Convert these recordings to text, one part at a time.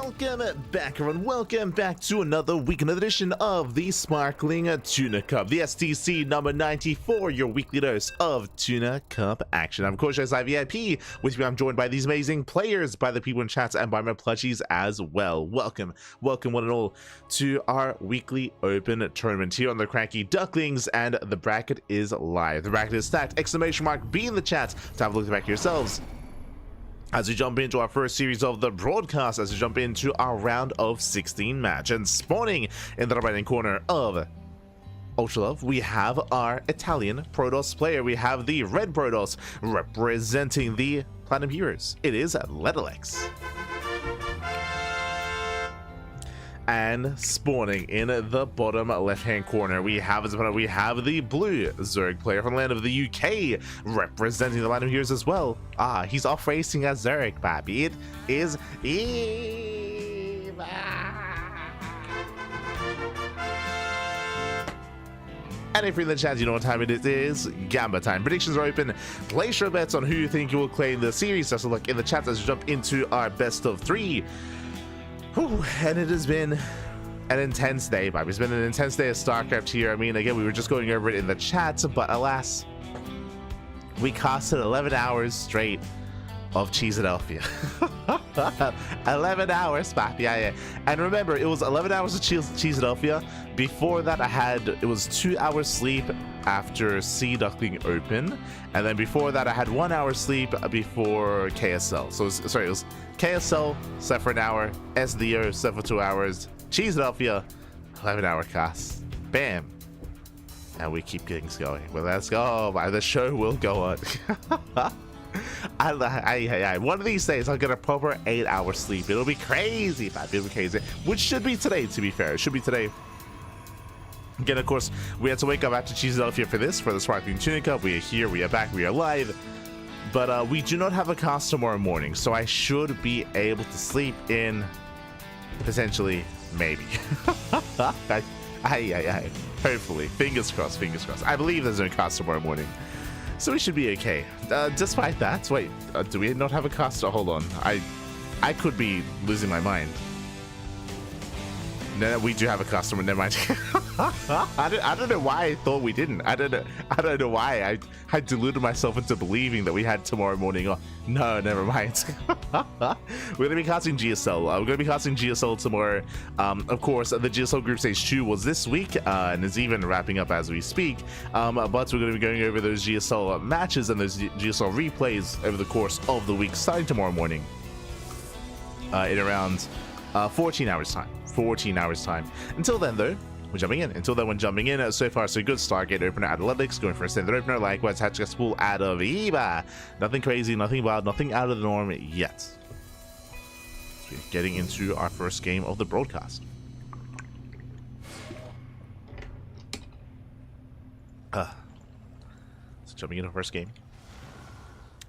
Welcome back, everyone. Welcome back to another week, another edition of the Sparkling Tuna Cup, the STC number 94, your weekly dose of Tuna Cup action. I'm of course VIP. With me, I'm joined by these amazing players, by the people in chats, and by my plushies as well. Welcome one and all to our weekly open tournament here on the CranKy Ducklings, and the bracket is live. The bracket is stacked! Exclamation mark! Be in the chat to have a look back yourselves. As we jump into our first series of the broadcast, as we jump into our round of 16 match, and spawning in the right-hand corner of Ultralove, we have our Italian Protoss player. We have the red Protoss representing the Platinum Heroes. It is Letterlex. And spawning in the bottom left-hand corner, we have the blue Zerg player from the land of the UK, representing the Platinum Heroes as well. Ah, he's off racing as Zerg, baby. It is Eva. And if you're in the chat, you know what time it is. Gamba time. Predictions are open. Place your bets on who you think you will claim the series. Just a look in the chat as we jump into our best of three. Whew, and it has been an intense day, Bob. It's been an intense day of StarCraft here. I mean, again, we were just going over it in the chat, but alas, we costed 11 hours straight of Cheeseadelphia. 11 hours, Bob. Yeah. And remember, it was 11 hours of Cheeseadelphia. Before that, it was 2 hours sleep after Sea Duckling Open, and then before that I had 1 hour sleep before KSL. So it was KSL, slept for an hour, SDO, slept for 2 hours, Cheeseadelphia, 11-hour cast. Bam. And we keep things going. Well, let's go. The show will go on. One of these days I'll get a proper 8-hour sleep. It'll be crazy, man. It'll be crazy. Which should be today, to be fair. It should be today. Again, of course, we had to wake up after Cheeseadelphia for the Sparkling Tuna Cup. We are here, we are back, we are live. But we do not have a cast tomorrow morning, so I should be able to sleep in, potentially, maybe. Hopefully. Fingers crossed, fingers crossed. I believe there's no cast tomorrow morning, so we should be okay. Despite that, wait, do we not have a cast? Hold on. I could be losing my mind. No, we do have a customer. Never mind. I don't know why I thought we didn't. I don't know why I deluded myself into believing that we had tomorrow morning off. No, never mind. We're gonna be casting GSL. We're gonna be casting GSL tomorrow. Of course, the GSL Group Stage 2 was this week, and is even wrapping up as we speak. But we're gonna be going over those GSL matches and those GSL replays over the course of the week, starting tomorrow morning. In around 14 hours time. 14 hours time. Until then, though, we're jumping in. So far, so good. Stargate opener out of Letterlex, going for a standard opener. Likewise, Hatchback Spool out of Eva. Nothing crazy, nothing wild, nothing out of the norm yet. So we're getting into our first game of the broadcast. So jumping into our first game.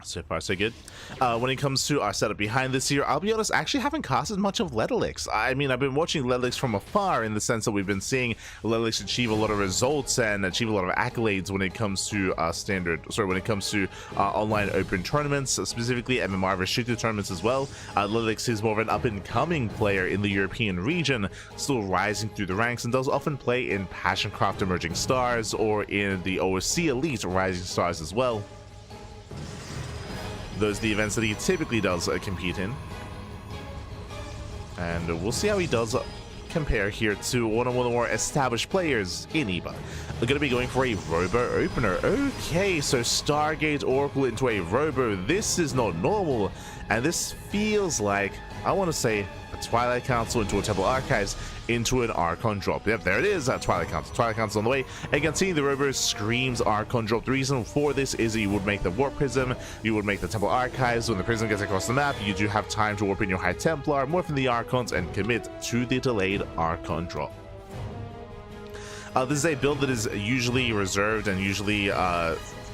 So far, so good. When it comes to our setup behind this here, I'll be honest, I actually haven't casted much of Letterlex. I mean, I've been watching Letterlex from afar in the sense that we've been seeing Letterlex achieve a lot of results and achieve a lot of accolades when it comes to online open tournaments, specifically MMR restricted tournaments as well. Letterlex is more of an up-and-coming player in the European region, still rising through the ranks, and does often play in Passioncraft Emerging Stars or in the OSC Elite Rising Stars as well. Those are the events that he typically does compete in. And we'll see how he does compare here to one of the more established players in EVA. We're going to be going for a Robo opener. Okay, so Stargate Oracle into a Robo. This is not normal. And this feels like, I want to say, a Twilight Council into a Temple Archives into an Archon drop. Yep, there it is. Twilight Council. Twilight Council on the way. Again, seeing the Robo screams Archon drop. The reason for this is that you would make the Warp Prism, you would make the Temple Archives. When the Prism gets across the map, you do have time to warp in your High Templar, morph in the Archons, and commit to the delayed Archon drop. This is a build that is usually reserved and usually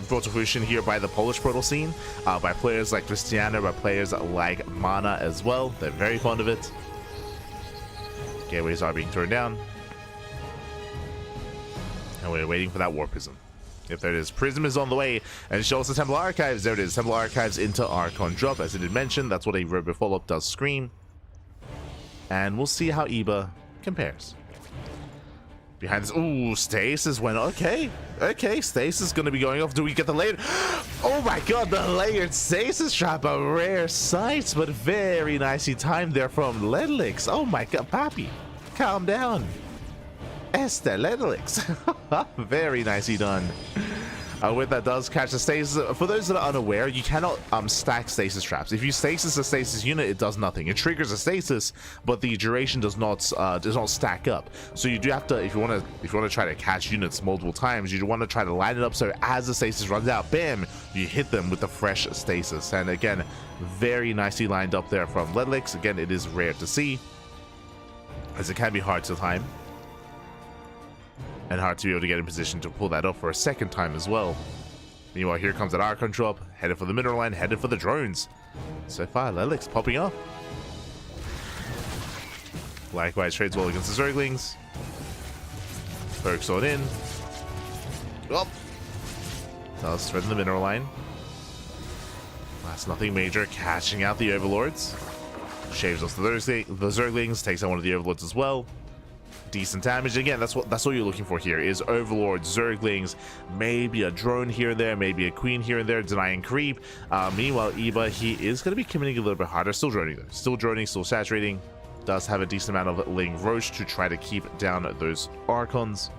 brought to fruition here by the Polish Proto scene, by players like Krystianer, by players like Mana as well. They're very fond of it. Gateways are being turned down. And we're waiting for that War Prism. If there it is, Prism is on the way, and show us the Temple Archives. There it is, Temple Archives into Archon drop. As I did mention, that's what a Robo follow-up does scream. and we'll see how Eba compares. Behind this, ooh, stasis went, okay, stasis is gonna be going off. Do we get the layered? Oh my god, the layered stasis trap, a rare sight, but very nicely timed there from Ledlix. Oh my god, Papi, calm down. Esther Ledlix. Very nicely done. With that does catch the stasis. For those that are unaware, you cannot stack stasis traps. If you stasis a stasis unit, it does nothing. It triggers a stasis, but the duration does not stack up. So you do have to, if you want to try to catch units multiple times, you want to try to line it up so as the stasis runs out, bam, you hit them with the fresh stasis. And again, very nicely lined up there from Ledlix. Again, it is rare to see, as it can be hard to time. And hard to be able to get in position to pull that up for a second time as well. Meanwhile, here comes that Archon drop, headed for the mineral line, headed for the drones. So far, Ledlix popping up. Likewise, trades well against the Zerglings. Perks on in. Oh! Does threaten the mineral line. That's nothing major, catching out the Overlords. Shaves off the Zerglings, takes out one of the Overlords as well. Decent damage. Again, that's what you're looking for here, is Overlords, Zerglings, maybe a drone here and there, maybe a queen here and there, denying creep. Meanwhile, Eba, he is going to be committing a little bit harder. Still droning though. Still droning, still saturating. Does have a decent amount of laying roach to try to keep down those Archons.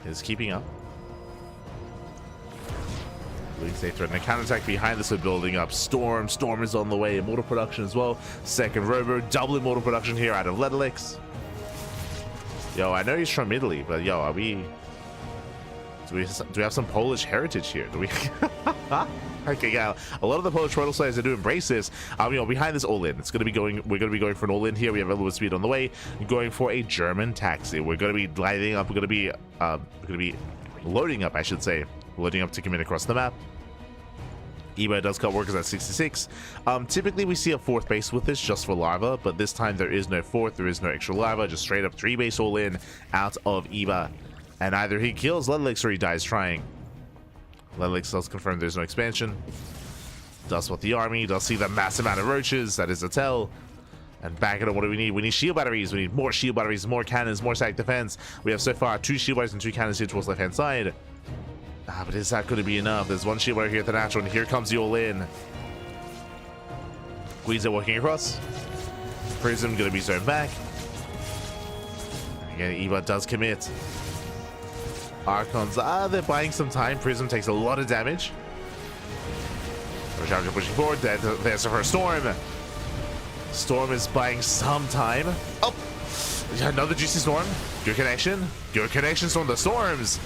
Is keeping up. They threaten a counterattack behind this. We're building up Storm. Storm is on the way. Immortal production as well. Second Robo. Double immortal production here out of Ledlix. Yo, I know he's from Italy, but yo, are we... Do we have some Polish heritage here? Do we... Okay, yeah. A lot of the Polish royal players that do embrace this. You know, behind this all-in, it's gonna be going. We're gonna be going for an all-in here. We have a little bit of speed on the way. Going for a German taxi. We're gonna be lighting up. We're gonna be loading up, I should say. Loading up to commit across the map. Eba does cut workers at 66. Typically we see a fourth base with this just for larva, but this time there is no fourth, there is no extra larva, just straight up 3 base all in out of Eba. And either he kills Ledlix or he dies trying. Ledlix does confirm there's no expansion. Does what the army, does see the massive amount of roaches, that is a tell. And back it up, what do we need? We need shield batteries, we need more shield batteries, more cannons, more stack defense. We have so far 2 shield batteries and 2 cannons here towards left hand side. But is that going to be enough? There's 1 shield right here at the natural, and here comes the all-in. Queens are walking across. Prism going to be zoned back. Again, Eba does commit. Archons, they're buying some time. Prism takes a lot of damage. Rajavka pushing forward. There's the first Storm. Storm is buying some time. Oh! Another juicy Storm. Good connection. Good connections from the Storms.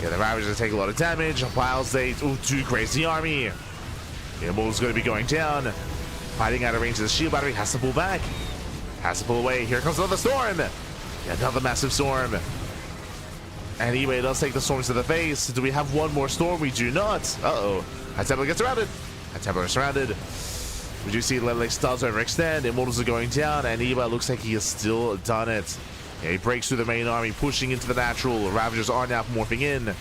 Yeah, the Ravagers take a lot of damage. Whilst they do graze the army. The Immortal's going to be going down. Fighting out of range of the shield battery. Has to pull back. Has to pull away. Here comes another Storm. Yeah, another massive Storm. And Eba does take the Storms to the face. Do we have one more Storm? We do not. Uh-oh. High Templar gets surrounded. High Templar is surrounded. We do see Ledlix does overextend. Immortals are going down. And Eba looks like he has still done it. Yeah, he breaks through the main army, pushing into the natural. Ravagers are now morphing in.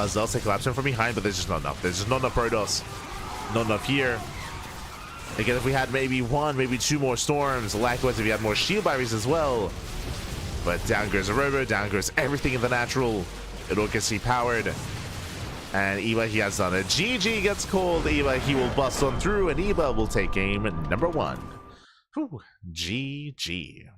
Zell's take collapse from behind, but there's just not enough. There's just not enough Protoss. Not enough here. Again, if we had maybe 1, maybe 2 more Storms, likewise if we had more shield batteries as well. But down goes a Robo, down goes everything in the natural. It all gets powered. And Eba, he has done it. GG gets called. Eba, he will bust on through, and Eba will take game number 1. Whew. GG.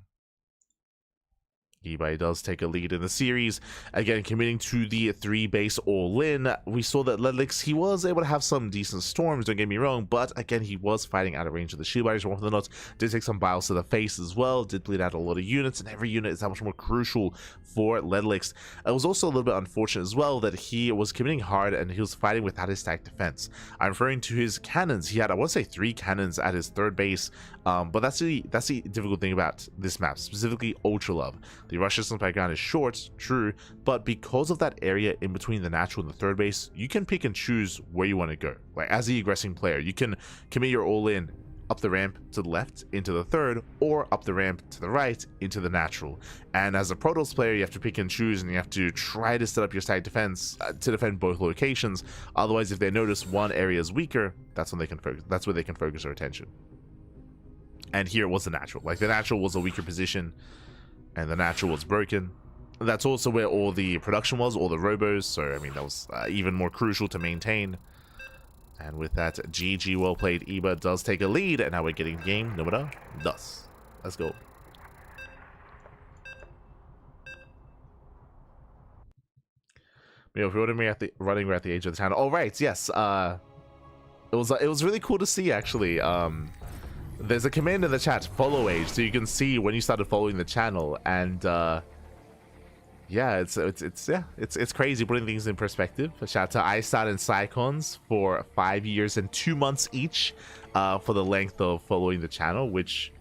Eba does take a lead in the series, again committing to the 3 base all-in. We saw that Ledlix, he was able to have some decent Storms, don't get me wrong, but again he was fighting out of range of the shield batteries. One of the notes did take some biles to the face as well, did bleed out a lot of units, and every unit is that much more crucial for Ledlix. It was also a little bit unfortunate as well that he was committing hard and he was fighting without his stack defense. I'm referring to his cannons. He had, I want to say, 3 cannons at his 3rd base, but that's the difficult thing about this map, specifically Ultra Love. The rush distance background is short, true, but because of that area in between the natural and the 3rd base, you can pick and choose where you want to go. Like as the aggressing player, you can commit your all-in up the ramp to the left into the third, or up the ramp to the right into the natural. And as a Protoss player, you have to pick and choose, and you have to try to set up your static defense to defend both locations. Otherwise, if they notice one area is weaker, that's when they can focus. That's where they can focus their attention. And here it was the natural. Like, the natural was a weaker position, and the natural was broken. That's also where all the production was, all the robos. So I mean, that was even more crucial to maintain. And with that, GG, well played. Iba does take a lead, and now we're getting game number 2. Let's go. If you're running at the edge of the town. Oh right, yes. It was really cool to see, actually. There's a command in the chat, follow age, so you can see when you started following the channel, and yeah, it's crazy putting things in perspective. Shout out to iStat and Psycons for 5 years and 2 months each for the length of following the channel, which,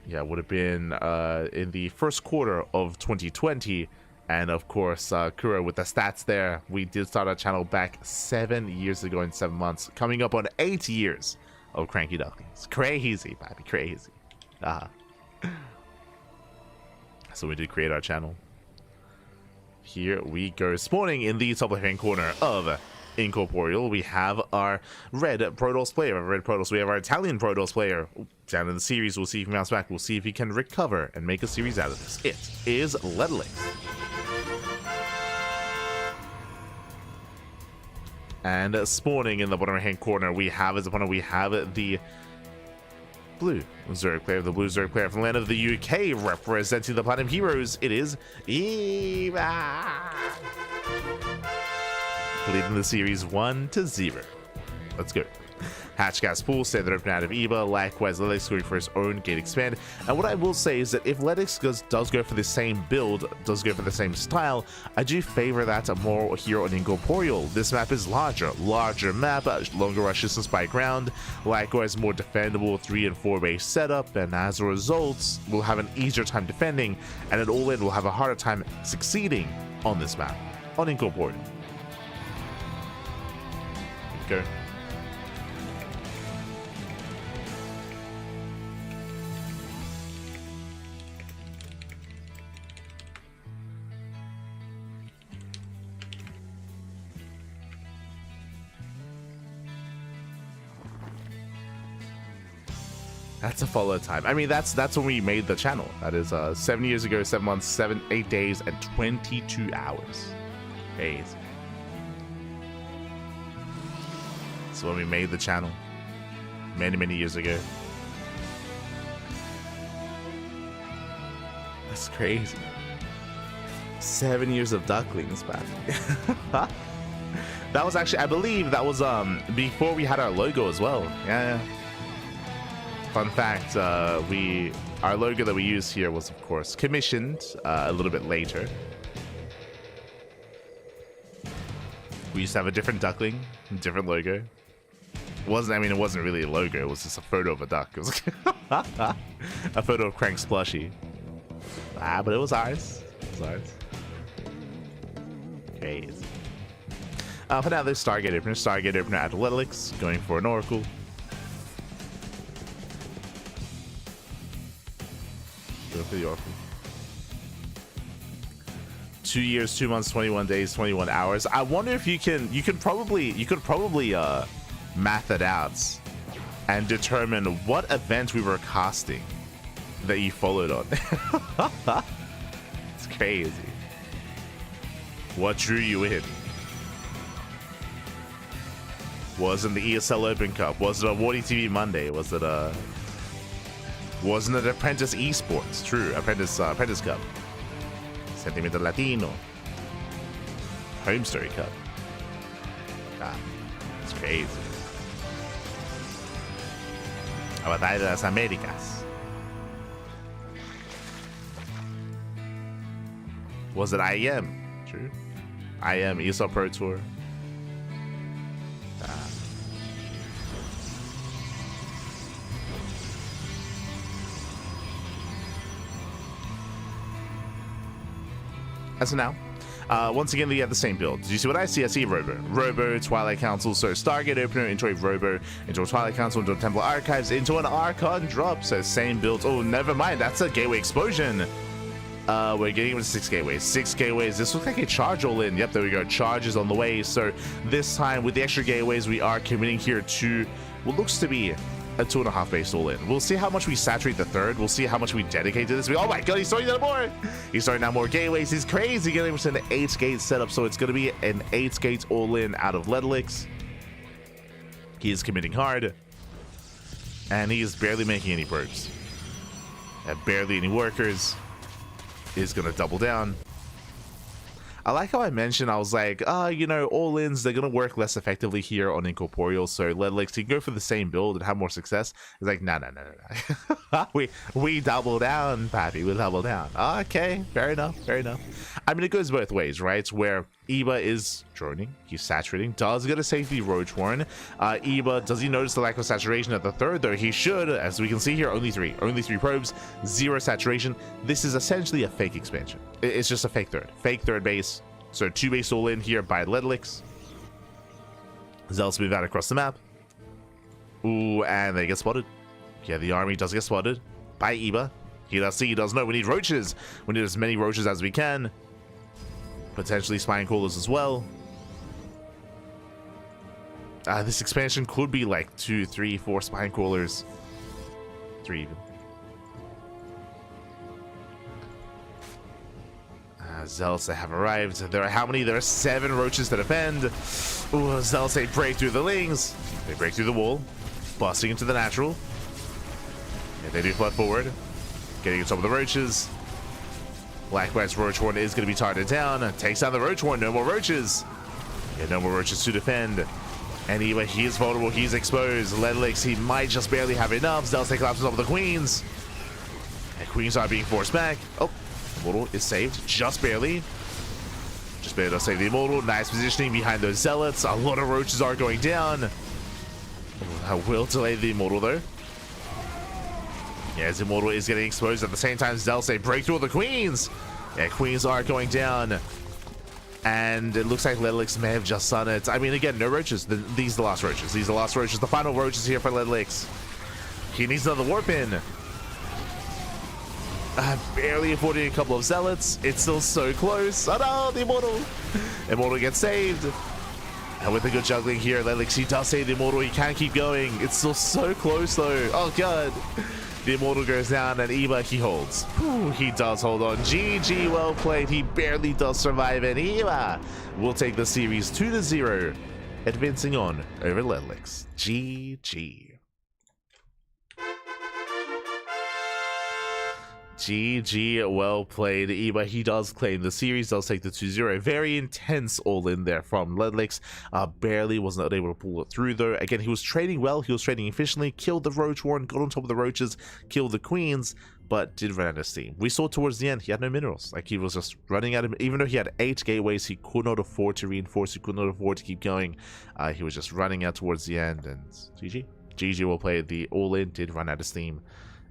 yeah, would have been in the first quarter of 2020. And of course, Kura with the stats there. We did start our channel back 7 years ago in 7 months, coming up on 8 years of CranKy Ducklings. Crazy, baby, crazy. So we did create our channel. Here we go. Spawning in the top left-hand corner of Incorporeal, we have our red Protoss player. We have our Italian Protoss player. Down in the series, we'll see if he mounts back. We'll see if he can recover and make a series out of this. It is Ducklings. And spawning in the bottom right-hand corner, we have as opponent, we have the blue Zerg player, from the land of the UK, representing the Platinum Heroes. It is Eva, leading the series 1-0. Let's go. Hatch gas pool, say they're open out of Eva. Likewise, Letix going for his own gate expand. And what I will say is that if Letix does go for the same build, does go for the same style, I do favor that more here on Incorporeal. This map is larger map, longer rush distance by ground. Likewise, more defendable 3 and 4 base setup, and as a result, we'll have an easier time defending, and at all in, we'll have a harder time succeeding on this map on Incorporeal. Go. That's a follow time. I mean, that's when we made the channel. That is 7 years ago, 7 months, 8 days, and 22 hours. Crazy. So when we made the channel, many years ago. That's crazy. 7 years of Ducklings back. That was actually, I believe that was before we had our logo as well. Yeah. Fun fact, our logo that we use here was, of course, commissioned a little bit later. We used to have a different duckling, different logo. It wasn't really a logo, it was just a photo of a duck. It was a photo of Crank's plushie. But it was ours. Crazy. For now, there's Stargate Opener at Letix, going for an Oracle. For the Oracle. 2 years, 2 months, 21 days, 21 hours. I wonder if you could probably math it out and determine what event we were casting that you followed on. It's crazy. What drew you in? Was it the ESL Open Cup? Was it a Warty TV Monday? Wasn't it Apprentice Esports? True, Apprentice Cup. Sentimiento Latino. Home Story Cup. It's crazy. La Batalla de las Américas. Was it IEM? True. IEM, ESL Pro Tour. As of now, Once again, they have the same build. Do you see what I see? I see Robo, Twilight Council, so Stargate Opener into a Robo, into a Twilight Council, into a Temple Archives, into an Archon drop. So same build. Oh, never mind. That's a Gateway Explosion. We're getting into 6 gateways. 6 gateways. This looks like a charge all in. Yep, there we go. Charge is on the way. So this time with the extra gateways, we are committing here to what looks to be a 2.5 base all in. We'll see how much we saturate the third. We'll see how much we dedicate to this. Oh my god, he's starting out more. He's starting out more gateways. He's crazy getting into an 8 gate setup. So it's going to be an 8 gate all in out of Ledlix. He is committing hard. And he is barely making any probes. Barely any workers. Is going to double down. I like how I mentioned, I was like, you know, all-ins, they're going to work less effectively here on Incorporeal, so Ledlix, you can go for the same build and have more success. It's like, no. we double down, Pappy, we double down. Okay, fair enough. I mean, it goes both ways, right? Where Eba is droning, he's saturating, does get a safety Roach Warren. Eba, does he notice the lack of saturation at the third, though? He should, as we can see here, only three probes, 0 saturation. This is essentially a fake expansion. It's just a fake third base. So 2 base all in here by Ledlix. Zealots move out across the map. Ooh, and they get spotted. Yeah, the army does get spotted by Eba. He does see, he does know. We need roaches. We need as many roaches as we can. Potentially spine crawlers as well. This expansion could be like 2, 3, 4 spine crawlers. 3 even. Zealots that have arrived. There are how many? There are 7 roaches to defend. Ooh, Zealots, they break through the lings. They break through the wall. Busting into the natural. Yeah, they do flood forward. Getting on top of the roaches. Blackbait's Roach Warren is going to be targeted down. Takes down the Roach Warren. No more roaches. Yeah, no more roaches to defend. And Eva, he is vulnerable. He's exposed. Ledlix, he might just barely have enough. Zealots take collapses over the queens. And queens are being forced back. Oh. Immortal is saved, just barely. Just barely does save the Immortal. Nice positioning behind those Zealots. A lot of roaches are going down. I will delay the Immortal though. Yeah, his Immortal is getting exposed. At the same time, Zealots say break through the Queens. Yeah, Queens are going down. And it looks like Ledlix may have just done it. I mean, again, no roaches. These are the last roaches. These are the last roaches. The final roaches here for Ledlix. He needs another warp in. Barely affording a couple of Zealots. It's still so close. Oh no, the Immortal. Immortal gets saved. And with a good juggling here, Ledlix, he does save the Immortal. He can't keep going. It's still so close though. Oh god. The Immortal goes down and Eba, he holds. Whew, he does hold on. GG, well played. He barely does survive, and Eba will take the series 2-0, advancing on over Ledlix. GG. GG, well played. Eba, he does claim the series, does take the 2-0. Very intense all in there from Ledlix. Barely was not able to pull it through though. Again, he was trading well, he was trading efficiently, killed the Roach Warren, got on top of the roaches, killed the queens, but did run out of steam. We saw towards the end, he had no minerals. Like, he was just running out of, even though he had 8 gateways, he could not afford to reinforce, he could not afford to keep going. He was just running out towards the end, and GG. GG, well played. The all in did run out of steam,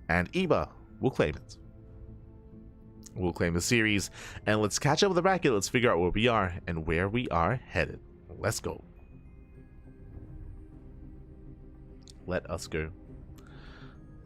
and Eba will claim it. We'll claim the series, and let's catch up with the bracket. Let's figure out where we are and where we are headed. Let's go. Let us go.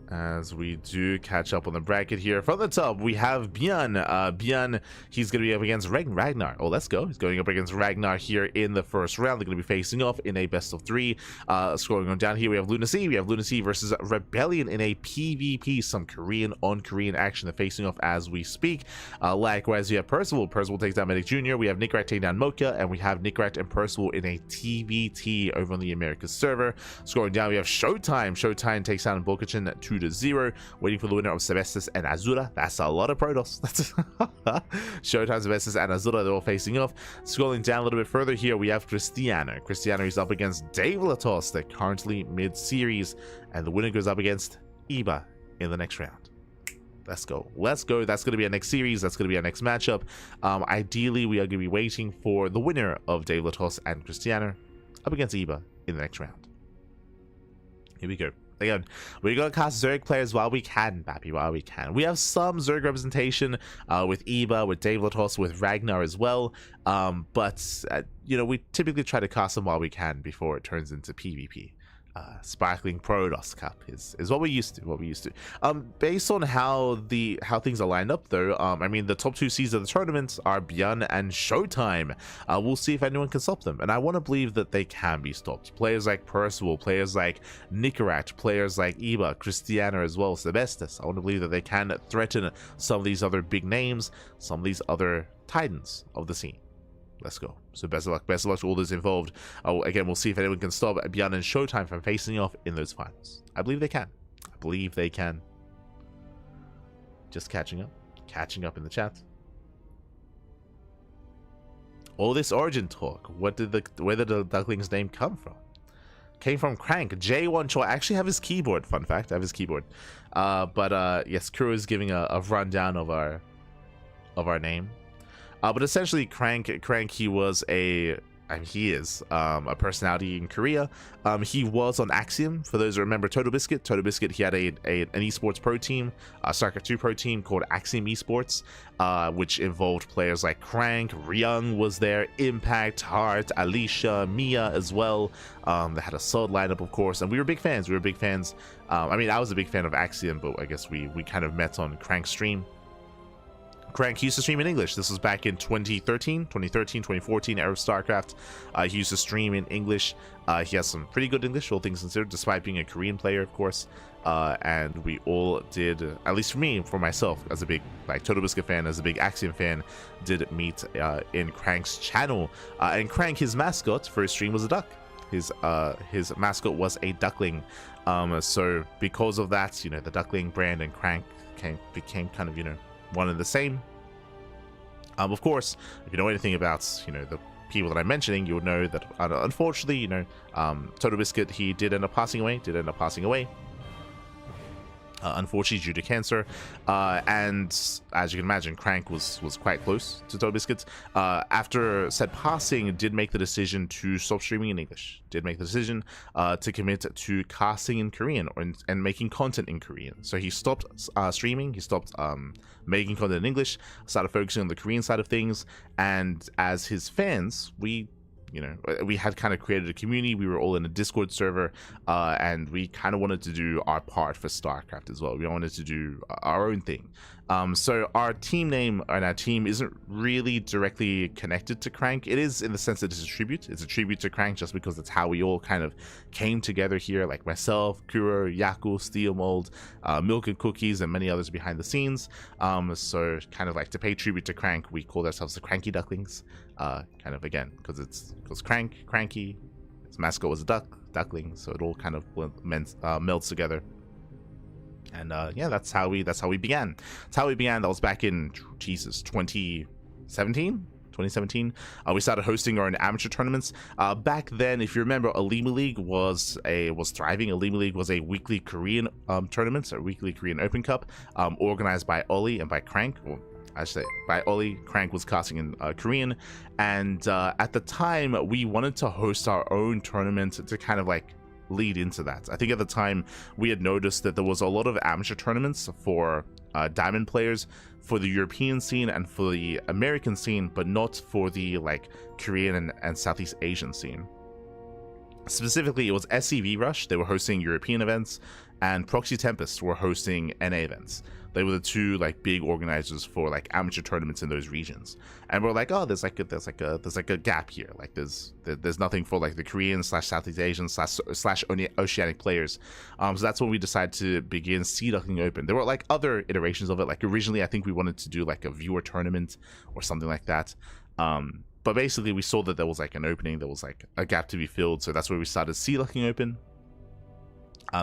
As we do catch up on the bracket here. From the top, we have ByuN. ByuN, he's going to be up against Ragnar. Oh, let's go. He's going up against Ragnar here in the first round. They're going to be facing off in a best of 3. Scrolling on down here, we have Lunacy. We have Lunacy versus Rebellion in a PvP. Some Korean on Korean action. They're facing off as we speak. Likewise, we have Percival. Percival takes down Medic Jr. We have Nicoract taking down Mocha. And we have Nicoract and Percival in a TBT over on the Americas server. Scrolling down, we have ShoWTimE. ShoWTimE takes down Bolkachin 2-0, waiting for the winner of Sebestis and Azura. That's a lot of Protoss. ShoWTimE, Sebestis, and Azura, they're all facing off. Scrolling down a little bit further here, we have Krystianer. Krystianer is up against Davlatos. They're currently mid-series, and the winner goes up against Eba in the next round. Let's go. Let's go. That's going to be our next series. That's going to be our next matchup. Ideally, we are going to be waiting for the winner of Davlatos and Krystianer up against Eba in the next round. Here we go. again, we gotta cast Zerg players while we can, Bappy, while we can. We have some Zerg representation with Eba, with Dave Latos, with Ragnar as well. But you know, we typically try to cast them while we can before it turns into PvP. Sparkling Protoss Cup is what we used to. Based on how things are lined up though, I mean the top 2 seeds of the tournament are ByuN and ShoWTimE. We'll see if anyone can stop them, and I want to believe that they can be stopped. Players like Percival, players like Nicoract, players like Eba, Krystianer as well, Sebestus. I want to believe that they can threaten some of these other big names, some of these other titans of the scene. Let's go. So best of luck to all those involved. Again, we'll see if anyone can stop ByuN and ShoWTimE from facing off in those finals. I believe they can. Just catching up in the chat. All this origin talk. Where did the Ducklings name come from? Came from Crank. J1 Choi. I actually have his keyboard. Fun fact, I have his keyboard. Yes, Kuro is giving a rundown of our name. But essentially, CranKy was he is a personality in Korea. He was on Axiom. For those who remember Total Biscuit, he had an esports pro team, a StarCraft 2 pro team called Axiom Esports, which involved players like Crank, Ryung was there, Impact, Heart, Alicia, Mia as well. They had a solid lineup, of course, and we were big fans. I mean, I was a big fan of Axiom, but I guess we kind of met on Crank's stream. Crank used to stream in English. This was back in 2013, 2014, era of StarCraft. He used to stream in English. He has some pretty good English, all things considered, despite being a Korean player, of course. And we all did, at least for myself, as a big Total Biscuit fan, as a big Axiom fan, did meet in Crank's channel. And Crank, his mascot for his stream was a duck. His mascot was a duckling. So because of that, you know, the duckling brand and Crank became kind of, you know, one and the same. Of course, if you know anything about, you know, the people that I'm mentioning, you would know that unfortunately, you know, Total Biscuit, he did end up passing away. Unfortunately, due to cancer. And as you can imagine, Crank was quite close to Total Biscuit. After said passing, did make the decision to stop streaming in English. Did make the decision to commit to casting in Korean and making content in Korean. So he stopped streaming. He stopped making content in English. Started focusing on the Korean side of things. And as his fans, we had kind of created a community. We were all in a Discord server, and we kind of wanted to do our part for StarCraft as well. We wanted to do our own thing. So our team name and our team isn't really directly connected to Crank. It is in the sense that it's a tribute. It's a tribute to Crank just because that's how we all kind of came together here, like myself, Kuro, Yaku, Steel Mold, Milk and Cookies, and many others behind the scenes. So kind of like to pay tribute to Crank, we called ourselves the Cranky Ducklings. Kind of again because Cranky, his mascot was a duckling, so it all kind of melts together. And yeah, that's how we began. That was back in 2017. We started hosting our own amateur tournaments. Back then, if you remember, Alima League was thriving. Alima League was a weekly Korean tournament, a weekly Korean Open Cup, organized by Oli and by Crank. Well, I should say by Oli. Crank was casting in Korean, and at the time we wanted to host our own tournament to kind of like lead into that. I think at the time we had noticed that there was a lot of amateur tournaments for Diamond players for the European scene and for the American scene, but not for the like Korean and Southeast Asian scene. Specifically, it was SCV Rush. They were hosting European events, and Proxy Tempest were hosting NA events. They were the two like big organizers for like amateur tournaments in those regions. And we're like, oh, there's like a gap here. Like there's nothing for like the Korean / Southeast Asian / Oceanic players. So that's when we decided to begin Sea Duckling Open. There were like other iterations of it. Like originally, I think we wanted to do like a viewer tournament or something like that. But basically, we saw that there was like an opening, there was like a gap to be filled. So that's where we started Sea Duckling Open.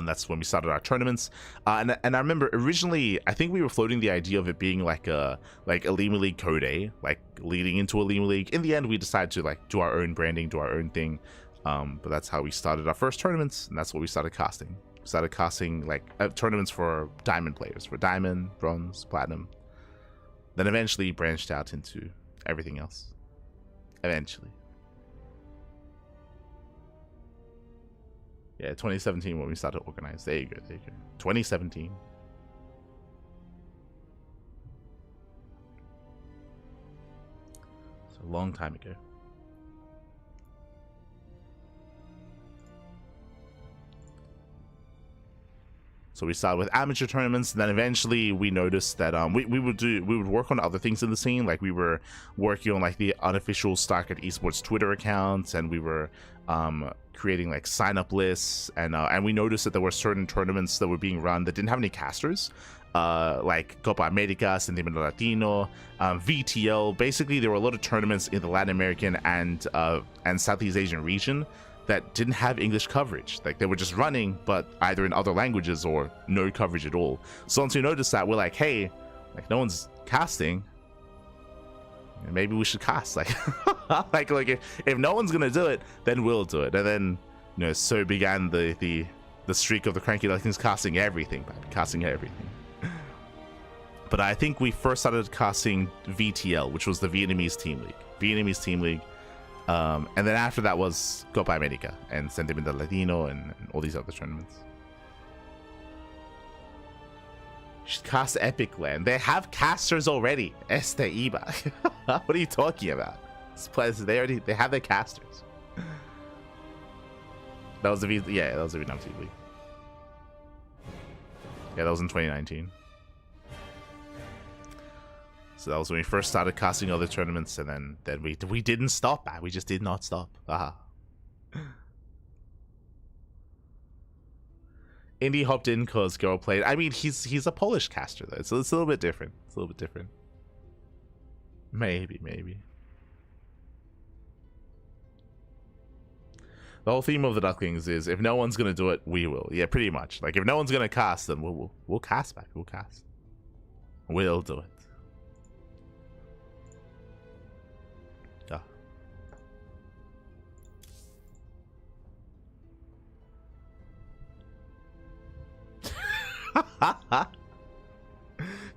That's when we started our tournaments, and I remember originally I think we were floating the idea of it being like a Alima League Code A, like leading into Alima League. In the end, we decided to like do our own branding, do our own thing, but that's how we started our first tournaments, and that's what we started casting. We started casting like tournaments for Diamond players, for Diamond, Bronze, Platinum, then eventually branched out into everything else. Eventually. Yeah, 2017 when we started to organize. There you go, there you go. 2017. It's a long time ago. So we started with amateur tournaments, and then eventually we noticed that we would work on other things in the scene. Like we were working on like the unofficial StarCraft Esports Twitter accounts, and we were creating like sign up lists, and we noticed that there were certain tournaments that were being run that didn't have any casters, like Copa America, Centímetro Latino, VTL. Basically, there were a lot of tournaments in the Latin American and Southeast Asian region that didn't have English coverage. Like they were just running, but either in other languages or no coverage at all. So once we noticed that, we're like, hey, like no one's casting, maybe we should cast. Like, like if no one's gonna do it, then we'll do it. And then, you know, so began the streak of the CranKy Ducklings casting everything, man, casting everything. But I think we first started casting VTL, which was the Vietnamese team league. And then after that was Copa America and Centímetro Latino and all these other tournaments. You should cast Epic Land. They have casters already. Iba. What are you talking about? They have their casters. That was the Vietnam team league. Yeah, that was in 2019. So that was when we first started casting other tournaments, and then we didn't stop. We just did not stop. Indy hopped in because Girl played. I mean, he's a Polish caster though, so it's a little bit different. It's a little bit different. Maybe. The whole theme of the Ducklings is if no one's gonna do it, we will. Yeah, pretty much. Like if no one's gonna cast, then we'll cast back. We'll cast. We'll do it.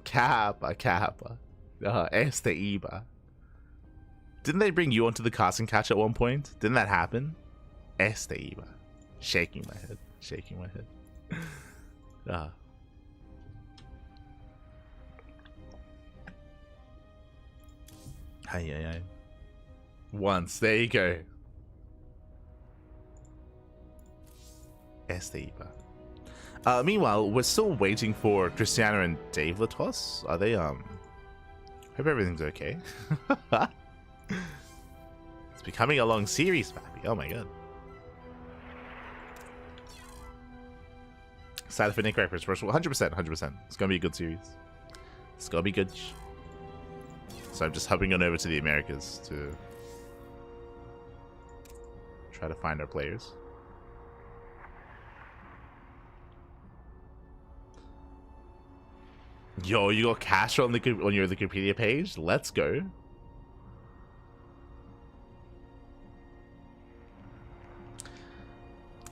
Kappa. Iba. Didn't they bring you onto the casting catch at one point? Didn't that happen? Iba. Shaking my head. Hi. Once. There you go. Iba. Meanwhile, we're still waiting for Krystianer and Dave Latos. Are they, hope everything's okay. It's becoming a long series, Pappy. Oh my god. Excited for Nicoract versus Percival. 100%. It's gonna be a good series. It's gonna be good. So I'm just hopping on over to the Americas to try to find our players. Yo, you got cash on your Wikipedia page? Let's go.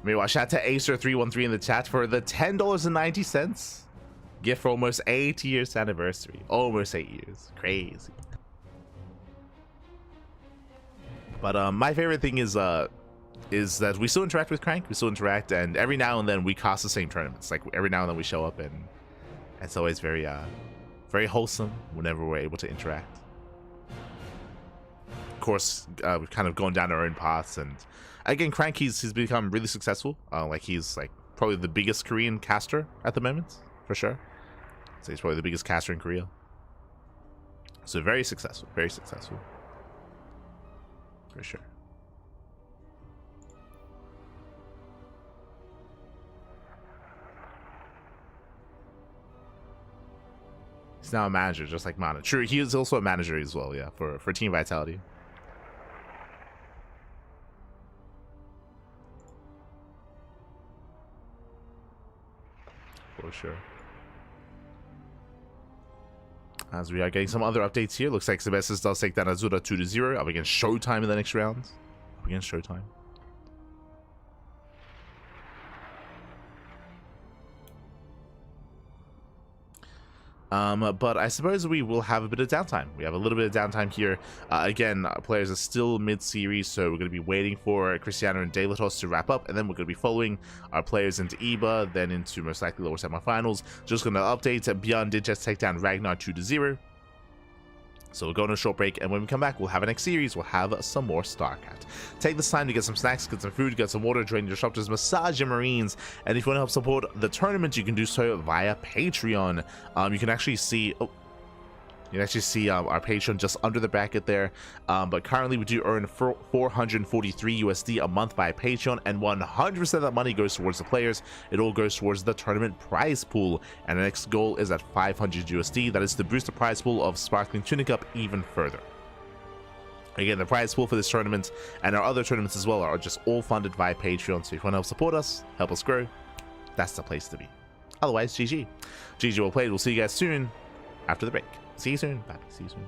Meanwhile, shout out to Acer313 in the chat for the $10.90 gift for almost 8 years anniversary. Almost 8 years. Crazy. But my favorite thing is that we still interact with Crank. We still interact, and every now and then we cast the same tournaments. Like every now and then we show up, and it's always very wholesome whenever we're able to interact. Of course, we've kind of gone down our own paths, and again, Crank he's become really successful. Like he's like probably the biggest Korean caster at the moment, for sure. So he's probably the biggest caster in Korea. So very successful, for sure. He's now a manager, just like Mana. True, he is also a manager as well, yeah, for Team Vitality. For sure. As we are getting some other updates here, looks like Sebestis does take down Azura 2-0 up against ShoWTimE in the next round. Up against ShoWTimE. But I suppose we will have a bit of downtime. We have a little bit of downtime here. Again, players are still mid-series, so we're going to be waiting for Krystianer and Delatos to wrap up, and then we're going to be following our players into EBA, then into most likely lower semifinals. Just going to update, ByuN did just take down Ragnar 2-0. So we'll go on a short break, and when we come back, we'll have a next series. We'll have some more StarCat. Take this time to get some snacks, get some food, get some water, drain your disruptors, massage your marines, and if you want to help support the tournament, you can do so via Patreon. You can actually see... You can actually see our Patreon just under the bracket there, but currently we do earn 443 USD a month by Patreon, and 100% of that money goes towards the players. It all goes towards the tournament prize pool, and the next goal is at 500 USD. That is to boost the prize pool of Sparkling Tuna Cup even further. Again, the prize pool for this tournament and our other tournaments as well are just all funded via Patreon, so if you want to help support us, help us grow, that's the place to be. Otherwise, GG. GG well played. We'll see you guys soon after the break. See you soon. Bye. See you soon.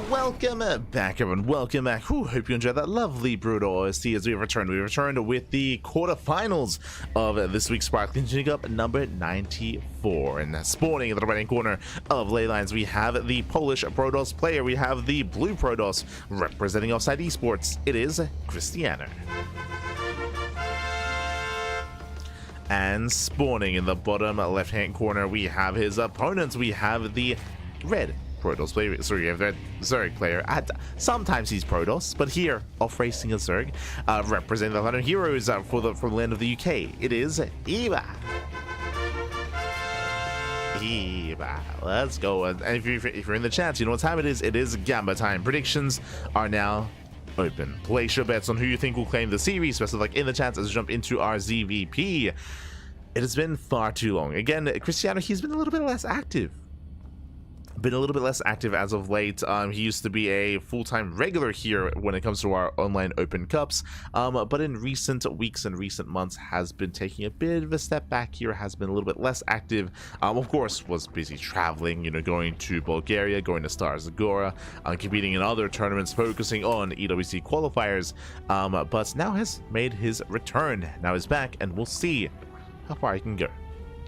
Welcome back, everyone. Welcome back. Whew, hope you enjoyed that lovely brutal OST as we returned. We returned with the quarterfinals of this week's Sparkling Tuna Cup number 94. And spawning in the right-hand corner of ley lines, we have the Polish Protoss player. We have the blue Protoss representing Offside Esports. It is Krystianer. And spawning in the bottom left-hand corner, we have his opponents. We have the red Protoss player, sorry, you have that Zerg player. Sometimes he's Protoss, but here, off racing a Zerg, representing the London Heroes for the land of the UK. It is Eva. Eva, let's go. And if you're in the chat, you know what time it is. It is Gamba time. Predictions are now open. Place your bets on who you think will claim the series. Especially like in the chat as we jump into our ZVP. It has been far too long. Again, Krystianer, he's been a little bit less active. As of late. He used to be a full-time regular here when it comes to our online open cups, but in recent weeks and recent months has been taking a bit of a step back here, has been a little bit less active. Of course, was busy traveling, you know, going to Bulgaria, going to Star Zagora, competing in other tournaments, focusing on EWC qualifiers, but now has made his return. Now he's back, and we'll see how far he can go.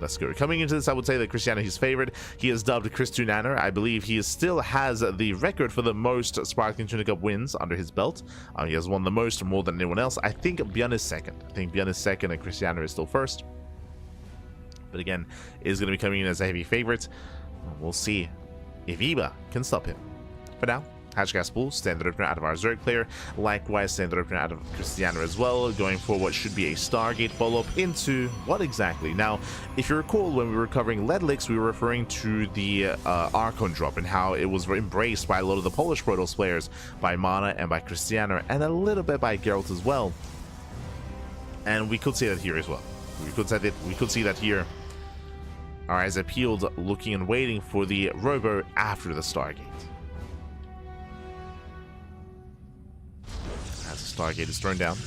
Let's go. Coming into this, I would say that Krystianer is favored. He is dubbed Krystianer. I believe he still has the record for the most Sparkling Tuna Cup wins under his belt. He has won the most, more than anyone else. I think ByuN is second. And Krystianer is still first. But again, is going to be coming in as a heavy favorite. We'll see if Eva can stop him. For now, Hatchgas Pool, standard opener out of our Zerg player. Likewise, standard opener out of Krystianer as well, going for what should be a Stargate follow-up into what exactly? Now, if you recall, when we were covering Ledlix, we were referring to the Archon drop and how it was embraced by a lot of the Polish Protoss players, by Mana and by Krystianer, and a little bit by Geralt as well. And we could see that here as well. We could see that here. Our eyes are peeled, looking and waiting for the Robo after the Stargate. Stargate is thrown down.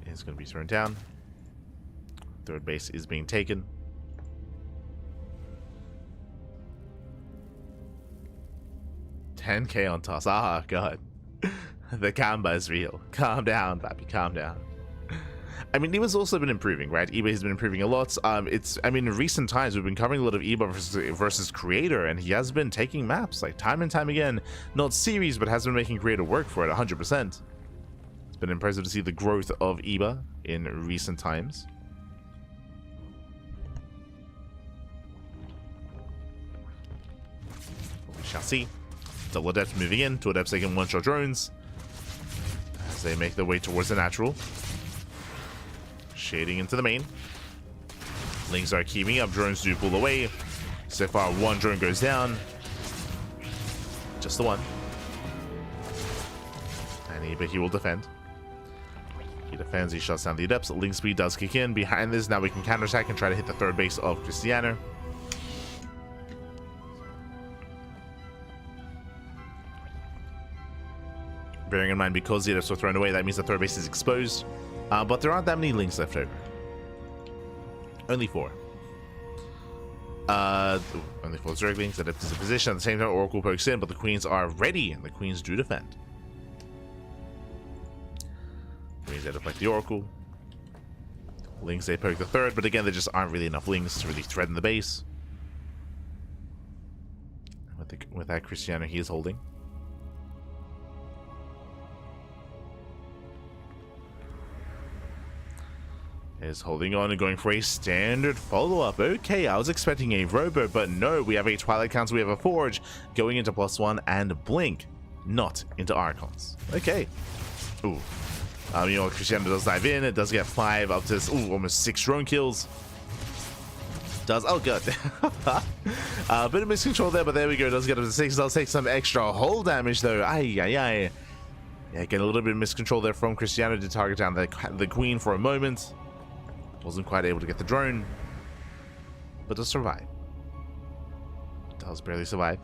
It's going to be thrown down. Third base is being taken. $10K on toss. Ah, God. The Kamba is real. Calm down, Pappy. Calm down. I mean, Eba's also been improving, right? Eba has been improving a lot. I mean, in recent times, we've been covering a lot of Eba versus Creator, and he has been taking maps, like, time and time again. Not series, but has been making Creator work for it, 100%. It's been impressive to see the growth of Eba in recent times. We shall see. Double Adepts moving in. Two Adepts taking one-shot drones as they make their way towards the natural. Shading into the main. Lings are keeping up. Drones do pull away. So far, one drone goes down. Just the one. But he will defend. He defends. He shuts down the Adepts. Link speed does kick in. Behind this, now we can counterattack and try to hit the third base of Krystianer. Bearing in mind, because the Adepts were thrown away, that means the third base is exposed. But there aren't that many links left over. Only 4. Only 4 Zerglings. Adept is in position. At the same time, Oracle pokes in, but the Queens are ready, and the Queens do defend. Queens there to fight the Oracle. Links, they poke the third, but again, there just aren't really enough links to really threaten the base. With that, Krystianer, he is holding. Is holding on and going for a standard follow-up. Okay, I was expecting a Robo, but no, we have a Twilight Council, we have a Forge, going into +1 and Blink, not into Archons. Okay. Ooh. You know, Krystianer does dive in, it does get 5 up to, almost 6 drone kills. Does, oh good. A bit of miscontrol there, but there we go, does get up to 6, does take some extra hull damage though. Ay, ay, ay. Yeah, get a little bit of miscontrol there from Krystianer to target down the Queen for a moment. Wasn't quite able to get the drone, but does survive. Does barely survive.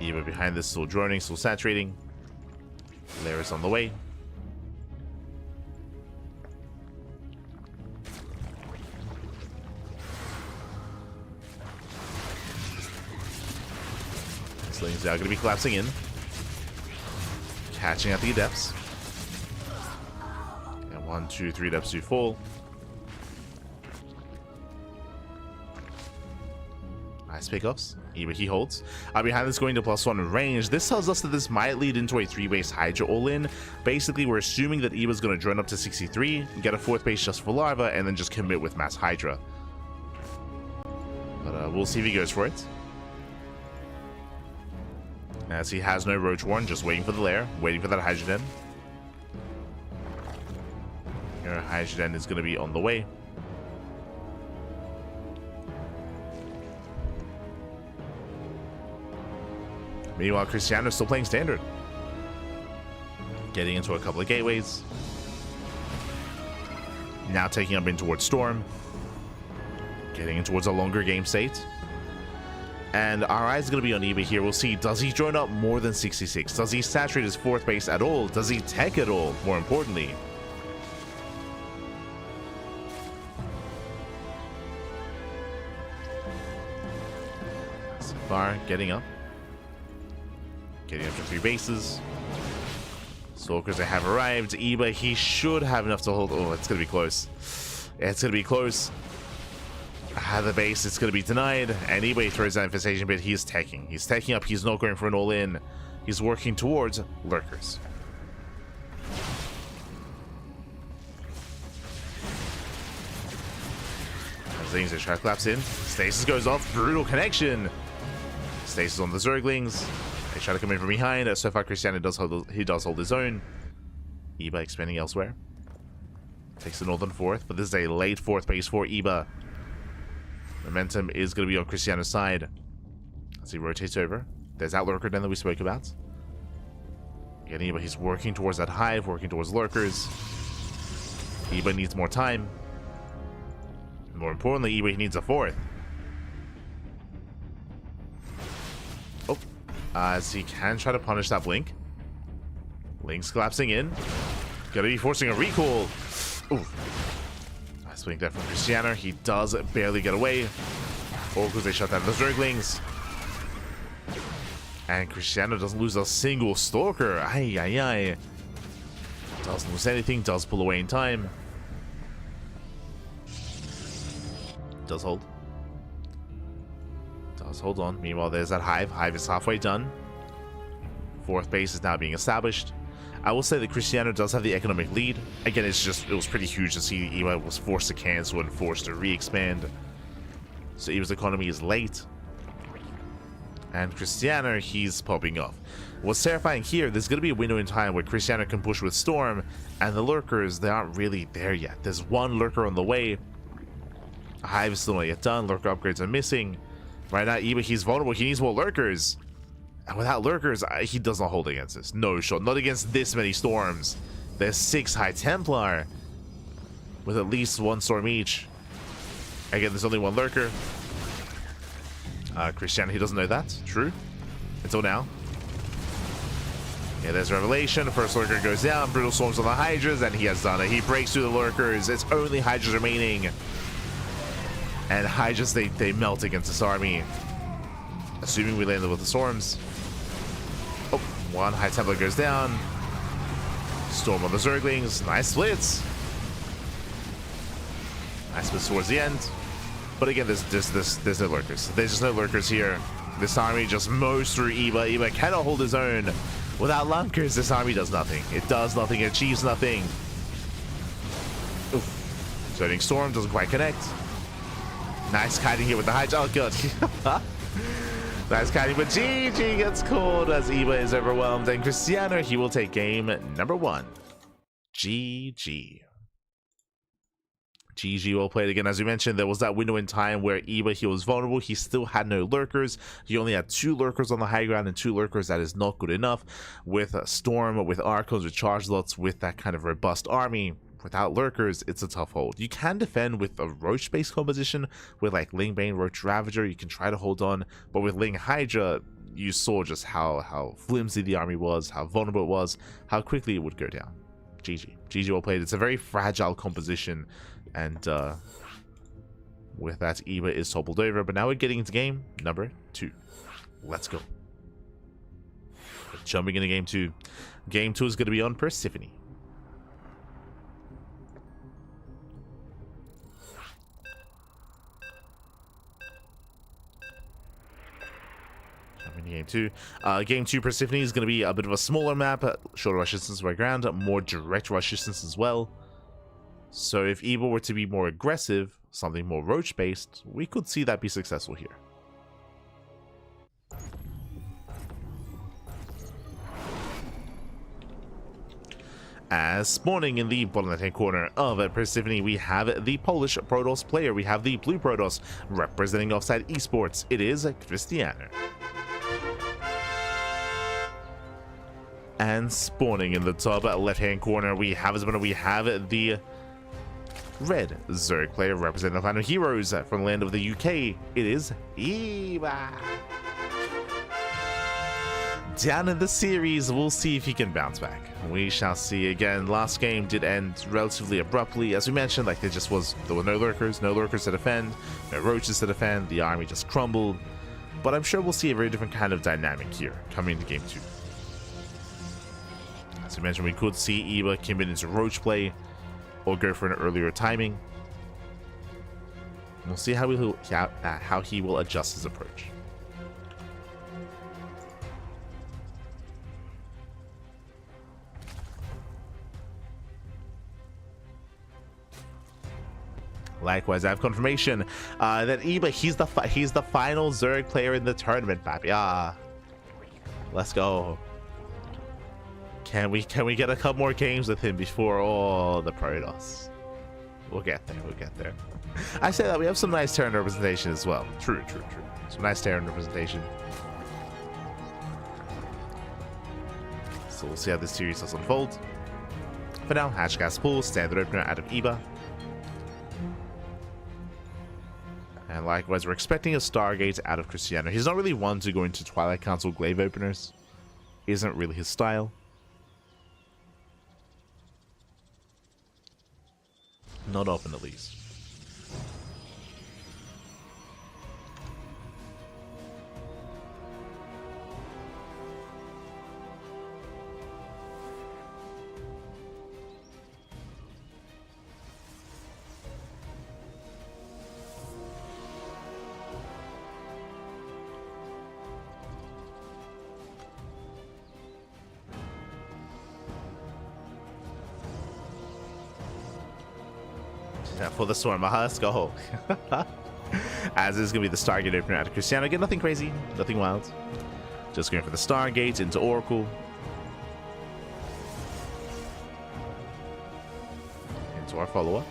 Eva behind this, still droning, still saturating. Laris on the way. Slings are going to be collapsing in. Catching at the Adepts. And 1, 2, 3 Adepts do fall. Nice pickups. Eba, he holds. Behind this going to +1 range. This tells us that this might lead into a 3-base Hydra all-in. Basically, we're assuming that Eba's going to drone up to 63, get a 4th base just for Larva, and then just commit with Mass Hydra. But we'll see if he goes for it. As he has no Roach Warren, just waiting for the lair, waiting for that Hydra Den. Your Hydra Den is going to be on the way. Meanwhile, Krystianer is still playing standard. Getting into a couple of gateways. Now taking up in towards Storm. Getting in towards a longer game state. And our eyes is going to be on Eba here. We'll see, does he drone up more than 66? Does he saturate his 4th base at all? Does he tech at all, more importantly? So far, getting up. Getting up to 3 bases. Stalkers that have arrived. Eba, he should have enough to hold. Oh, it's going to be close. It's going to be close. The base, it's going to be denied. And Eba throws that infestation bit. He's teching. He's teching up. He's not going for an all-in. He's working towards lurkers. As things they try to collapse in. Stasis goes off. Brutal connection. Stasis on the Zerglings. They try to come in from behind. So far, Krystianer does hold his own. Eba expanding elsewhere. Takes the northern 4th, but this is a late 4th base for Eba. Momentum is going to be on Krystianer's side as he rotates over. There's that lurker den that we spoke about. Again, Eba, he's working towards that hive, working towards lurkers. Eba needs more time. More importantly, Eba, he needs a 4th. Oh, as he can try to punish that blink. Link's collapsing in. Gonna be forcing a recall. Ooh. Nice blink there from Krystianer. He does barely get away. Or because they shut down the Zerglings. And Krystianer doesn't lose a single Stalker. Ay, ay, ay. Doesn't lose anything. Does pull away in time. Does hold. Does hold on. Meanwhile, there's that hive. Hive is halfway done. 4th base is now being established. I will say that Krystianer does have the economic lead. Again, it was pretty huge to see Eba was forced to cancel and forced to re-expand. So Eba's economy is late. And Krystianer, he's popping off. What's terrifying here, there's going to be a window in time where Krystianer can push with Storm, and the lurkers, they aren't really there yet. There's one lurker on the way. Hive is still not yet done. Lurker upgrades are missing. Right now, Eba, he's vulnerable. He needs more lurkers. And without lurkers, he does not hold against this. No shot. Not against this many storms. There's 6 High Templar with at least 1 storm each. Again, there's only 1 lurker. Krystianer, he doesn't know that. True. Until now. Yeah, there's Revelation. First lurker goes down. Brutal storms on the Hydras, and he has done it. He breaks through the lurkers. It's only Hydras remaining. And Hydras, they melt against this army. Assuming we landed with the storms. Oh, 1 High Templar goes down. Storm on the Zerglings. Nice splits. Nice splits towards the end. But again, there's no lurkers. There's just no lurkers here. This army just mows through Eba. Eba cannot hold his own. Without lurkers, this army does nothing. It does nothing. It achieves nothing. Oof. Zoning Storm doesn't quite connect. Nice kiting here with the Hydra. Oh, good. Nice kiting, but GG gets called as Eba is overwhelmed. And Krystianer, he will take game number 1. GG. GG well played again. As we mentioned, there was that window in time where Eba, he was vulnerable. He still had no lurkers. He only had 2 lurkers on the high ground and 2 lurkers. That is not good enough. With Storm, with Archons, with Charge Lots, with that kind of robust army, without lurkers, it's a tough hold. You can defend with a Roach-based composition, with like Ling Bane, Roach Ravager. You can try to hold on, but with Ling Hydra, you saw just how flimsy the army was, how vulnerable it was, how quickly it would go down. GG. GG well played. It's a very fragile composition, and with that, Eba is toppled over. But now we're getting into game number 2. Let's go. Jumping into game 2. Game 2 is going to be on Percival. Game 2. Game 2 Percival is going to be a bit of a smaller map, shorter rush distance by ground, more direct rush distance as well. So if Eva were to be more aggressive, something more roach based, we could see that be successful here. As spawning in the bottom left hand corner of Percival, we have the Polish Protoss player. We have the blue Protoss representing Offside Esports. It is Krystianer. And spawning in the top left-hand corner, we have the red Zerg player representing the Final Heroes from the land of the UK. It is Eva. Down in the series, we'll see if he can bounce back. We shall see. Again, last game did end relatively abruptly. As we mentioned, like there were no lurkers to defend, no roaches to defend. The army just crumbled. But I'm sure we'll see a very different kind of dynamic here coming into game 2. As we mentioned, we could see Eva commit into roach play or go for an earlier timing. We'll see how he will adjust his approach. Likewise, I have confirmation that Eva, he's the final Zerg player in the tournament, papi. Let's go. Can we get a couple more games with him before all the Protoss? We'll get there. We'll get there. I say that we have some nice Terran representation as well. True. Some nice Terran representation. So we'll see how this series does unfold. For now, Hatchcast Pool, standard opener out of Eva. And likewise, we're expecting a Stargate out of Krystianer. He's not really one to go into Twilight Council glaive openers. Isn't really his style. Not often, at least. For the storm, let's go. As is going to be the Stargate opener out of Krystianer. Again, nothing crazy, nothing wild. Just going for the Stargate into Oracle. Into our follow-up.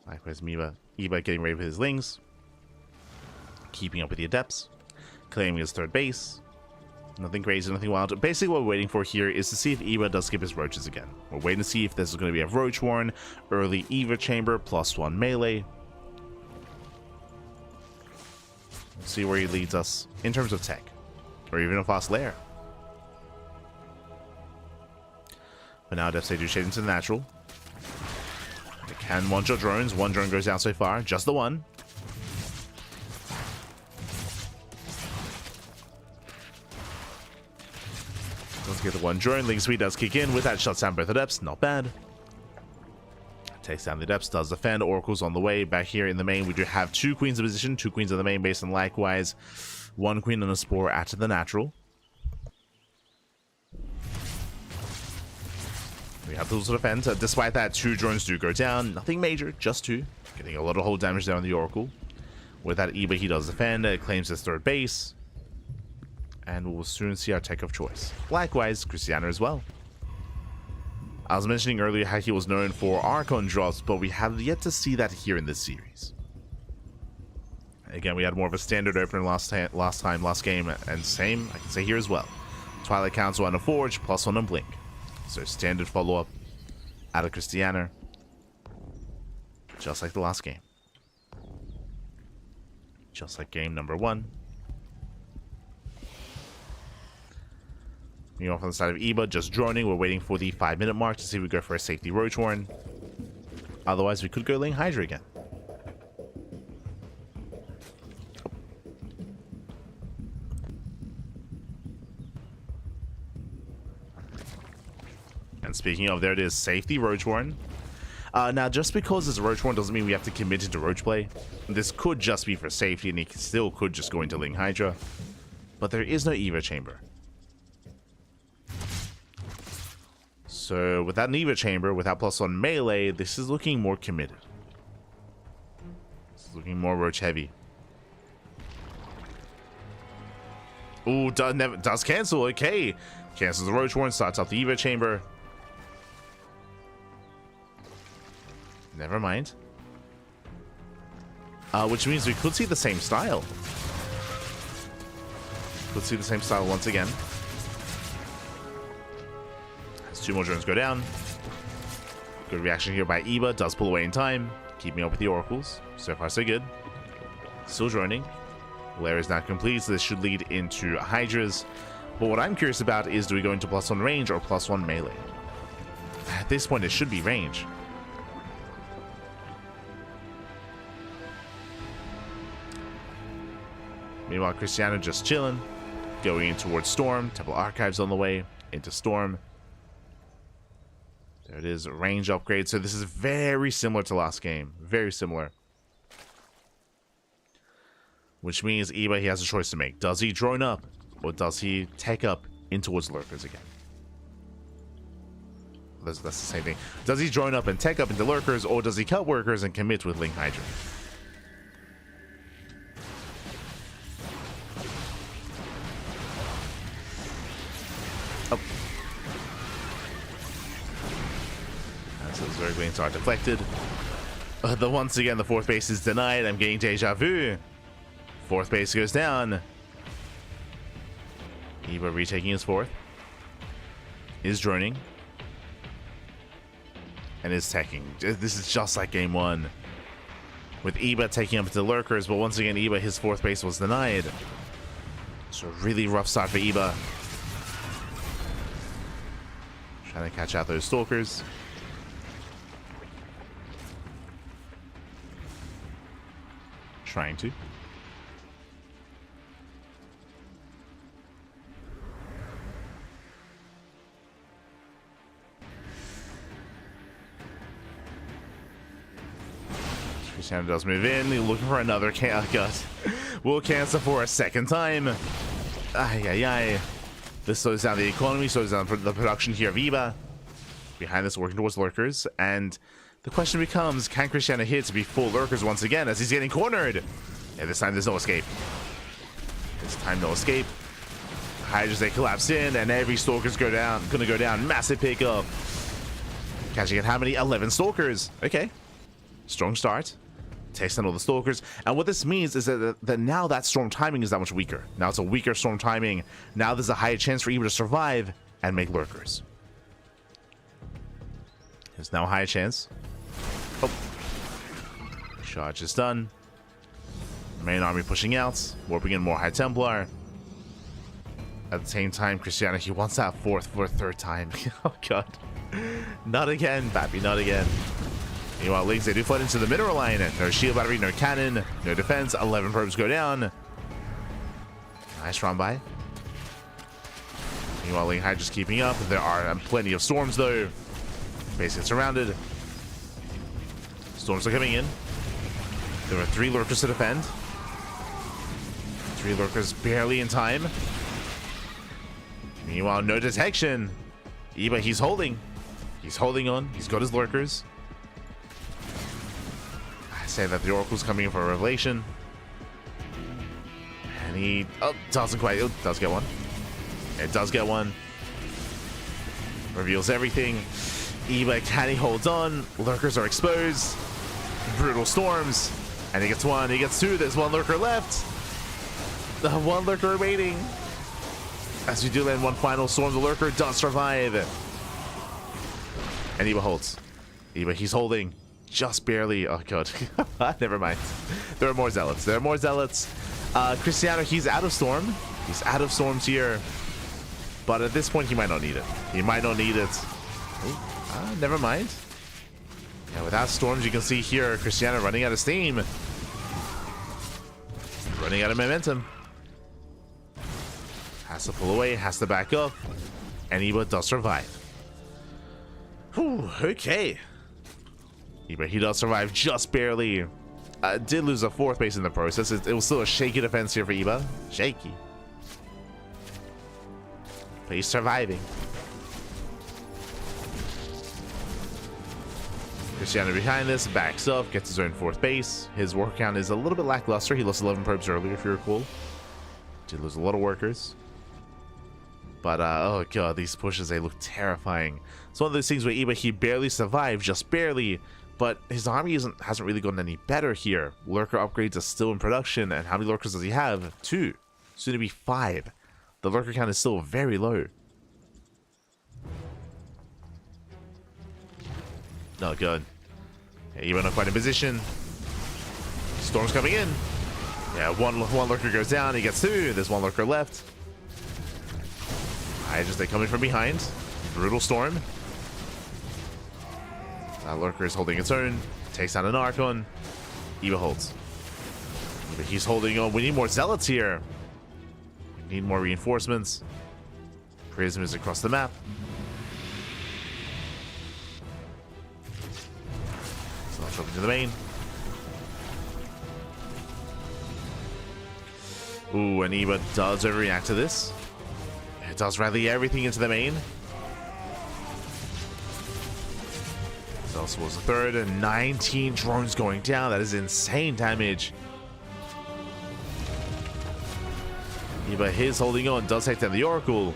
Likewise, Eva getting ready with his Lings. Keeping up with the Adepts. Claiming his third base. Nothing crazy, nothing wild. Basically, what we're waiting for here is to see if Eva does skip his Roaches again. We're waiting to see if this is going to be a Roach Warren, early Eva Chamber, +1 melee. We'll see where he leads us in terms of tech. Or even a fast lair. But now Adepts, they do shade into the natural. They can one-shot drones. One drone goes down so far. Just the one. Let's get the one drone. Link Sweet does kick in with that. Shuts down both Adepts. Not bad. Takes down the Adepts. Does defend. Oracle's on the way. Back here in the main, we do have 2 queens in position. 2 queens in the main base. And likewise, 1 queen and a spore at the natural. We have tools to defend. Despite that, 2 drones do go down. Nothing major, just 2. Getting a lot of hold damage there on the Oracle. With that Eva, he does defend. Claims his third base. And we'll soon see our tech of choice. Likewise, Krystianer as well. I was mentioning earlier how he was known for Archon drops, but we have yet to see that here in this series. Again, we had more of a standard opener last game, and same, I can say here as well. Twilight Council on a Forge, +1 on Blink. So standard follow-up out of Krystianer. Just like the last game. Just like game number 1. Meanwhile, from the side of Eba, just droning. We're waiting for the 5-minute mark to see if we go for a safety Roach Horn. Otherwise, we could go Ling Hydra again. And speaking of, there it is, safety Roach Horn. Now, just because it's Roach Horn doesn't mean we have to commit into Roach play. This could just be for safety, and he still could just go into Ling Hydra. But there is no Eva Chamber. So, without an Eva Chamber, without +1 melee, this is looking more committed. This is looking more Roach heavy. Ooh, does cancel, okay. Cancels the Roach Horn, starts off the Eva Chamber. Never mind. Which means we could see the same style. Let's see the same style once again. As 2 more drones go down. Good reaction here by Eba. Does pull away in time. Keeping up with the oracles. So far, so good. Still droning. Lair is now complete, so this should lead into Hydras. But what I'm curious about is, do we go into +1 range or +1 melee? At this point, it should be range. Meanwhile, Krystianer just chilling. Going in towards Storm. Temple Archives on the way. Into Storm. There it is. Range upgrade. So this is very similar to last game. Very similar. Which means Eba, he has a choice to make. Does he drone up? Or does he take up in towards Lurkers again? That's the same thing. Does he drone up and take up into Lurkers? Or does he cut Workers and commit with Ling Hydra? Zerg lanes are deflected. Once again, the 4th base is denied. I'm getting deja vu. 4th base goes down. Eba retaking his 4th. Is droning. And is teching. This is just like game 1. With Eba taking up the Lurkers, but once again, Eba, his 4th base was denied. So a really rough start for Eba. Trying to catch out those Stalkers. Trying to. Krystianer does move in. He's looking for another gut. Will cancel for a 2nd time. Ay, ay, ay. This slows down the economy, slows down the production here of Eba. Behind this, working towards Lurkers. And the question becomes, can Krystianer hit to be full Lurkers once again as he's getting cornered? And this time there's no escape. This time no escape. Hydras, they collapse in, and every Stalker's gonna go down. Massive pickup. Catching at how many? 11 Stalkers. Okay. Strong start. Takes down all the Stalkers. And what this means is that now that Storm timing is that much weaker. Now it's a weaker Storm timing. Now there's a higher chance for Eba to survive and make Lurkers. There's now a higher chance. Oh. Charge is done. Main army pushing out. Warping in more High Templar. At the same time, Krystianer, he wants that 4th for a 3rd time. Oh god. Not again, Bappy, not again. Meanwhile, Lings, they do flood into the mineral line. No shield battery, no cannon, no defense. 11 probes go down. Nice run by. Meanwhile, Ling Hydra's keeping up. There are plenty of storms, though. Base gets surrounded. Storms are coming in. There are 3 Lurkers to defend. 3 Lurkers barely in time. Meanwhile, no detection. Eba, he's holding. He's holding on. He's got his Lurkers. I say that the Oracle's coming in for a revelation. And he... Oh, doesn't quite... Oh, does get one. It does get one. Reveals everything. Eba, can he hold on? Lurkers are exposed. Brutal storms. And he gets 1. He gets 2. There's 1 Lurker left. The 1 Lurker remaining. As we do land 1 final storm, the Lurker does survive. And Eba holds. Eba, he's holding. Just barely. Oh, God. Never mind. There are more Zealots. There are more Zealots. Krystianer, he's out of Storm. He's out of Storms here. But at this point, he might not need it. He might not need it. Never mind. Yeah, without storms, you can see here, Krystianer running out of steam. Running out of momentum. Has to pull away, has to back up. And Iba does survive. Whew, okay. Iba, he does survive just barely. Did lose a 4th base in the process. It was still a shaky defense here for Iba. Shaky. But he's surviving. Krystianer behind this, backs up, gets his own 4th base. His worker count is a little bit lackluster. He lost 11 probes earlier, if you recall. Did lose a lot of workers. But, oh god, these pushes, they look terrifying. It's one of those things where Iba, he barely survived, just barely. But his army hasn't really gotten any better here. Lurker upgrades are still in production, and how many lurkers does he have? 2. Soon to be 5. The lurker count is still very low. Not good. Yeah, Iba not quite in position. Storm's coming in. Yeah, one lurker goes down. He gets 2. There's 1 lurker left. They coming from behind. Brutal storm. That lurker is holding its own. Takes down an Archon. Iba holds. Iba, he's holding on. We need more zealots here. We need more reinforcements. Prism is across the map. So let's jump into the main. Ooh, and Iba does overreact to this. It does rally everything into the main. Zelsa was the 3rd, and 19 drones going down. That is insane damage. Iba, his holding on, does take down the Oracle.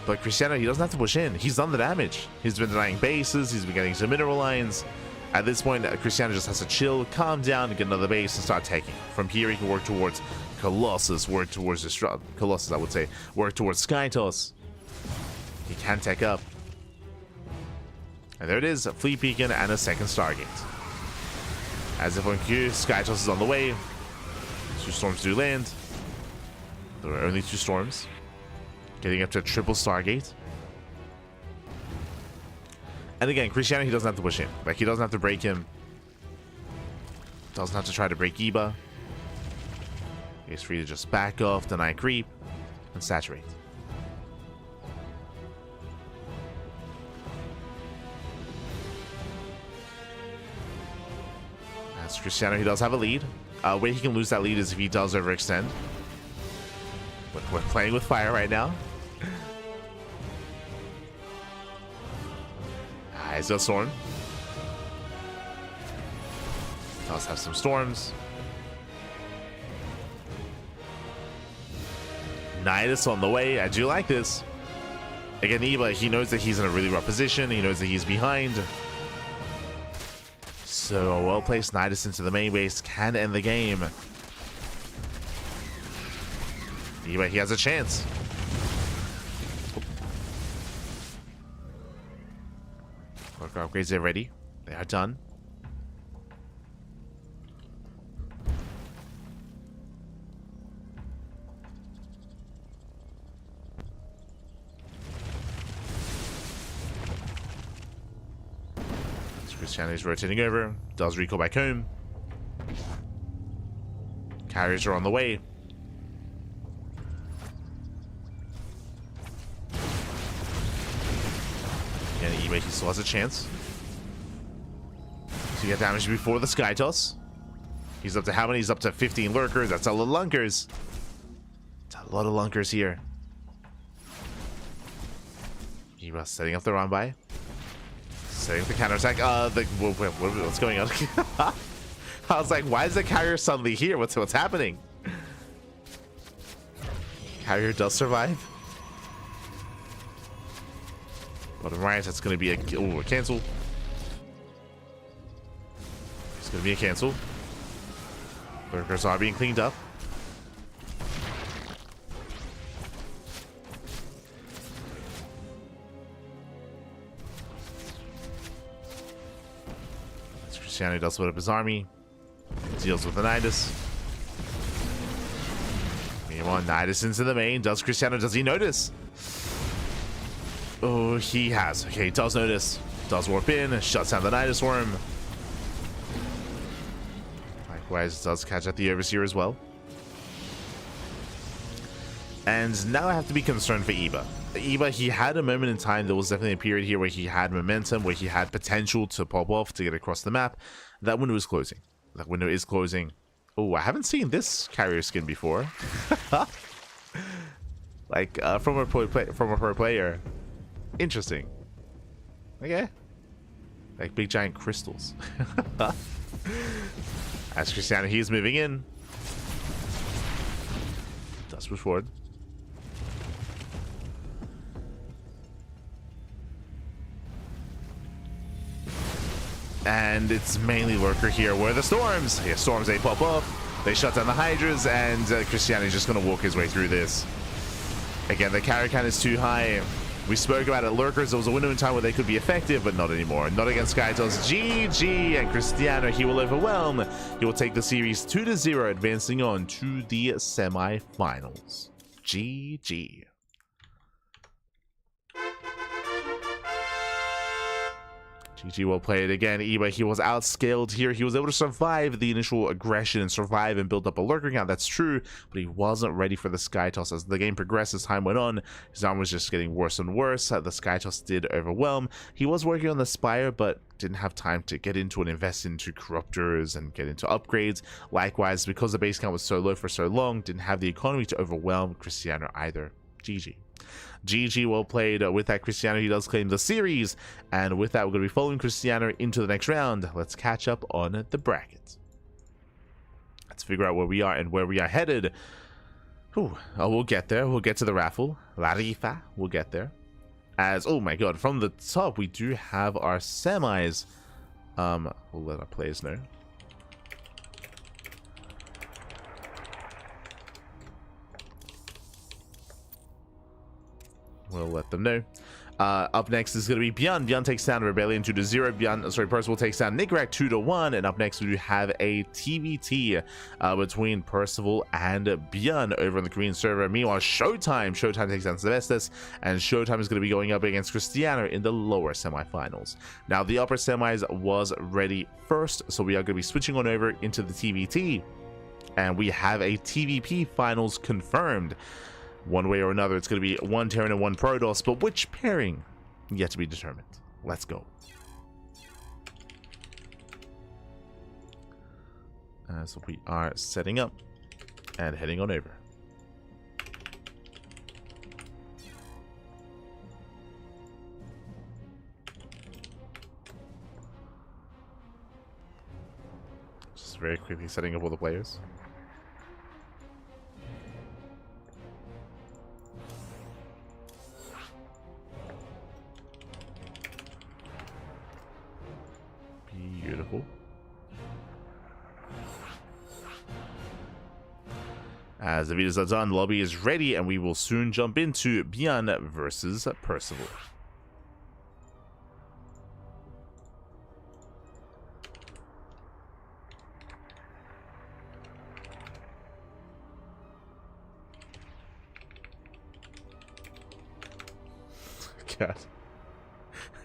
But Krystianer, he doesn't have to push in. He's done the damage. He's been denying bases. He's been getting some mineral lines. At this point, Krystianer just has to chill, calm down, and get another base and start taking. From here, he can work towards Colossus, work towards Colossus, I would say. Work towards Skytoss. He can take up. And there it is, a Fleet Beacon and a 2nd Stargate. As if on cue, Skytoss is on the way. 2 storms do land. There are only 2 storms. Getting up to a triple Stargate. And again, Krystianer, he doesn't have to push in. Like, he doesn't have to break him. Doesn't have to try to break Iba. He's free to just back off, deny creep, and saturate. As Krystianer, he does have a lead. Where he can lose that lead is if he does overextend. But we're playing with fire right now. He's got storm. Does have some storms. Nidus on the way. I do like this. Again, Iba, he knows that he's in a really rough position. He knows that he's behind. So a well-placed Nidus into the main base can end the game. Iba, he has a chance. Worker upgrades are ready. They are done. Krystianer is rotating over. Does recall back home. Carriers are on the way. And Iba, he still has a chance to get damage before the Skytoss. He's up to how many? He's up to 15 lurkers. That's a lot of lunkers. That's a lot of lunkers here. Iba setting up the run by. Setting up the counterattack. What's going on? I was like, why is the carrier suddenly here? What's happening? Carrier does survive. Bottom right, that's going to be a cancel. It's going to be a cancel. Lurkers are being cleaned up. Krystianer does split up his army. Deals with the Nidus. Meanwhile, Nidus into the main. Does Krystianer, does he notice? Oh, he has. Okay, he does notice. Does warp in, shuts down the Nidusworm. Likewise, does catch at the Overseer as well. And now I have to be concerned for Eba. Eba, he had a moment in time. There was definitely a period here where he had momentum, where he had potential to pop off, to get across the map. That window is closing. That window is closing. Oh, I haven't seen this carrier skin before. Like, from a pro player. Interesting. Okay. Like big giant crystals. As Krystianer, he's moving in. Does push forward. And it's mainly Lurker here. Where are the Storms? Yeah, Storms, they pop up. They shut down the Hydras, and Krystianer is just going to walk his way through this. Again, the carry count is too high. We spoke about it. Lurkers, there was a window in time where they could be effective, but not anymore. Not against Skytos. GG, and Krystianer, he will overwhelm. He will take the series 2-0, advancing on to the semi-finals. GG. GG, well played again. Eba, he was outscaled here. He was able to survive the initial aggression and survive and build up a lurker count. That's true, but he wasn't ready for the Sky Toss. As the game progressed, as time went on, his arm was just getting worse and worse. The Sky Toss did overwhelm. He was working on the Spire, but didn't have time to get into and invest into Corruptors and get into upgrades. Likewise, because the base count was so low for so long, didn't have the economy to overwhelm Krystianer either. GG. GG, well played. With that, Krystianer, he does claim the series, and with that, we're going to be following Krystianer into the next round. Let's catch up on the bracket. Let's figure out where we are and where we are headed. Ooh, oh, we'll get there. We'll get to the raffle. La Rifa, we'll get there. As, oh my god, from the top, we do have our semis. We'll let our players know. We'll let them know. Up next is going to be ByuN. ByuN takes down Rebellion 2-0. Percival takes down Nicoract 2-1. And up next, we do have a TVT between Percival and ByuN over on the Korean server. Meanwhile, ShoWTimE takes down Sylvestus, and ShoWTimE is going to be going up against Krystianer in the lower semifinals. Now, the upper semis was ready first, so we are going to be switching on over into the TVT, and we have a TVP finals confirmed. One way or another, it's going to be one Terran and one Protoss, but which pairing yet to be determined. Let's go. So we are setting up and heading on over. Just very quickly setting up all the players. Beautiful. As the videos are done, the lobby is ready, and we will soon jump into ByuN versus Percival. God.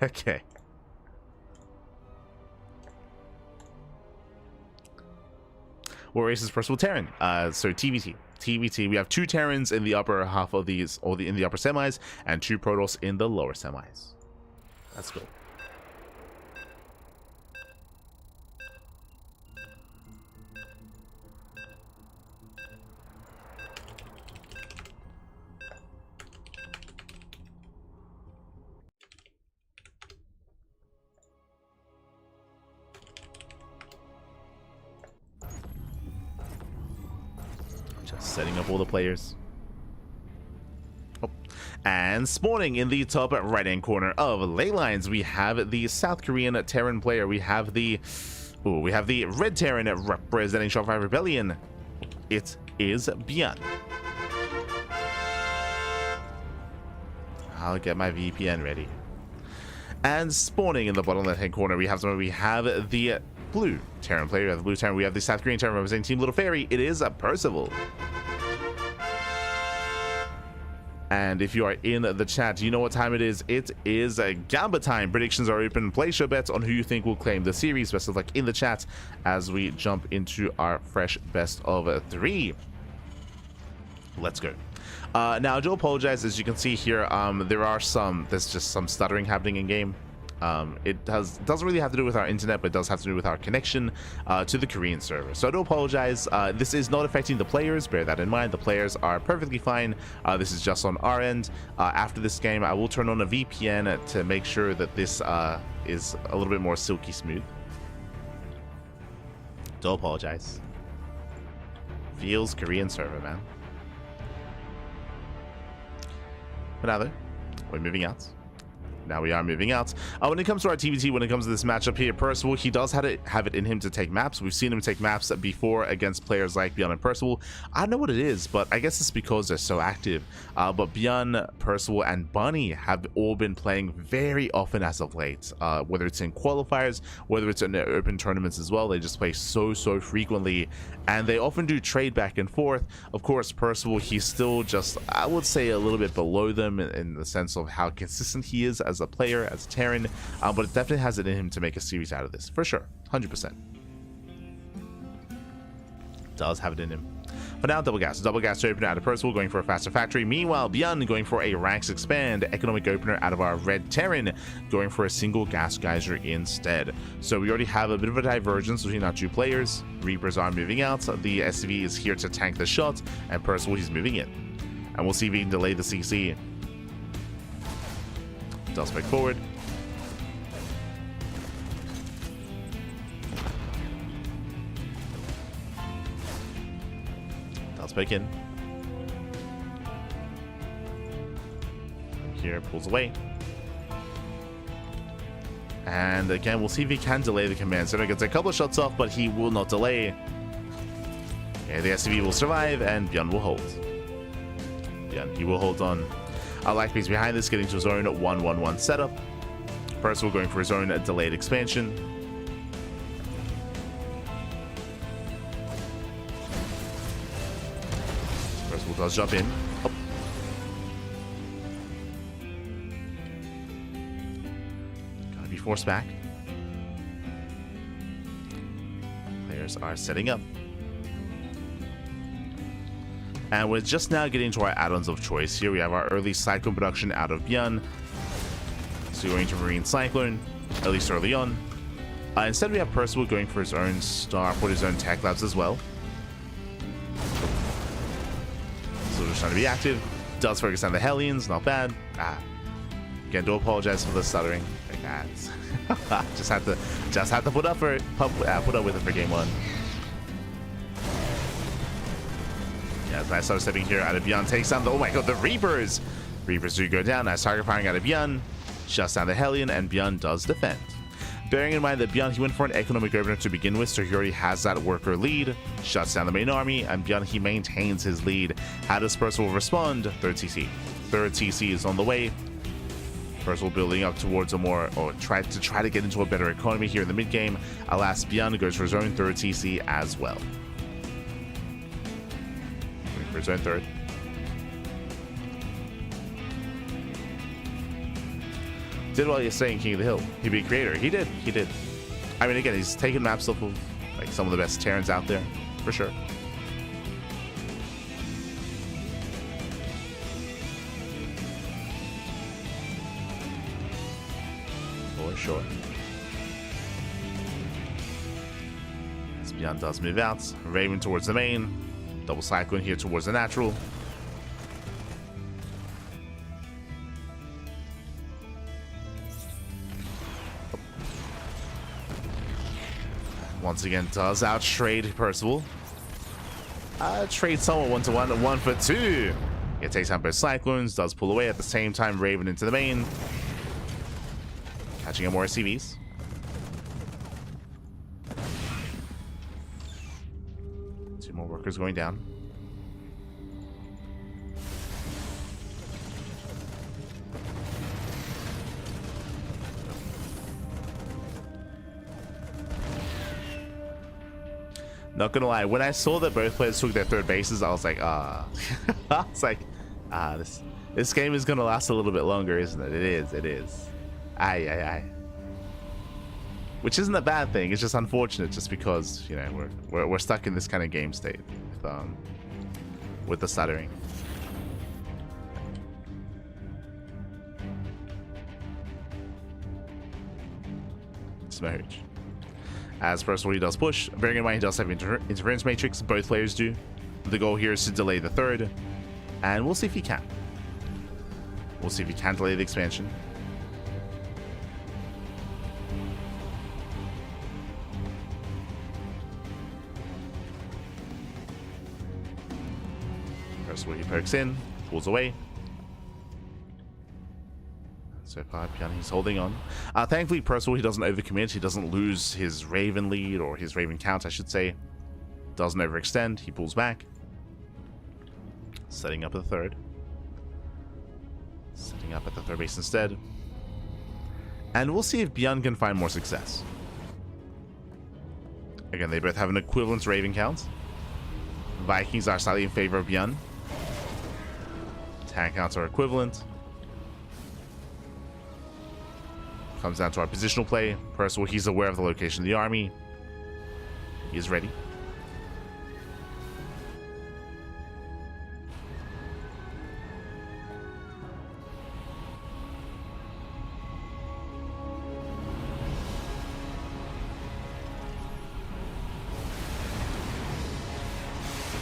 Okay. What race is Percival Terran? So TVT. TVT. We have two Terrans in the upper half of these, or in the upper semis, and two Protoss in the lower semis. Let's go. Setting up all the players. Oh. And spawning in the top right hand corner of ley lines, we have the South Korean Terran player. We have the red Terran representing ShoWTimE Rebellion. It is ByuN. I'll get my VPN ready. And spawning in the bottom left hand corner, we have the blue Terran player. We have the blue Terran. We have the South Korean Terran representing Team Little Fairy. It is Percival. And if you are in the chat, you know what time it is. It is Gamba time. Predictions are open. Place your bets on who you think will claim the series. Best of luck in the chat as we jump into our fresh best of 3. Let's go. Now I do apologize. As you can see here, there's just some stuttering happening in game. It doesn't really have to do with our internet, but it does have to do with our connection to the Korean server. So I do apologize. This is not affecting the players. Bear that in mind. The players are perfectly fine. This is just on our end. After this game, I will turn on a VPN to make sure that this is a little bit more silky smooth. Do apologize. Feels Korean server, man. But now though, we're moving out. Now we are moving out. When it comes to our TVT, when it comes to this matchup here, Percival, he does have it in him to take maps. We've seen him take maps before against players like ByuN and Percival. I don't know what it is, but I guess it's because they're so active. But ByuN, Percival, and Bunny have all been playing very often as of late. Whether it's in qualifiers, whether it's in open tournaments as well, they just play so frequently, and they often do trade back and forth. Of course, Percival, he's still just, I would say, a little bit below them in the sense of how consistent he is as a player, as a Terran, but it definitely has it in him to make a series out of this, for sure, 100%. Does have it in him. For now, double gas to opener out of Percival, going for a faster factory. Meanwhile, ByuN going for a ranks expand, economic opener out of our red Terran, going for a single gas geyser instead. So we already have a bit of a divergence between our two players. Reapers are moving out, the SCV is here to tank the shot, and Percival, he's moving in. And we'll see if he can delay the CC. Does break forward. Does break in. Here, pulls away. And again, we'll see if he can delay the command center. Gets a couple of shots off, but he will not delay. Okay, the SCV will survive, and ByuN will hold. ByuN, he will hold on. Like piece behind this, getting to his own 1-1-1 setup. Percival going for his own delayed expansion. Percival does jump in. Oh. Gotta be forced back. Players are setting up. And we're just now getting to our add-ons of choice. Here we have our early Cyclone production out of ByuN. So going to Marine Cyclone, at least early on. Instead we have Percival going for his own Starport, his own Tech Labs as well. So just trying to be active. Does focus on the Hellions, not bad. Again, do apologize for the stuttering. just had to put up for it. Put up with it for game 1. Yeah, nice start stepping here out of ByuN. Takes down the, oh my god, the Reapers! Reapers do go down. Nice target firing out of ByuN. Shuts down the Hellion, and ByuN does defend. Bearing in mind that ByuN, he went for an economic opener to begin with, so he already has that worker lead. Shuts down the main army, and ByuN, he maintains his lead. How does Percival respond? Third TC. Third TC is on the way. Percival building up towards a more, or try to get into a better economy here in the mid game. Alas, ByuN goes for his own third TC as well. For his own third. Did while you're saying King of the Hill. He'd be a creator. He did. I mean, again, he's taken maps off of like some of the best Terrans out there, for sure. For sure. As ByuN does move out, Raven towards the main. Double Cyclone here towards the natural. Once again, does out-trade Percival. Trade somewhat 1-to-1, 1 for 2. It takes out both Cyclones, does pull away at the same time, Raven into the main. Catching up more SCVs. More workers going down. Not gonna lie, when I saw that both players took their third bases, I was like, This game is gonna last a little bit longer, isn't it? It is. Aye, aye, aye. Which isn't a bad thing. It's just unfortunate, just because, you know, we're stuck in this kind of game state with the stuttering. Smooch. As Percival, he does push. Bearing in mind, he does have interference matrix. Both players do. The goal here is to delay the third, and we'll see if he can. We'll see if he can delay the expansion. Percival, he pokes in, pulls away. So far, ByuN, he's holding on. Thankfully, Percival, he doesn't overcommit. He doesn't lose his Raven lead, or his Raven count, I should say. Doesn't overextend. He pulls back. Setting up at the third. Setting up at the third base instead. And we'll see if ByuN can find more success. Again, they both have an equivalent Raven count. Vikings are slightly in favor of ByuN. Tank counts are equivalent. Comes down to our positional play. Percival, he's aware of the location of the army. He is ready.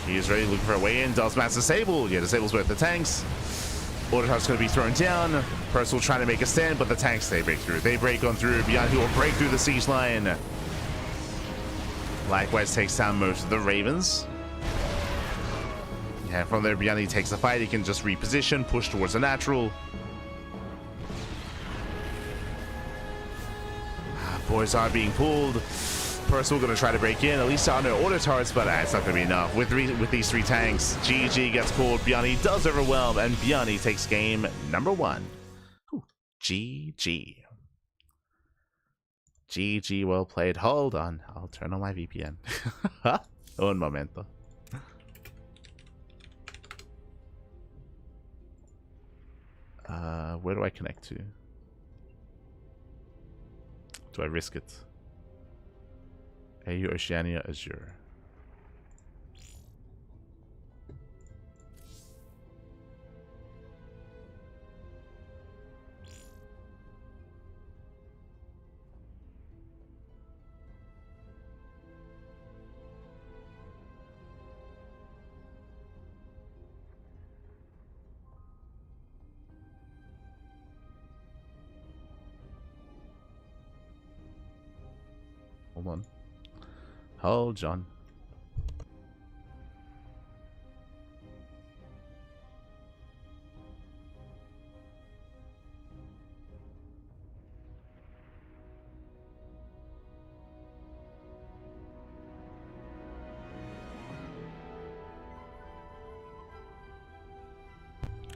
He is ready, looking for a way in. Does mass disable. Yeah, disables both the tanks. Order Tower's going to be thrown down. Percival trying to make a stand, but the tanks, they break through. They break on through. ByuN, who will break through the siege line. Likewise takes down most of the Ravens. Yeah, from there, ByuN, he takes the fight. He can just reposition, push towards the natural. Boys are being pulled. Percival going to try to break in. At least on no order towers, but it's not going to be enough. With these three tanks, GG gets pulled. ByuN does overwhelm, and ByuN takes game number 1. Ooh, GG. GG, well played. Hold on. I'll turn on my VPN. Un momento. Where do I connect to? Do I risk it? AU, Oceania, Azure. Hold on. Hold on.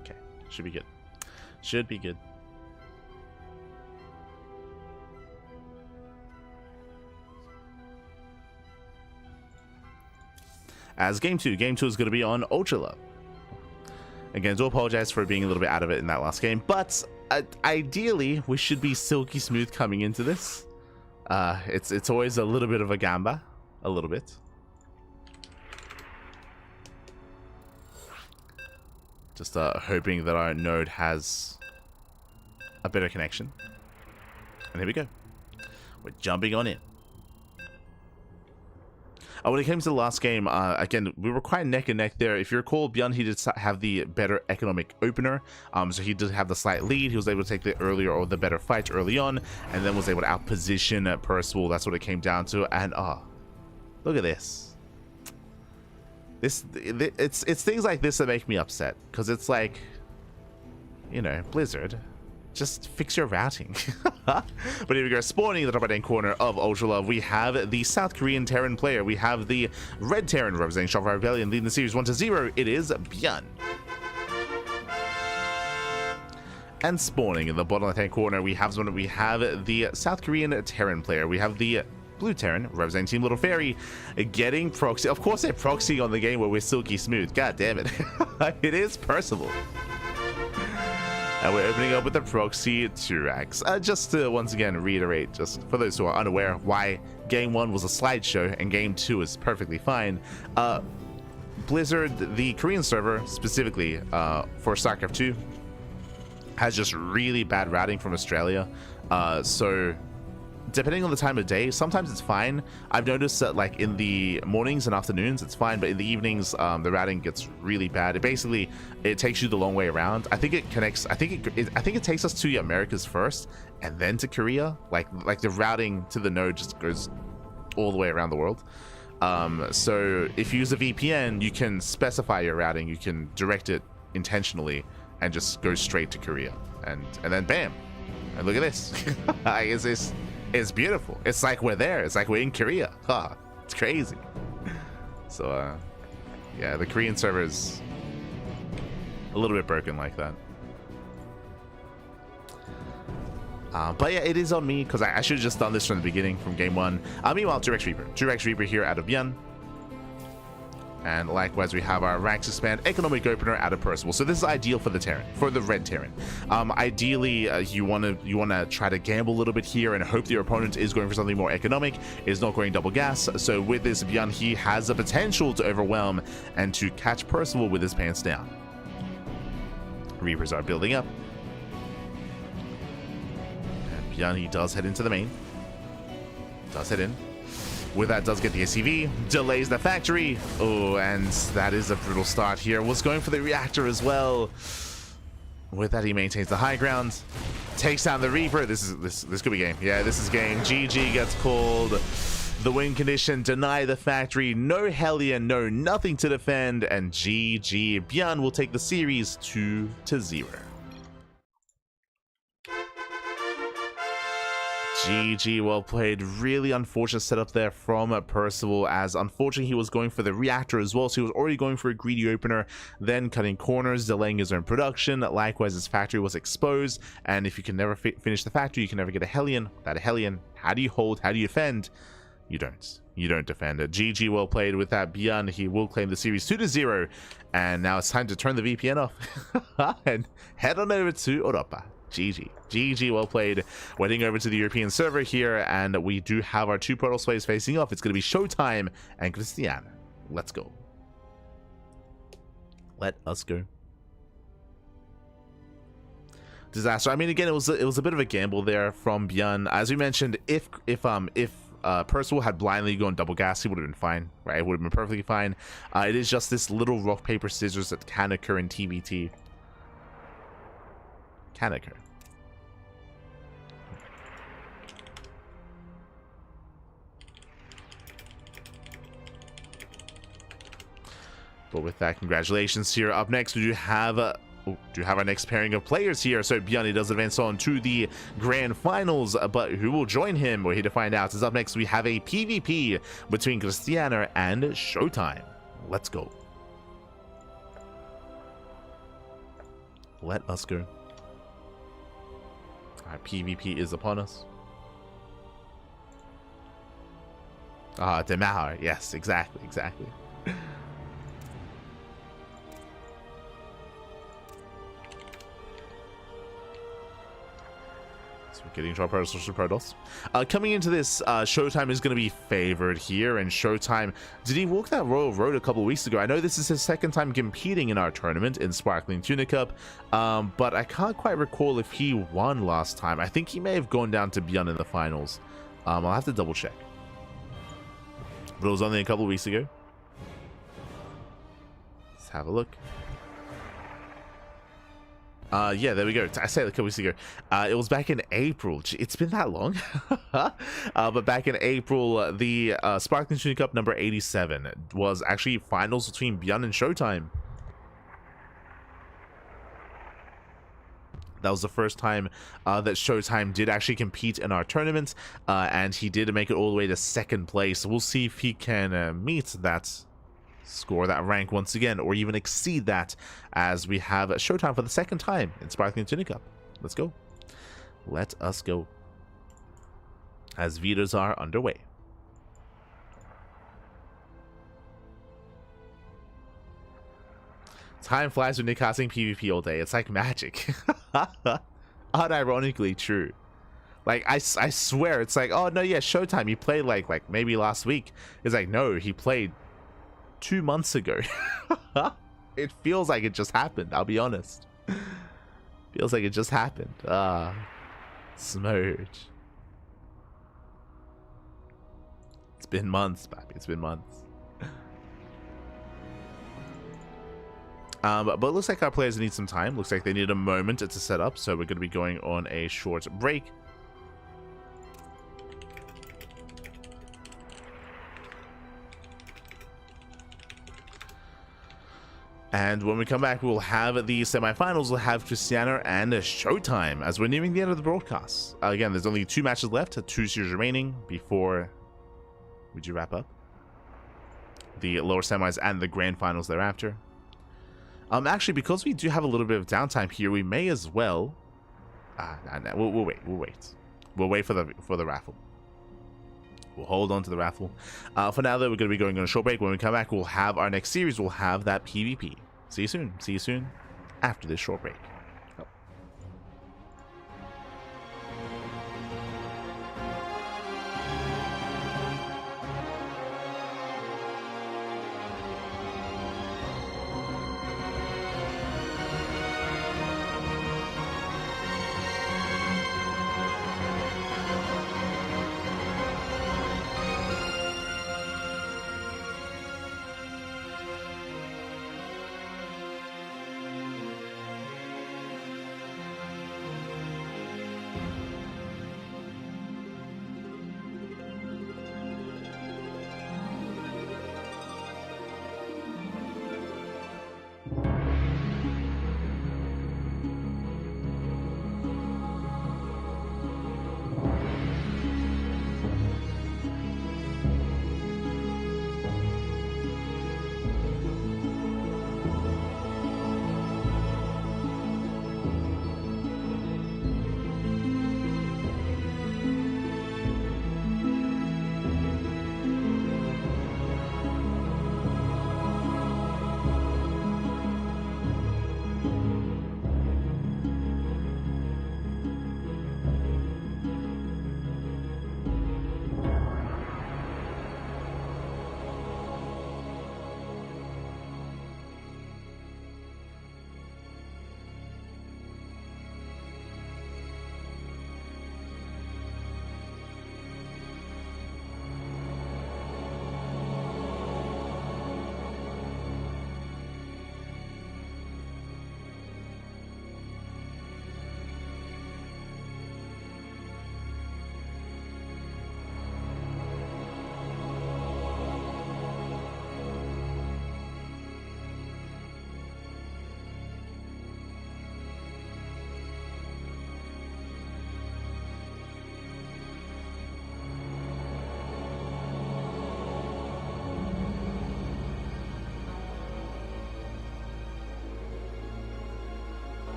Okay, should be good. Should be good. As game two is going to be on Ultra Love. Again, do apologize for being a little bit out of it in that last game, but ideally we should be silky smooth coming into this. It's always a little bit of a gamba, a little bit. Just hoping that our node has a better connection. And here we go. We're jumping on in. When it came to the last game, again, we were quite neck and neck there. If you recall, ByuN, he did have the better economic opener, so he did have the slight lead. He was able to take the earlier or the better fight early on, and then was able to outposition Percival. That's what it came down to. And look at this. It's things like this that make me upset, because it's like, you know, Blizzard, just fix your routing. But here we go, spawning in the top right-hand corner of Ultra Love, we have the South Korean Terran player. We have the Red Terran representing Shopify Rebellion, leading the series 1-0. It is ByuN. And spawning in the bottom left-hand corner, we have the South Korean Terran player. We have the Blue Terran representing Team Little Fairy, getting proxy. Of course, they're proxying on the game where we're silky smooth. God damn it. It is Percival. And we're opening up with the proxy Nicoract. Just to once again reiterate, just for those who are unaware, why Game 1 was a slideshow and Game 2 is perfectly fine. Blizzard, the Korean server, specifically for StarCraft 2, has just really bad routing from Australia. So depending on the time of day, sometimes it's fine. I've noticed that like in the mornings and afternoons it's fine, but in the evenings the routing gets really bad. It takes you the long way around. I think it connects, I think it takes us to the Americas first and then to Korea. Like the routing to the node just goes all the way around the world. So if you use a VPN, you can specify your routing, you can direct it intentionally and just go straight to Korea, and then bam, and look at this. It's beautiful. It's like we're there. It's like we're in Korea. Huh. It's crazy. So yeah, the Korean server is a little bit broken like that. But yeah, it is on me because I should have just done this from the beginning, from Game 1. Meanwhile, Durex Reaper here out of ByuN. And likewise, we have our ranks expand economic opener out of Percival. So this is ideal for the Terran, for the red Terran. Ideally, you want to try to gamble a little bit here and hope that your opponent is going for something more economic, is not going double gas. So with this ByuN, he has the potential to overwhelm and to catch Percival with his pants down. Reapers are building up. And ByuN, he does head into the main. Does head in. With that, does get the SCV, delays the factory. Oh, and that is a brutal start here. Was going for the reactor as well. With that, he maintains the high ground, takes down the Reaper. This could be game. Yeah, this is game. GG gets called. The win condition, deny the factory, no Hellion, no nothing to defend, and GG. ByuN will take the series 2-0. GG, well played. Really unfortunate setup there from Percival, as unfortunately he was going for the reactor as well, so he was already going for a greedy opener, then cutting corners, delaying his own production. Likewise, his factory was exposed, and if you can never finish the factory, you can never get a Hellion. Without a Hellion, how do you hold? How do you defend? You don't defend it. GG, well played. With that, ByuN, he will claim the series 2-0, and now it's time to turn the VPN off and head on over to Europa. GG, well played. Wedding over to the European server here, and we do have our two Protoss players facing off. It's going to be ShoWTimE and Krystianer. Let's go. Let us go. Disaster. I mean, again, it was a bit of a gamble there from ByuN. As we mentioned, if Percival had blindly gone double gas, he would have been fine, right? It would have been perfectly fine. It is just this little rock paper scissors that can occur in TVT. Can occur. But with that, congratulations here. Up next, we do have our next pairing of players here. So ByuN does advance on to the grand finals, but who will join him? We're here to find out. As up next, we have a PvP between Krystianer and ShoWTimE. Let's go. Let us go. Our PvP is upon us. Demahar. Yes, exactly. Getting into our Percival Protoss. Coming into this, ShoWTimE is going to be favored here, and ShoWTimE, did he walk that royal road a couple of weeks ago? I know this is his second time competing in our tournament in Sparkling Tuna Cup, but I can't quite recall if he won last time. I think he may have gone down to ByuN in the finals. I'll have to double check. But it was only a couple of weeks ago. Let's have a look. Yeah, there we go. I said a couple weeks ago. It was back in April. It's been that long. But back in April, the Sparkling Tuna Cup number 87 was actually finals between ByuN and ShoWTimE. That was the first time that ShoWTimE did actually compete in our tournament, and he did make it all the way to second place. We'll see if he can meet that score, that rank once again, or even exceed that, as we have ShoWTimE for the second time in Sparkling Tuna Cup. Let's go. Let us go. As vetoes are underway. time flies when you're casting PvP all day. It's like magic. Unironically true. Like, I swear, it's like, oh, no, yeah, ShoWTimE, he played, like maybe last week. It's like, no, he played 2 months ago. It feels like it just happened, I'll be honest. Feels like it just happened. Smooch. It's been months, baby. It's been months. But it looks like our players need some time. Looks like they need a moment to set up, so we're going to be going on a short break. And when we come back, we'll have the semifinals. We'll have Krystianer and ShoWTimE as we're nearing the end of the broadcast. Again, there's only 2 matches left, 2 series remaining before we do wrap up the lower semis and the grand finals thereafter. Actually, because we do have a little bit of downtime here, we may as well. We'll wait. We'll wait for the raffle. We'll hold on to the raffle. For now, though, we're going to be going on a short break. When we come back, we'll have our next series. We'll have that PvP. See you soon. See you soon after this short break.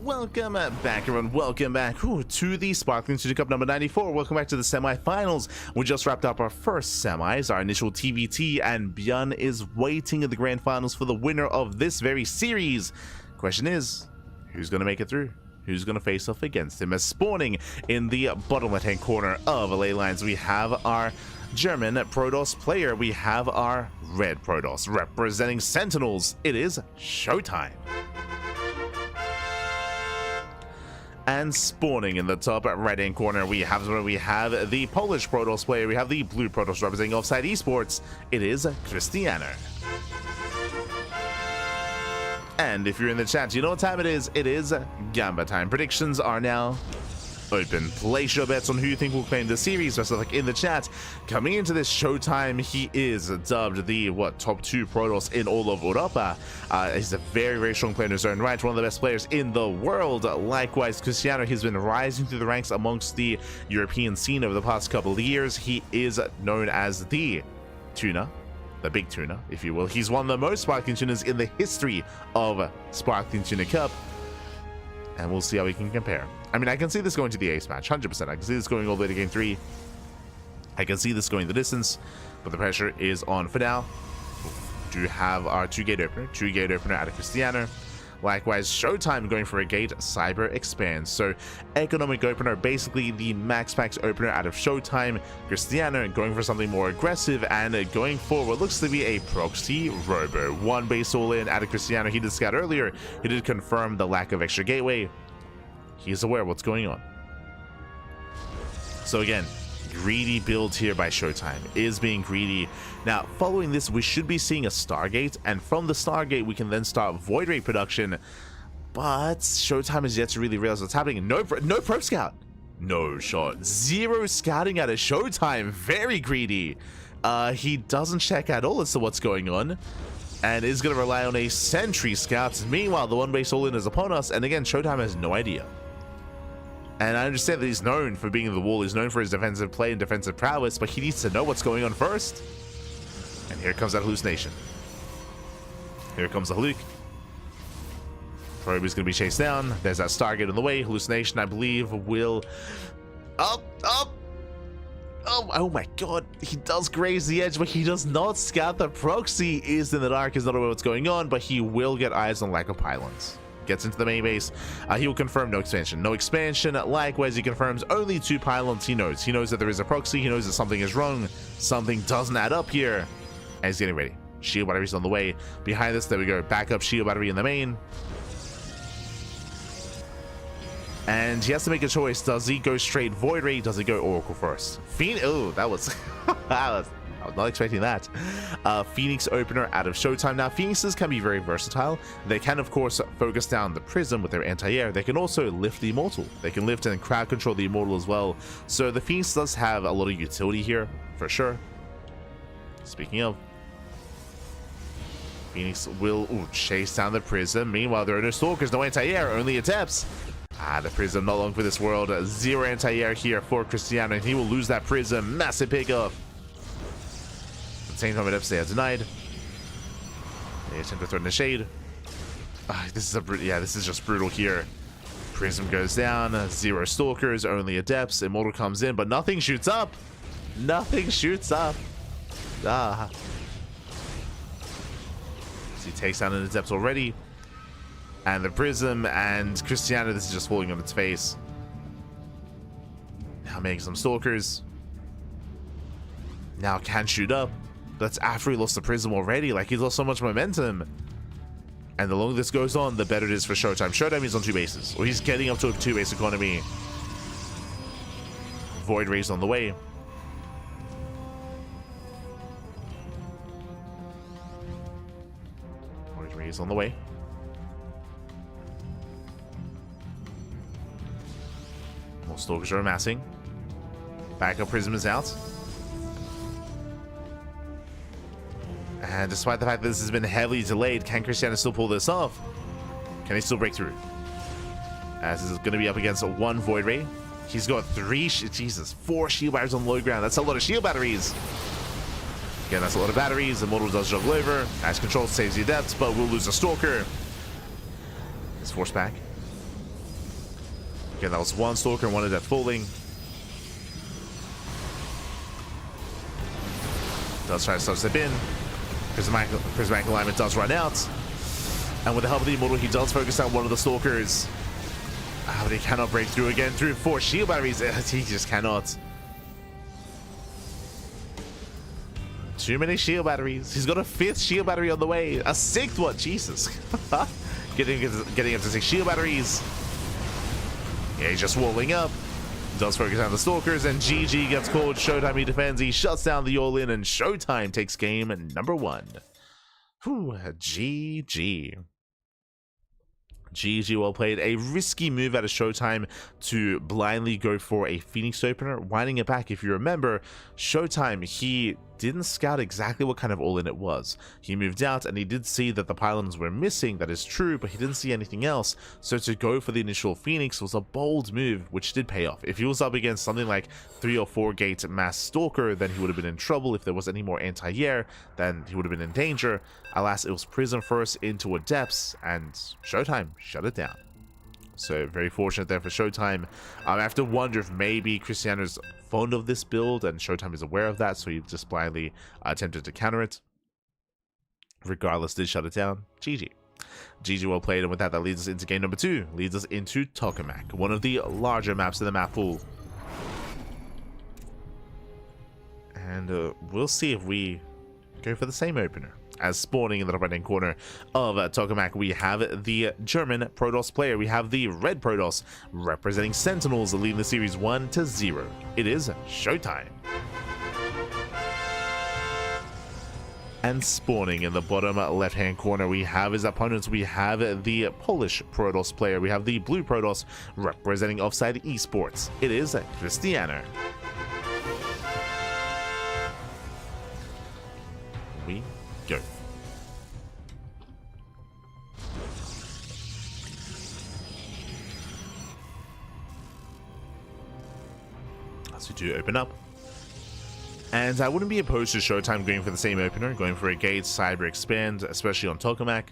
Welcome back, everyone. Welcome back to the Sparkling Tuna Cup number 94. Welcome back to the semifinals. We just wrapped up our first semis, our initial TBT, and ByuN is waiting in the grand finals for the winner of this very series. Question is, who's going to make it through? Who's going to face off against him? As spawning in the bottom left-hand corner of LA Lines, we have our German Protoss player. We have our red Protoss representing Sentinels. It is ShoWTimE. And spawning in the top right-hand corner, we have the Polish Protoss player. We have the blue Protoss representing Offside Esports. It is Krystianer. And if you're in the chat, you know what time it is. It is Gamba time. Predictions are now open. Place your bets on who you think will claim the series. Just like in the chat, coming into this ShoWTimE, he is dubbed the top 2 Protoss in all of Europa. He's a very, very strong player in his own right, one of the best players in the world. Likewise, Krystianer, he's been rising through the ranks amongst the European scene over the past couple of years. He is known as the Tuna, the big tuna, if you will. He's one of the most sparkling tunas in the history of Sparkling Tuna Cup, and we'll see how we can compare. I mean, I can see this going to the ace match, 100%. I can see this going all the way to game 3. I can see this going the distance, but the pressure is on for now. Do have our 2-gate opener out of Krystianer. Likewise, ShoWTimE going for a gate, Cyber expands. So economic opener, basically the max packs opener out of ShoWTimE. Krystianer going for something more aggressive and going for what looks to be a proxy robo. 1 base all in out of Krystianer. He did scout earlier. He did confirm the lack of extra gateway. He is aware of what's going on. So again, greedy build here by ShoWTimE, is being greedy. Now, following this, we should be seeing a Stargate, and from the Stargate, we can then start Void Ray production. But ShoWTimE is yet to really realize what's happening. No Pro Scout. No shot. 0 scouting out of ShoWTimE. Very greedy. He doesn't check at all as to what's going on, and is going to rely on a Sentry Scout. Meanwhile, the 1 base all in is upon us, and again, ShoWTimE has no idea. And I understand that he's known for being in the wall, he's known for his defensive play and defensive prowess, but he needs to know what's going on first. And here comes that hallucination. Here comes the Haluk. Probe is going to be chased down. There's that Stargate in the way. Hallucination, I believe, will... Oh my god, he does graze the edge, but he does not scout. The proxy is in the dark, is not aware what's going on, but he will get eyes on lack of pylons. Gets into the main base. He will confirm no expansion. No expansion. Likewise, he confirms only 2 pylons. He knows that there is a proxy. He knows that something is wrong. Something doesn't add up here. And he's getting ready. Shield batteries on the way. Behind this, there we go. Backup shield battery in the main. And he has to make a choice. Does he go straight Void Ray? Does he go Oracle first? Oh, that was... I was not expecting that. Phoenix opener out of ShoWTimE. Now, Phoenixes can be very versatile. They can, of course, focus down the Prism with their anti-air. They can also lift the Immortal. They can lift and crowd control the Immortal as well. So the Phoenix does have a lot of utility here, for sure. Speaking of, Phoenix will chase down the Prism. Meanwhile, there are no Stalkers, no anti-air, only Adepts. The Prism not long for this world. 0 anti-air here for Krystianer, and he will lose that Prism. Massive pickup. At the same time, Adepts, they are denied. They attempt to throw in the shade. This is just brutal here. Prism goes down. 0 Stalkers, only Adepts. Immortal comes in, but nothing shoots up. Nothing shoots up. So he takes down an Adept already. And the Prism and Krystianer, this is just falling on its face. Now making some Stalkers. Now can shoot up. That's after he lost the Prism already. Like, he's lost so much momentum. And the longer this goes on, the better it is for ShoWTimE. ShoWTimE is on 2 bases. Or he's getting up to a 2-base economy. Void Ray's on the way. Void Ray's on the way. More Stalkers are amassing. Backup Prism is out. And despite the fact that this has been heavily delayed, can Krystianer still pull this off? Can he still break through? As this is going to be up against 1 Void Ray. He's got 4 shield batteries on low ground. That's a lot of shield batteries. Again, that's a lot of batteries. Immortal does juggle over. Nice control, saves the Adept, but we'll lose a Stalker. It's forced back. Again, that was 1 Stalker and 1 Adept falling. Does try to step in. Prismatic alignment does run out. And with the help of the Immortal, he does focus on 1 of the Stalkers. But he cannot break through again through 4 shield batteries. He just cannot. Too many shield batteries. He's got a 5th shield battery on the way. A 6th one. Jesus. getting up to 6 shield batteries. Yeah, he's just walling up. Does focus on the Stalkers, and GG gets called. ShoWTimE, he defends, he shuts down the all-in, and ShoWTimE takes game number 1. Whew, GG. GG, well played. A risky move out of ShoWTimE to blindly go for a Phoenix opener. Winding it back, if you remember, ShoWTimE, he didn't scout exactly what kind of all-in it was. He moved out and he did see that the pylons were missing, that is true, but he didn't see anything else. So to go for the initial Phoenix was a bold move, which did pay off. If he was up against something like 3 or 4 gate mass Stalker, then he would have been in trouble. If there was any more anti-air, then he would have been in danger. Alas, it was Prism first into a depths, and ShoWTimE shut it down. So very fortunate there for ShoWTimE. I have to wonder if maybe Krystianer's fond of this build and ShoWTimE is aware of that, so he just blindly attempted to counter it. Regardless, did shut it down. GG. GG, well played, and with that, that leads us into game number 2. Leads us into Tokamak, one of the larger maps in the map pool. And we'll see if we go for the same opener. As spawning in the right-hand corner of Tokamak, we have the German Protoss player. We have the red Protoss representing Sentinels, leading the series 1-0. It is ShoWTimE. And spawning in the bottom left-hand corner, we have his opponents. We have the Polish Protoss player. We have the blue Protoss representing Offside Esports. It is Krystianer. We go. So we do open up. And I wouldn't be opposed to ShoWTimE going for the same opener, going for a Gate, Cyber Expand, especially on Tokamak.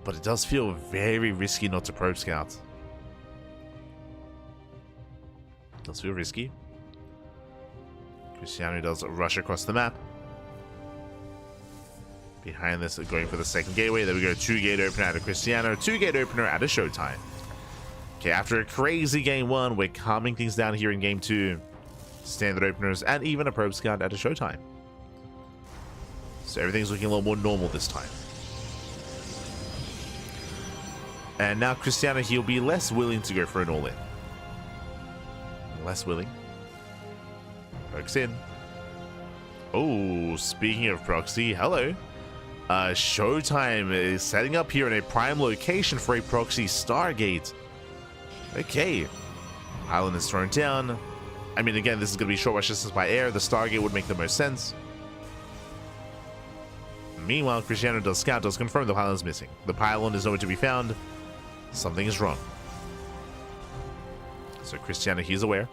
But it does feel very risky not to probe scout. It does feel risky. Krystianer does rush across the map. Behind this, going for the second gateway. There we go, 2-gate opener out of Krystianer, 2-gate opener out of ShoWTimE. Okay, after a crazy game 1, we're calming things down here in game 2. Standard openers and even a probe scout out of ShoWTimE. So everything's looking a little more normal this time. And now Krystianer, he'll be less willing to go for an all-in. Less willing. Pokes in. Oh, speaking of proxy, hello. ShoWTimE is setting up here in a prime location for a proxy Stargate. Okay. Island is thrown down. I mean, again, this is going to be short rush distance by air. The Stargate would make the most sense. Meanwhile, Krystianer does scout, does confirm the pylon is missing. The pylon is nowhere to be found. Something is wrong. So Krystianer, he's aware.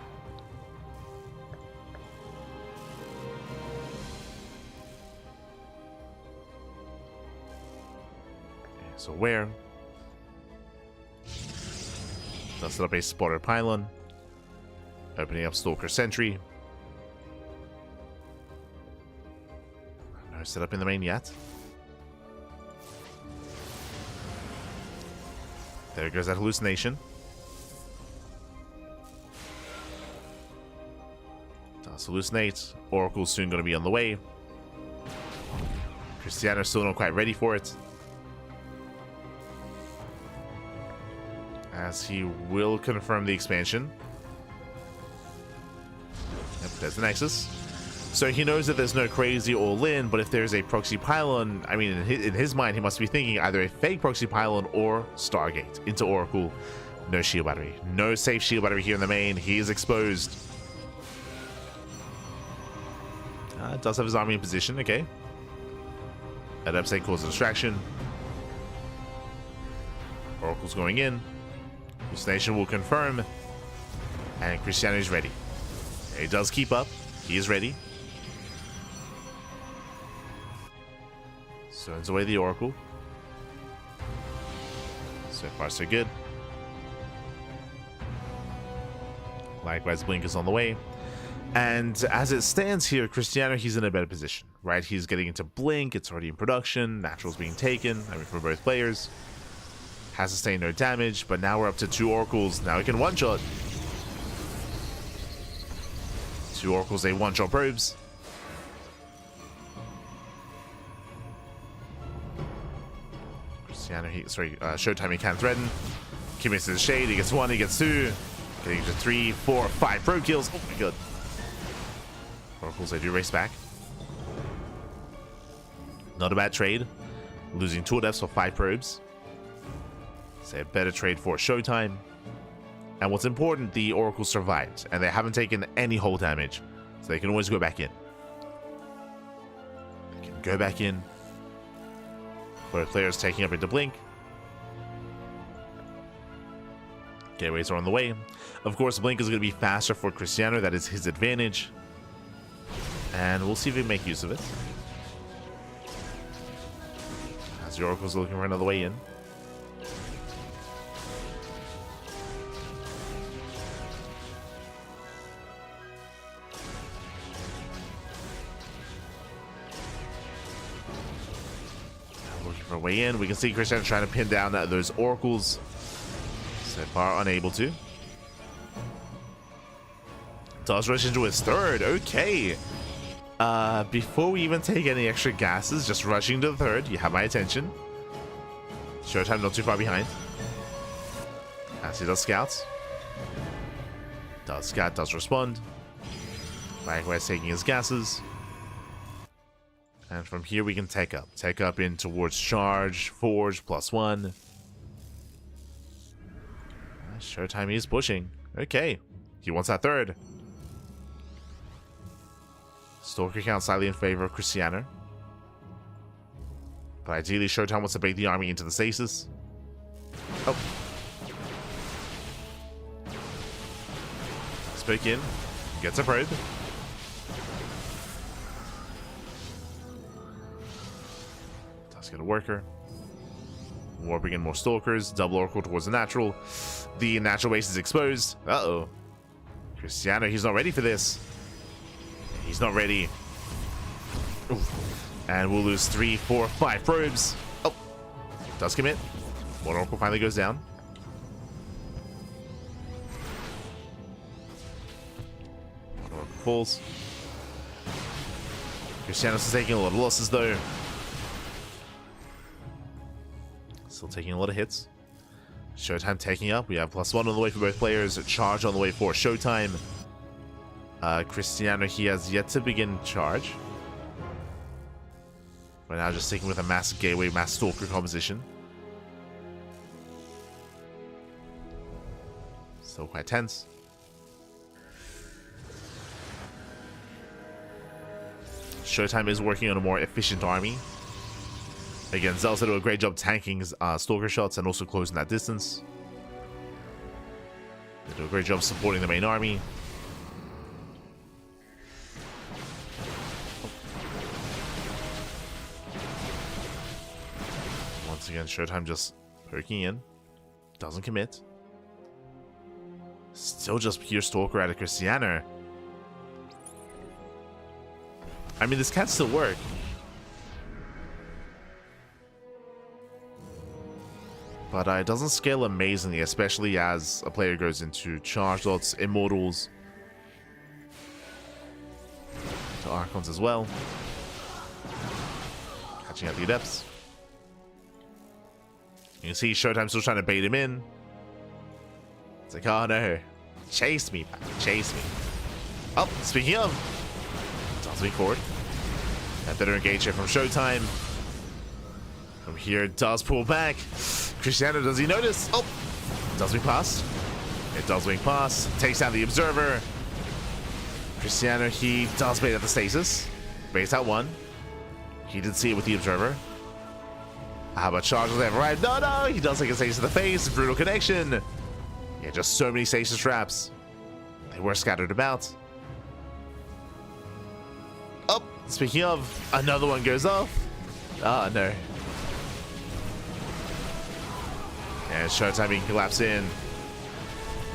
So where? Does set up a spotter pylon. Opening up Stalker Sentry. No setup in the main yet. There goes that hallucination. Does hallucinate. Oracle's soon going to be on the way. Krystianer still not quite ready for it. As he will confirm the expansion. Yep, there's the Nexus. So he knows that there's no crazy all-in, but if there's a proxy pylon, I mean, in his mind, he must be thinking either a fake proxy pylon or Stargate into Oracle. No shield battery. No safe shield battery here in the main. He is exposed. Does have his army in position, okay. That upside causes a distraction. Oracle's going in. Hallucination will confirm. And Krystianer is ready. He does keep up. He is ready. Sends away the Oracle. So far, so good. Likewise, Blink is on the way. And as it stands here, Krystianer, he's in a better position, right? He's getting into Blink. It's already in production. Natural's being taken. I mean, for both players. Has sustained no damage, but now we're up to 2 Oracles. Now he can one-shot. 2 Oracles, they one-shot probes. Krystianer, ShoWTimE, he can threaten. Commits to the shade. He gets 1, he gets 2. Getting to 3, 4, 5 probe kills. Oh my god. Oracles, they do race back. Not a bad trade. Losing 2 adepts for 5 probes. Say a better trade for ShoWTimE. And what's important, the Oracle survived, and they haven't taken any hull damage, so they can always go back in. They can go back in. Both players taking up into Blink. Gateways are on the way. Of course, Blink is going to be faster for Krystianer. That is his advantage. And we'll see if we make use of it. As the Oracle's looking for another way in. Looking for a way in. We can see Krystianer trying to pin down those Oracles. So far, unable to. Does rush into his 3rd. Okay. Before we even take any extra gases, just rushing to the 3rd. You have my attention. ShoWTimE not too far behind. As he does scouts. Does scout, does respond. Likewise taking his gases. And from here we can take up. Take up in towards charge, forge, +1. ShoWTimE is pushing. Okay. He wants that 3rd. Stalker count slightly in favor of Krystianer. But ideally, ShoWTimE wants to bait the army into the stasis. Oh. Spoke in. Gets a probe. Does get a worker. Warping in more Stalkers. Double Oracle towards the natural. The natural base is exposed. Uh-oh. Krystianer, he's not ready for this. He's not ready. Oof. And we'll lose 3, 4, 5 probes. Oh. Does commit. One Oracle finally goes down. One Oracle falls. Krystianer's is taking a lot of losses though. Still taking a lot of hits. ShoWTimE taking up. We have +1 on the way for both players. Charge on the way for ShoWTimE. Krystianer, he has yet to begin charge. Right now, just sticking with a mass gateway, mass Stalker composition. Still quite tense. ShoWTimE is working on a more efficient army. Again, Zelsa do a great job tanking Stalker shots and also closing that distance. They do a great job supporting the main army. Once again, ShoWTimE just poking in. Doesn't commit. Still just pure Stalker out of Krystianer. I mean, this can still work. But it doesn't scale amazingly, especially as a player goes into charge dots, immortals, to Archons as well. Catching out the adepts. You can see ShoWTimE still trying to bait him in. It's like, oh no, chase me, chase me. Oh, speaking of, does be forward. A better engagement from ShoWTimE. From here, does pull back. Krystianer, does he notice? Oh, does wing pass. It does wing pass. Takes down the observer. Krystianer, he does bait at the stasis. Baits out 1. He did see it with the observer. How about charges? They have arrived. No, no, he does take a stasis to the face. Brutal connection. Yeah, just so many stasis traps. They were scattered about. Oh, speaking of, another one goes off. Ah, no. And ShoWTimE can collapse in.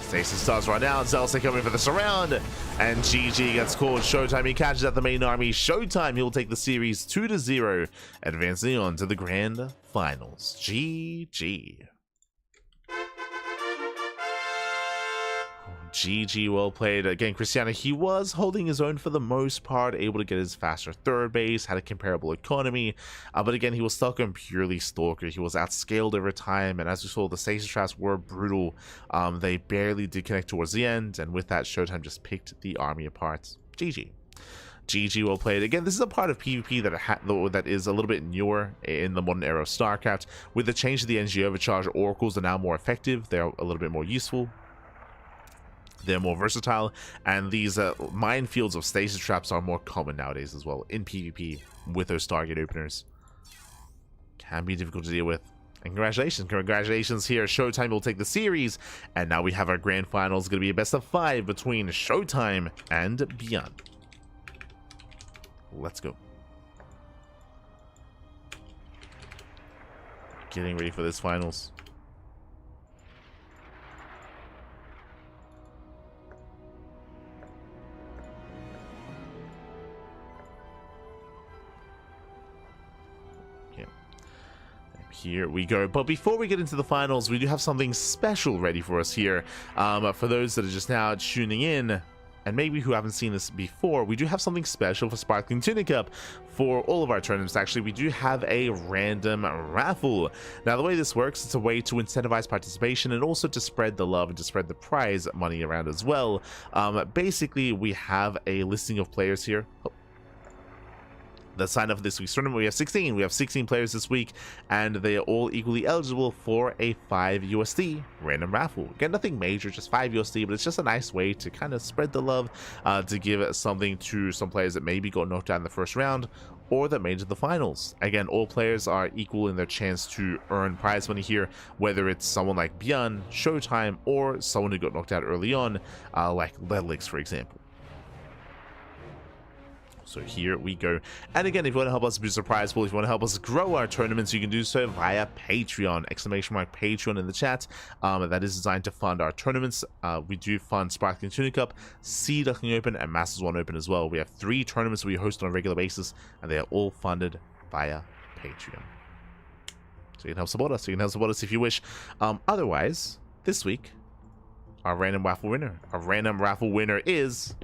Stasis does run out. Zelsa coming for the surround. And GG gets called. ShoWTimE catches out the main army. ShoWTimE, he'll take the series 2-0, advancing on to the grand finals. GG. GG, well played. Again, Krystianer, he was holding his own for the most part, able to get his faster third base, had a comparable economy, but again, he was stuck on purely Stalker. He was outscaled over time, and as we saw, the stasis traps were brutal. They barely did connect towards the end, and with that, ShoWTimE just picked the army apart. GG. GG, well played. Again, this is a part of PvP that is a little bit newer in the modern era of StarCraft. With the change to the energy overcharge, oracles are now more effective. They're a little bit more useful. They're more versatile, and these minefields of stasis traps are more common nowadays as well in PvP with those target openers. Can be difficult to deal with. And congratulations here. ShoWTimE will take the series, and now we have our grand finals. Going to be a best of 5 between ShoWTimE and ByuN. Let's go. Getting ready for this finals. Here we go. But before we get into the finals, we do have something special ready for us here. For those that are just now tuning in, and maybe who haven't seen this before, we do have something special for Sparkling Tuna Cup. For all of our tournaments, actually, we do have a random raffle. Now, the way this works, it's a way to incentivize participation and also to spread the love and to spread the prize money around as well. Basically, we have a listing of players here. That signed up for this week's tournament. We have 16. We have 16 players this week, and they are all equally eligible for a 5 USD random raffle. Again, nothing major, just 5 USD, but it's just a nice way to kind of spread the love, to give something to some players that maybe got knocked out in the first round or that made it to the finals. Again, all players are equal in their chance to earn prize money here, whether it's someone like ByuN, ShoWTimE, or someone who got knocked out early on, like Ducklings, for example. So here we go. And again, if you want to help us boost the prize pool, if you want to help us grow our tournaments, you can do so via Patreon. ! Patreon in the chat. That is designed to fund our tournaments. We do fund Sparkling Tuna Cup, Sea Duckling Open, and Masters 1 Open as well. We have 3 tournaments we host on a regular basis, and they are all funded via Patreon. So you can help support us. You can help support us if you wish. Otherwise, this week, our random raffle winner. Our random raffle winner is...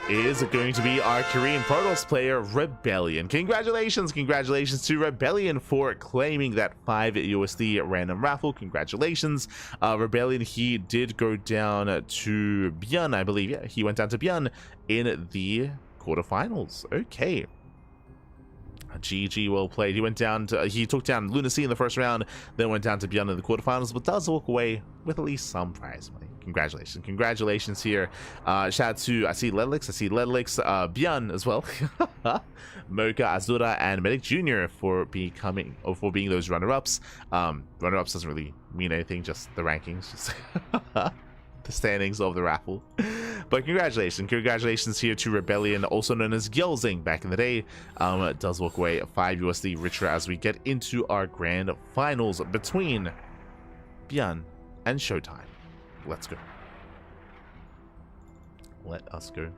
is going to be our Korean Protoss player, Rebellion. Congratulations to Rebellion for claiming that 5 USD random raffle. Congratulations. Rebellion, he did go down to ByuN, I believe. Yeah, he went down to ByuN in the quarterfinals. Okay. GG, well played. He took down Lunacy in the first round, then went down to ByuN in the quarterfinals, but does walk away with at least some prize money. Congratulations here. Shout out to, I see Ledlix, ByuN as well, Mocha, Azura, and Medic Jr. for being those runner-ups. Runner-ups doesn't really mean anything, just the rankings, just the standings of the raffle. But congratulations here to Rebellion, also known as Gyelzing back in the day. It does walk away 5 USD richer as we get into our grand finals between ByuN and ShoWTimE. Let's go. Let us go.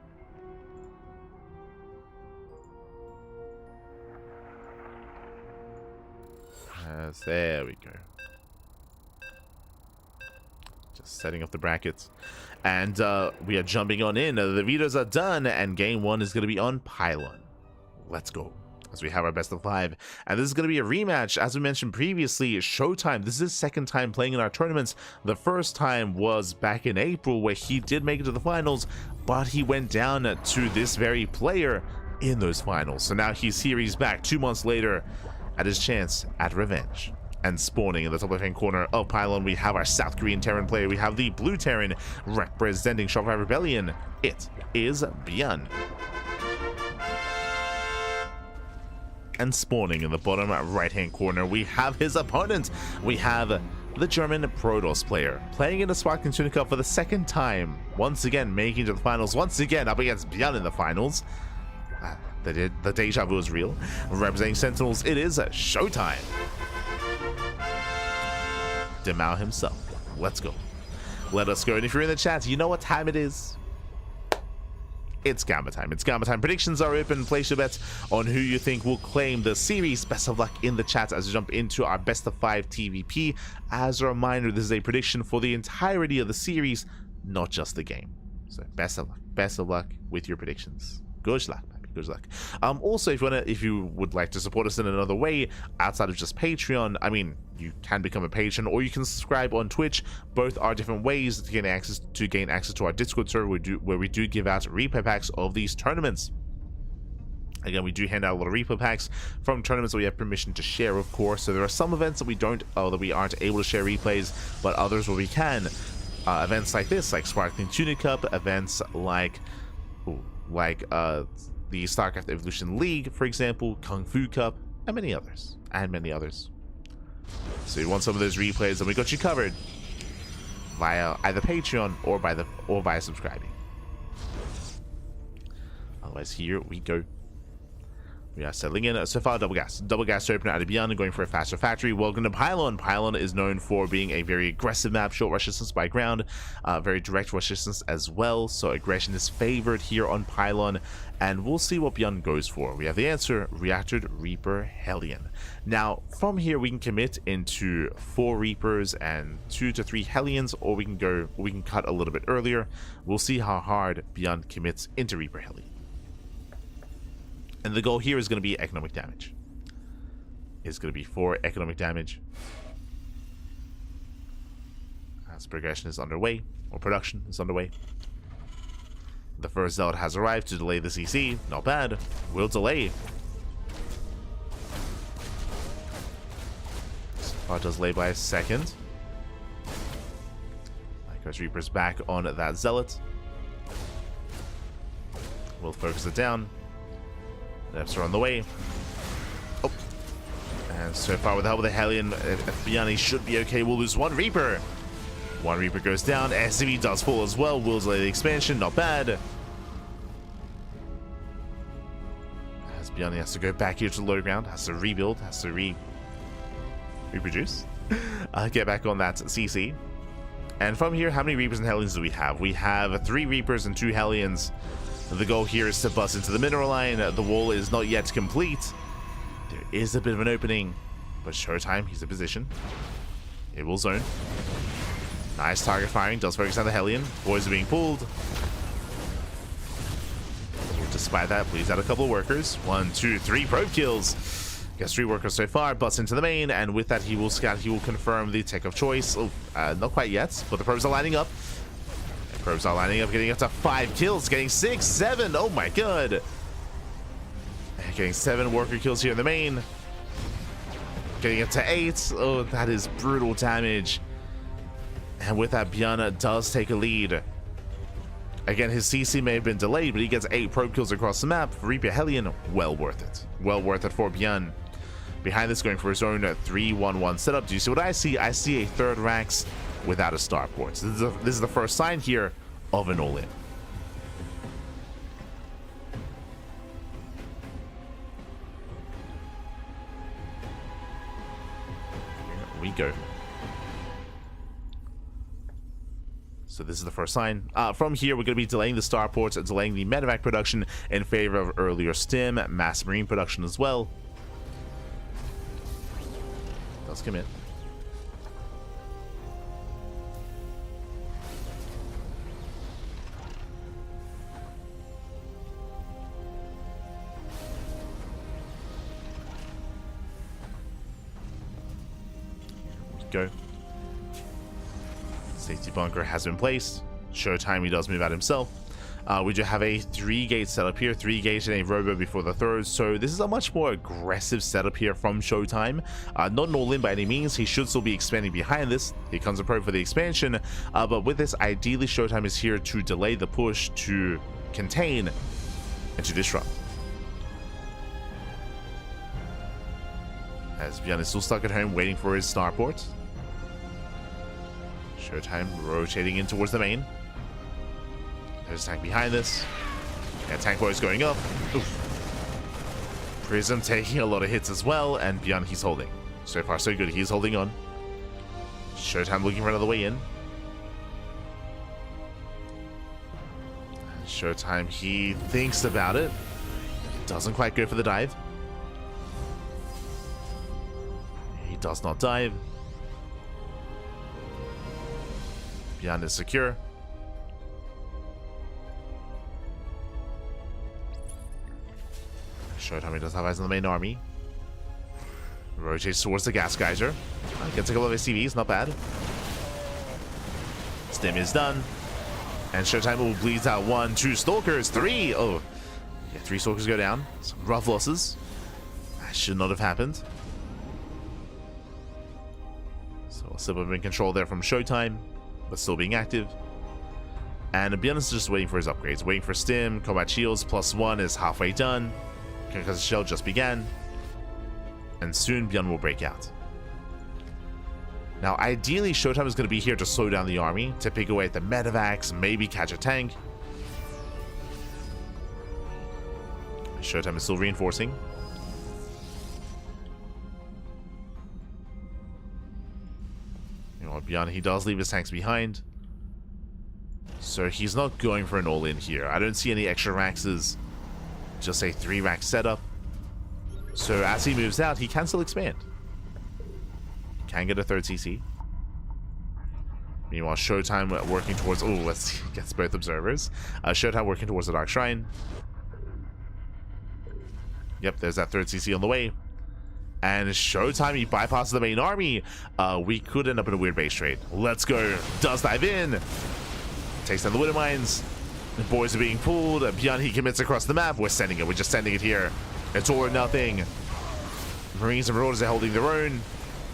There we go. Just setting up the brackets. And we are jumping on in. The vetoes are done, and game 1 is going to be on Pylon. Let's go. As we have our best of 5, and this is going to be a rematch. As we mentioned previously, ShoWTimE, this is his second time playing in our tournaments. The first time was back in April, where he did make it to the finals, but he went down to this very player in those finals. So now he's here, he's back 2 months later at his chance at revenge. And spawning in the top left-hand corner of Pylon, we have our South Korean Terran player. We have the Blue Terran representing Shopify Rebellion. It is ByuN. And spawning in the bottom right-hand corner, we have his opponent. We have the German Protoss player, playing in the Sparkling Tuna Cup for the second time. Once again, making it to the finals. Once again, up against ByuN in the finals. The deja vu is real. Representing Sentinels, it is ShoWTimE. Demao himself. Let's go. Let us go. And if you're in the chat, you know what time it is. it's Gamma time. It's Gamma time. Predictions are open. Place your bets on who you think will claim the series. Best of luck in the chat as we jump into our best of 5 TVP. As a reminder, this is a prediction for the entirety of the series, not just the game. So best of luck. Best of luck with your predictions. Good luck. Good luck. Also, if you would like to support us in another way outside of just Patreon, I mean, you can become a patron or you can subscribe on Twitch. Both are different ways to gain access to our Discord server where we do give out replay packs of these tournaments. Again, we do hand out a lot of replay packs from tournaments that we have permission to share, of course. So there are some events that we aren't able to share replays, but others where we can. Events like this, like Sparkling Tuna Cup, events like the StarCraft Evolution League, for example, Kung Fu Cup, and many others. So you want some of those replays, and we got you covered via either Patreon or via subscribing. Otherwise, here we go. We are settling in. So far, double gas opener out of ByuN and going for a faster factory. Welcome to Pylon. Pylon is known for being a very aggressive map, short rush distance by ground, very direct rush distance as well. So aggression is favored here on Pylon, and we'll see what ByuN goes for. We have the answer: Reactored Reaper Hellion. Now, from here we can commit into 4 Reapers and 2 to 3 Hellions, or we can cut a little bit earlier. We'll see how hard ByuN commits into Reaper Hellion. And the goal here is going to be economic damage. It's going to be 4 economic damage. As progression is underway, or production is underway. The first zealot has arrived to delay the CC. Not bad. Will delay. So far does delay by a second. Lycos Reaper's back on that zealot. We'll focus it down. Depths are on the way. Oh. And so far, with the help of the Hellion, ByuN should be okay. We'll lose 1 Reaper. 1 Reaper goes down. SCV does fall as well. Will delay the expansion. Not bad. As ByuN has to go back here to the low ground. Has to rebuild. Has to reproduce. Get back on that CC. And from here, how many Reapers and Hellions do we have? We have 3 Reapers and 2 Hellions. The goal here is to bust into the mineral line. The wall is not yet complete. There is a bit of an opening, but ShoWTimE, he's in position. It will zone. Nice target firing. Does focus on the Hellion. Boys are being pulled. Despite that, bleeds out a couple of workers. 1, 2, 3 probe kills. Gets 3 workers so far. Busts into the main, and with that, he will scout. He will confirm the tech of choice. Oh, not quite yet, but the probes are lining up. Probes are lining up, getting up to 5 kills, getting 6, 7. Oh my god. Getting 7 worker kills here in the main. Getting up to 8. Oh, that is brutal damage. And with that, ByuN does take a lead. Again, his CC may have been delayed, but he gets 8 probe kills across the map. Reaper Hellion, well worth it. Well worth it for ByuN. Behind this, going for his own 3-1-1 setup. Do you see what I see? I see a 3rd Rax without a starport. So this is the first sign here of an all-in. Here we go. So this is the first sign. From here, we're going to be delaying the starports and delaying the medevac production in favor of earlier stim, mass marine production as well. Let's commit. Go. Safety bunker has been placed. ShoWTimE, he does move out himself. We do have a 3-gate setup here, 3 gates and a robo before the third. So this is a much more aggressive setup here from ShoWTimE. Not an all-in by any means. He should still be expanding behind this. Here comes a probe for the expansion. But with this, ideally ShoWTimE is here to delay the push, to contain, and to disrupt. As ByuN is still stuck at home waiting for his starport. ShoWTimE rotating in towards the main. There's a tank behind this. Yeah, tank boy is going up. Oof. Prism taking a lot of hits as well, and ByuN, he's holding. So far, so good. He's holding on. ShoWTimE looking for another way in. ShoWTimE, he thinks about it. Doesn't quite go for the dive. He does not dive. ByuN is secure. ShoWTimE does have eyes on the main army. Rotates towards the gas geyser. Gets a couple of SCVs, not bad. Stim is done. And ShoWTimE will bleeds out 1, 2 stalkers, 3. Oh, yeah, 3 stalkers go down. Some rough losses. That should not have happened. So a slip of in control there from ShoWTimE, but still being active. And ByuN is just waiting for his upgrades. Waiting for Stim, combat shields, +1 is halfway done. Because the shell just began. And soon ByuN will break out. Now, ideally, ShoWTimE is going to be here to slow down the army, to pick away at the medevacs, maybe catch a tank. ShoWTimE is still reinforcing. You know what, ByuN, he does leave his tanks behind. So he's not going for an all-in here. I don't see any extra Raxes. Just a 3-rack setup. So as he moves out, he can still expand. Can get a 3rd CC. Meanwhile, ShoWTimE working towards... Oh, let's see. Gets both observers. ShoWTimE working towards the Dark Shrine. Yep, there's that 3rd CC on the way. And ShoWTimE, he bypasses the main army. We could end up in a weird base trade. Let's go. Does dive in. Takes down the Widow Mines. The boys are being pulled. ByuN, he commits across the map. We're sending it. We're just sending it here. It's all or nothing. Marines and Marauders are holding their own.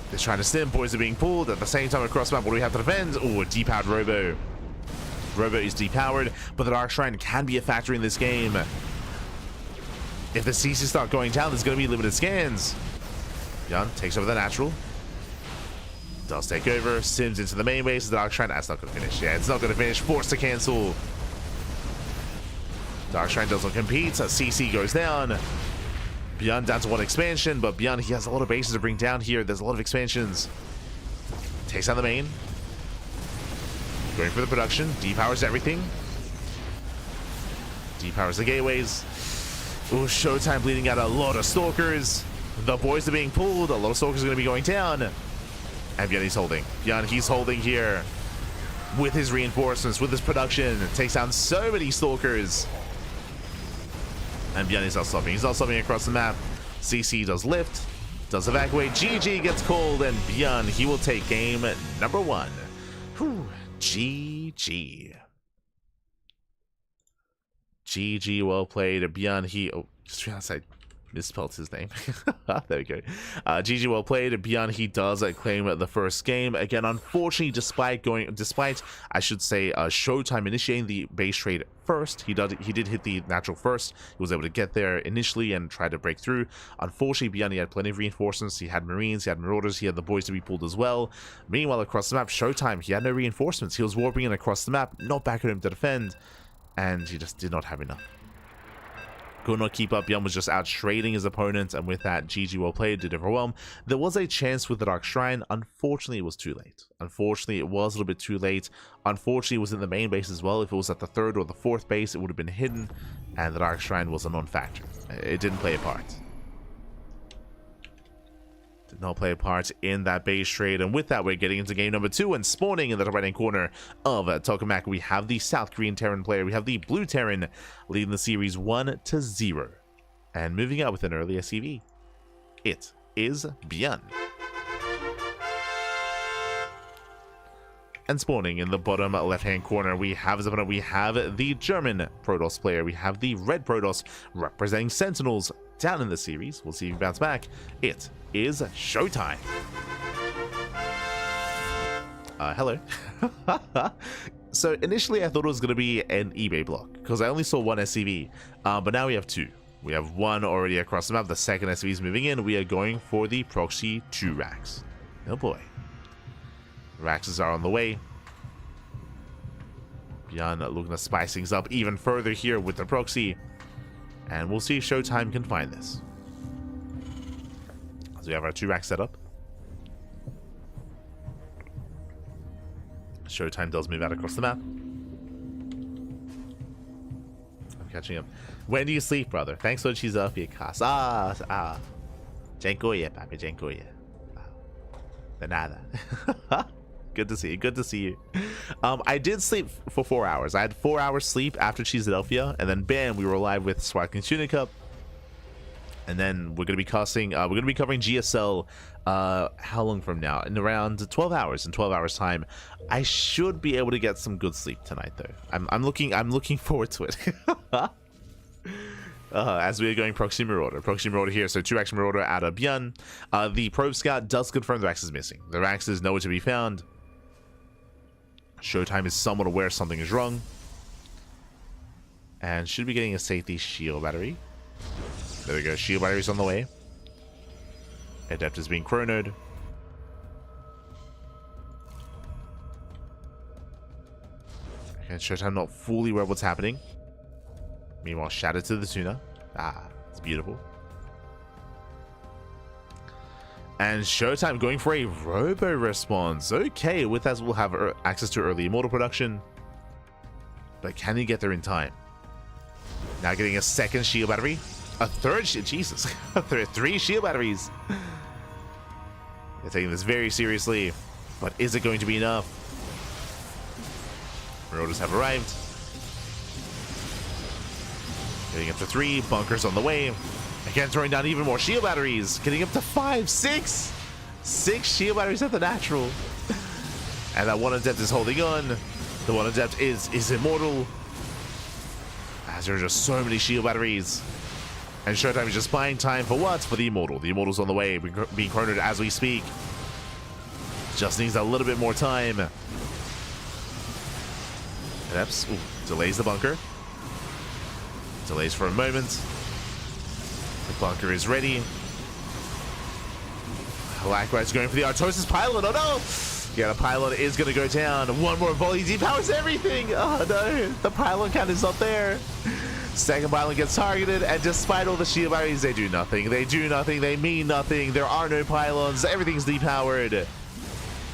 They're trying to stim. Boys are being pulled. At the same time, across the map, what do we have to defend? Oh, a depowered Robo. Robo is depowered, but the Dark Shrine can be a factor in this game. If the CC start going down, there's going to be limited scans. ByuN takes over the natural. Does take over. Sims into the main base. The Dark Shrine. That's not going to finish. Yeah, it's not going to finish. Forced to cancel. Dark Shrine doesn't compete. So CC goes down. ByuN down to 1 expansion, but ByuN, he has a lot of bases to bring down here. There's a lot of expansions. Takes down the main. Going for the production. Depowers everything. Depowers the gateways. Ooh, ShoWTimE bleeding out a lot of stalkers. The boys are being pulled. A lot of stalkers are going to be going down. And ByuN, he's holding. ByuN, he's holding here. With his reinforcements, with his production. Takes down so many stalkers. And ByuN is not stopping. He's not stopping across the map. CC does lift. Does evacuate. GG gets called. And ByuN, he will take game number 1. Whew. GG. GG, well played. ByuN, he... Oh, just realized I misspelled his name. There we go. GG, well played. ByuN, he does claim the first game. Again, unfortunately, despite I should say, ShoWTimE initiating the base trade first, he did hit the natural first. He was able to get there initially and try to break through. Unfortunately, ByuN, he had plenty of reinforcements. He had Marines, he had Marauders, he had the boys to be pulled as well. Meanwhile, across the map, ShoWTimE, he had no reinforcements. He was warping in across the map, not back at him to defend, and he just did not have enough. Could not keep up. ByuN was just out trading his opponent, and with that, GG, well played, did overwhelm. There was a chance with the Dark Shrine. Unfortunately, it was too late. Unfortunately, it was a little bit too late. Unfortunately, it was in the main base as well. If it was at the 3rd or the 4th base, it would have been hidden, and the Dark Shrine was a non-factor. It didn't play a part. Did not play a part in that base trade, and with that, we're getting into game number 2, and spawning in the right-hand corner of Tokamak, we have the South Korean Terran player, we have the Blue Terran leading the series 1-0, and moving out with an early SCV. It is ByuN. And spawning in the bottom left-hand corner, we have the German Protoss player, we have the Red Protoss representing Sentinels down in the series. We'll see if he bounce back. It is ShoWTimE. Hello. So initially I thought it was going to be an eBay block because I only saw 1 SCV, but now we have 2. We have 1 already across the map. The second SCV is moving in. We are going for the proxy 2 racks. Oh boy. Raxes are on the way. ByuN looking to spice things up even further here with the proxy. And we'll see if ShoWTimE can find this. So we have our 2 racks set up. ShoWTimE does move out across the map. I'm catching up. When do you sleep, brother? Thanks for the cheese off your cast. Dziękuję, papi, dziękuję. De nada. Good to see you. Good to see you. I did sleep for 4 hours. I had 4 hours sleep after Philadelphia, and then bam, we were live with ShoWTimE Tuna Cup. And then we're gonna be covering GSL. How long from now? In around 12 hours. In 12 hours time, I should be able to get some good sleep tonight, though. I'm looking forward to it. As we are going Proxy Marauder here. So 2x Marauder out of ByuN. The Probe Scout does confirm the Rax is missing. The Rax is nowhere to be found. ShoWTimE is somewhat aware something is wrong, and should be getting a safety shield battery. There we go. Shield batteries on the way. Adept is being chronoed. And ShoWTimE not fully aware of what's happening. Meanwhile, Shatter to the Tuna. It's beautiful. And ShoWTimE going for a robo response. Okay, with that we'll have access to early immortal production. But can he get there in time? Now getting a second shield battery. A third shield. Jesus. 3 shield batteries. They're taking this very seriously. But is it going to be enough? Marauders have arrived. Getting up to 3. Bunkers on the way. Again, throwing down even more shield batteries. Getting up to 5, 6. 6 shield batteries at the natural. And that one Adept is holding on. The one Adept is immortal. As there are just so many shield batteries. And ShoWTimE is just buying time for what? For the immortal. The immortal's on the way, being chronoed as we speak. Just needs a little bit more time. Adepts delays the bunker. Delays for a moment. The bunker is ready. Likewise going for the Artosis pylon. Oh no! Yeah, the pylon is going to go down. One more volley depowers everything. Oh no, the pylon count is not there. Second pylon gets targeted, and despite all the shield batteries, they do nothing. They do nothing. They mean nothing. There are no pylons. Everything's depowered.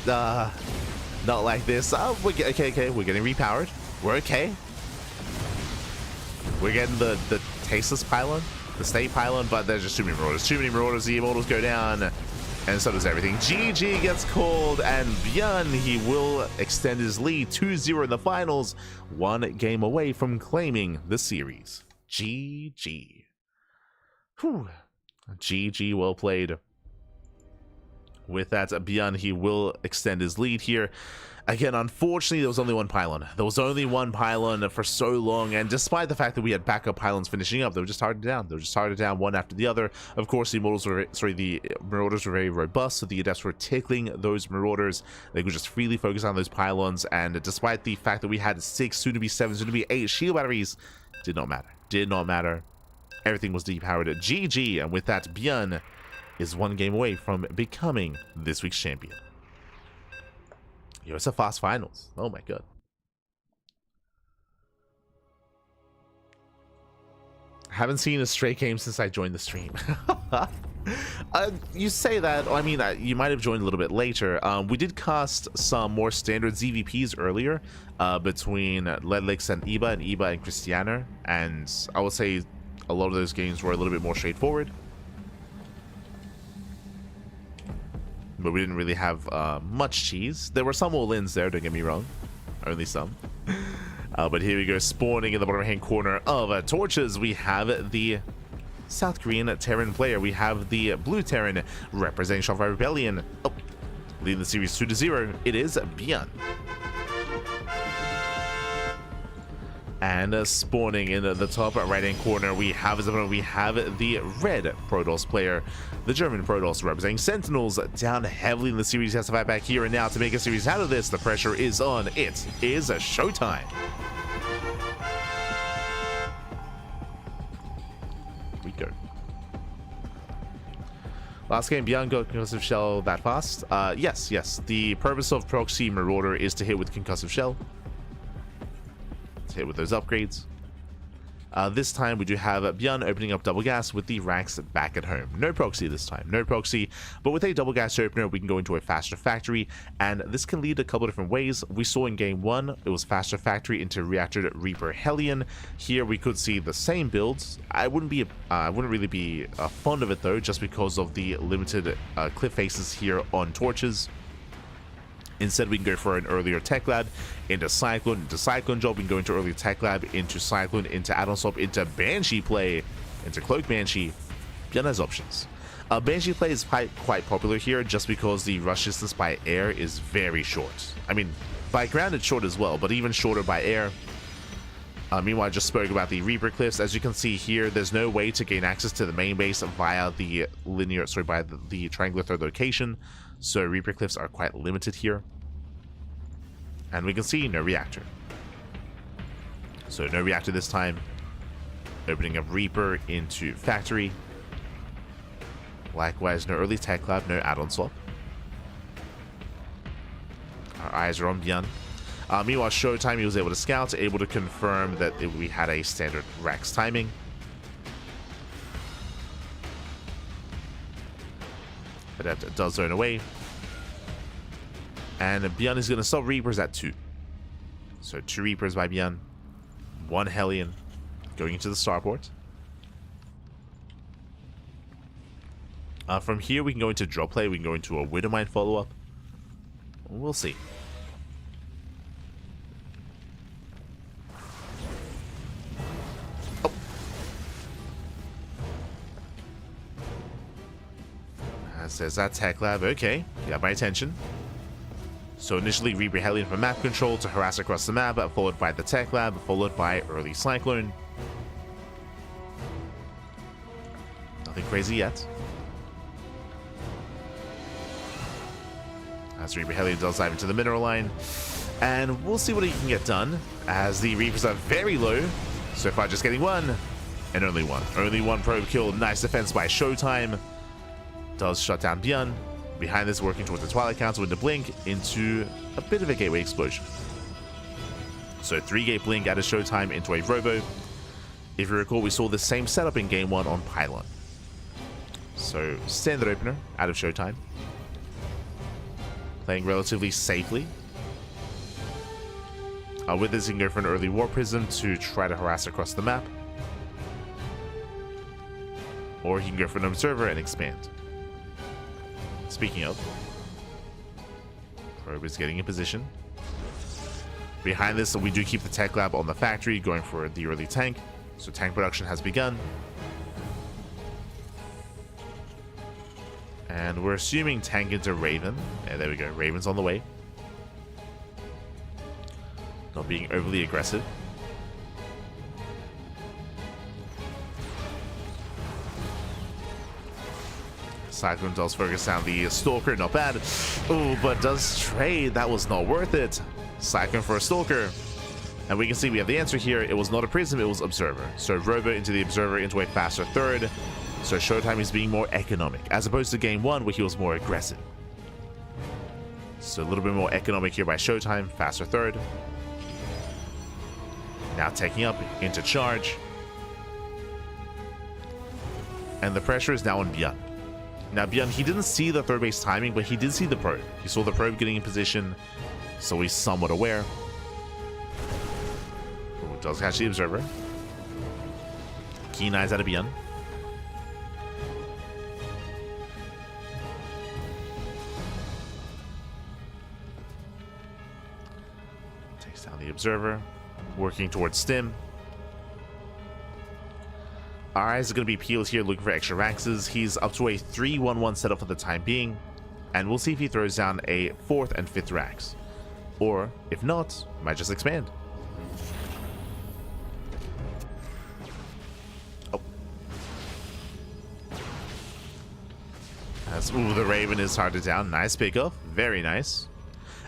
Not like this. Okay. We're getting repowered. We're okay. We're getting the tasteless pylon, the state pylon, but there's just too many Marauders. Too many Marauders. The immortals go down, and so does everything. GG gets called, and ByuN, he will extend his lead 2-0 in the finals, 1 game away from claiming the series. GG. Whew. GG, well played. With that, ByuN, he will extend his lead here. Again, unfortunately, there was only one pylon. There was only one pylon for so long, and despite the fact that we had backup pylons finishing up, they were just targeted down. They were just targeted down one after the other. Of course, the Marauders were very robust, so the Adepts were tickling those Marauders. They could just freely focus on those pylons, and despite the fact that we had 6, soon to be 7, soon to be 8 shield batteries, did not matter. Did not matter. Everything was depowered at GG, and with that, ByuN is 1 game away from becoming this week's champion. Yo, it's a fast finals. Oh my god. Haven't seen a straight game since I joined the stream. You say that, I mean, you might have joined a little bit later. We did cast some more standard ZVPs earlier between Ledlix and Iba and Krystianer, and I would say a lot of those games were a little bit more straightforward. But we didn't really have much cheese. There were some all-ins there, don't get me wrong. Only some. But here we go, spawning in the bottom hand corner of torches. We have the South Korean Terran player. We have the blue Terran representing Shopify Rebellion. Oh, leading the series 2-0. It is ByuN. And spawning in the top right-hand corner, we have the red Protoss player, the German Protoss representing Sentinels, down heavily in the series. He has to fight back here and now to make a series out of this. The pressure is on. It is a ShoWTimE. We go. Last game, ByuN got concussive shell that fast. Yes. The purpose of Proxy Marauder is to hit with concussive shell. Hit with those upgrades. This time we do have ByuN opening up double gas with the racks back at home. No proxy this time, no proxy, but with a double gas opener we can go into a faster factory, and this can lead a couple different ways. We saw in game 1 it was faster factory into reactor Reaper Hellion. Here we could see the same builds. I wouldn't really be fond of it though, just because of the limited cliff faces here on torches. Instead, we can go for an earlier Tech Lab into Cyclone Job. We can go into earlier Tech Lab into Cyclone, into Add-on Swap, into Banshee play, into Cloak Banshee. ByuN has options. Banshee play is quite popular here just because the rush distance by air is very short. I mean, by ground it's short as well, but even shorter by air. Meanwhile, I just spoke about the Reaper Cliffs. As you can see here, there's no way to gain access to the main base via the the triangular third location. So Reaper Cliffs are quite limited here. And we can see no reactor. So no reactor this time. Opening up Reaper into factory. Likewise, no early Tech Lab, no add-on swap. Our eyes are on ByuN. Meanwhile, ShoWTimE, he was able to scout, able to confirm that we had a standard Rax timing. Adept does zone away. And ByuN is going to stop Reapers at 2. So 2 Reapers by ByuN. 1 Hellion going into the starport. From here, we can go into drop play. We can go into a Widowmine follow-up. We'll see. Says that Tech Lab. Okay, you got my attention. So initially Reaper Hellion for map control to harass across the map, followed by the Tech Lab, followed by early Cyclone. Nothing crazy yet. As Reaper Hellion does dive into the mineral line, and we'll see what he can get done as the Reapers are very low. So far just getting 1 and only 1. Only 1 probe kill. Nice defense by ShoWTimE. Does shut down ByuN. Behind this, working towards the Twilight Council with the blink into a bit of a gateway explosion. So 3-gate blink out of ShoWTimE into a Robo. If you recall, we saw the same setup in game 1 on Pylon. So standard opener out of ShoWTimE. Playing relatively safely. With this, you can go for an early War Prism to try to harass across the map. Or he can go for an Observer and expand. Speaking of, Probe is getting in position. Behind this, we do keep the Tech Lab on the factory, going for the early tank. So tank production has begun. And we're assuming tank into Raven. And there we go, Raven's on the way. Not being overly aggressive. Cyclone does focus down the Stalker, not bad. Oh, but does trade. That was not worth it. Cyclone for a Stalker. And we can see we have the answer here. It was not a Prism, it was Observer. So Robo into the Observer into a faster third. So ShoWTimE is being more economic, as opposed to game 1 where he was more aggressive. So a little bit more economic here by ShoWTimE, faster third. Now taking up into charge. And the pressure is now on ByuN. Now ByuN, he didn't see the third base timing, but he did see the probe. He saw the probe getting in position, so he's somewhat aware. Ooh, does catch the Observer. Keen eyes out of ByuN. Takes down the Observer, working towards Stim. Our eyes are going to be peeled here, looking for extra Raxes. He's up to a 3-1-1 setup for the time being, and we'll see if he throws down a 4th and 5th Rax. Or, if not, might just expand. Oh. Ooh, the Raven is hard to down. Nice pickup. Very nice.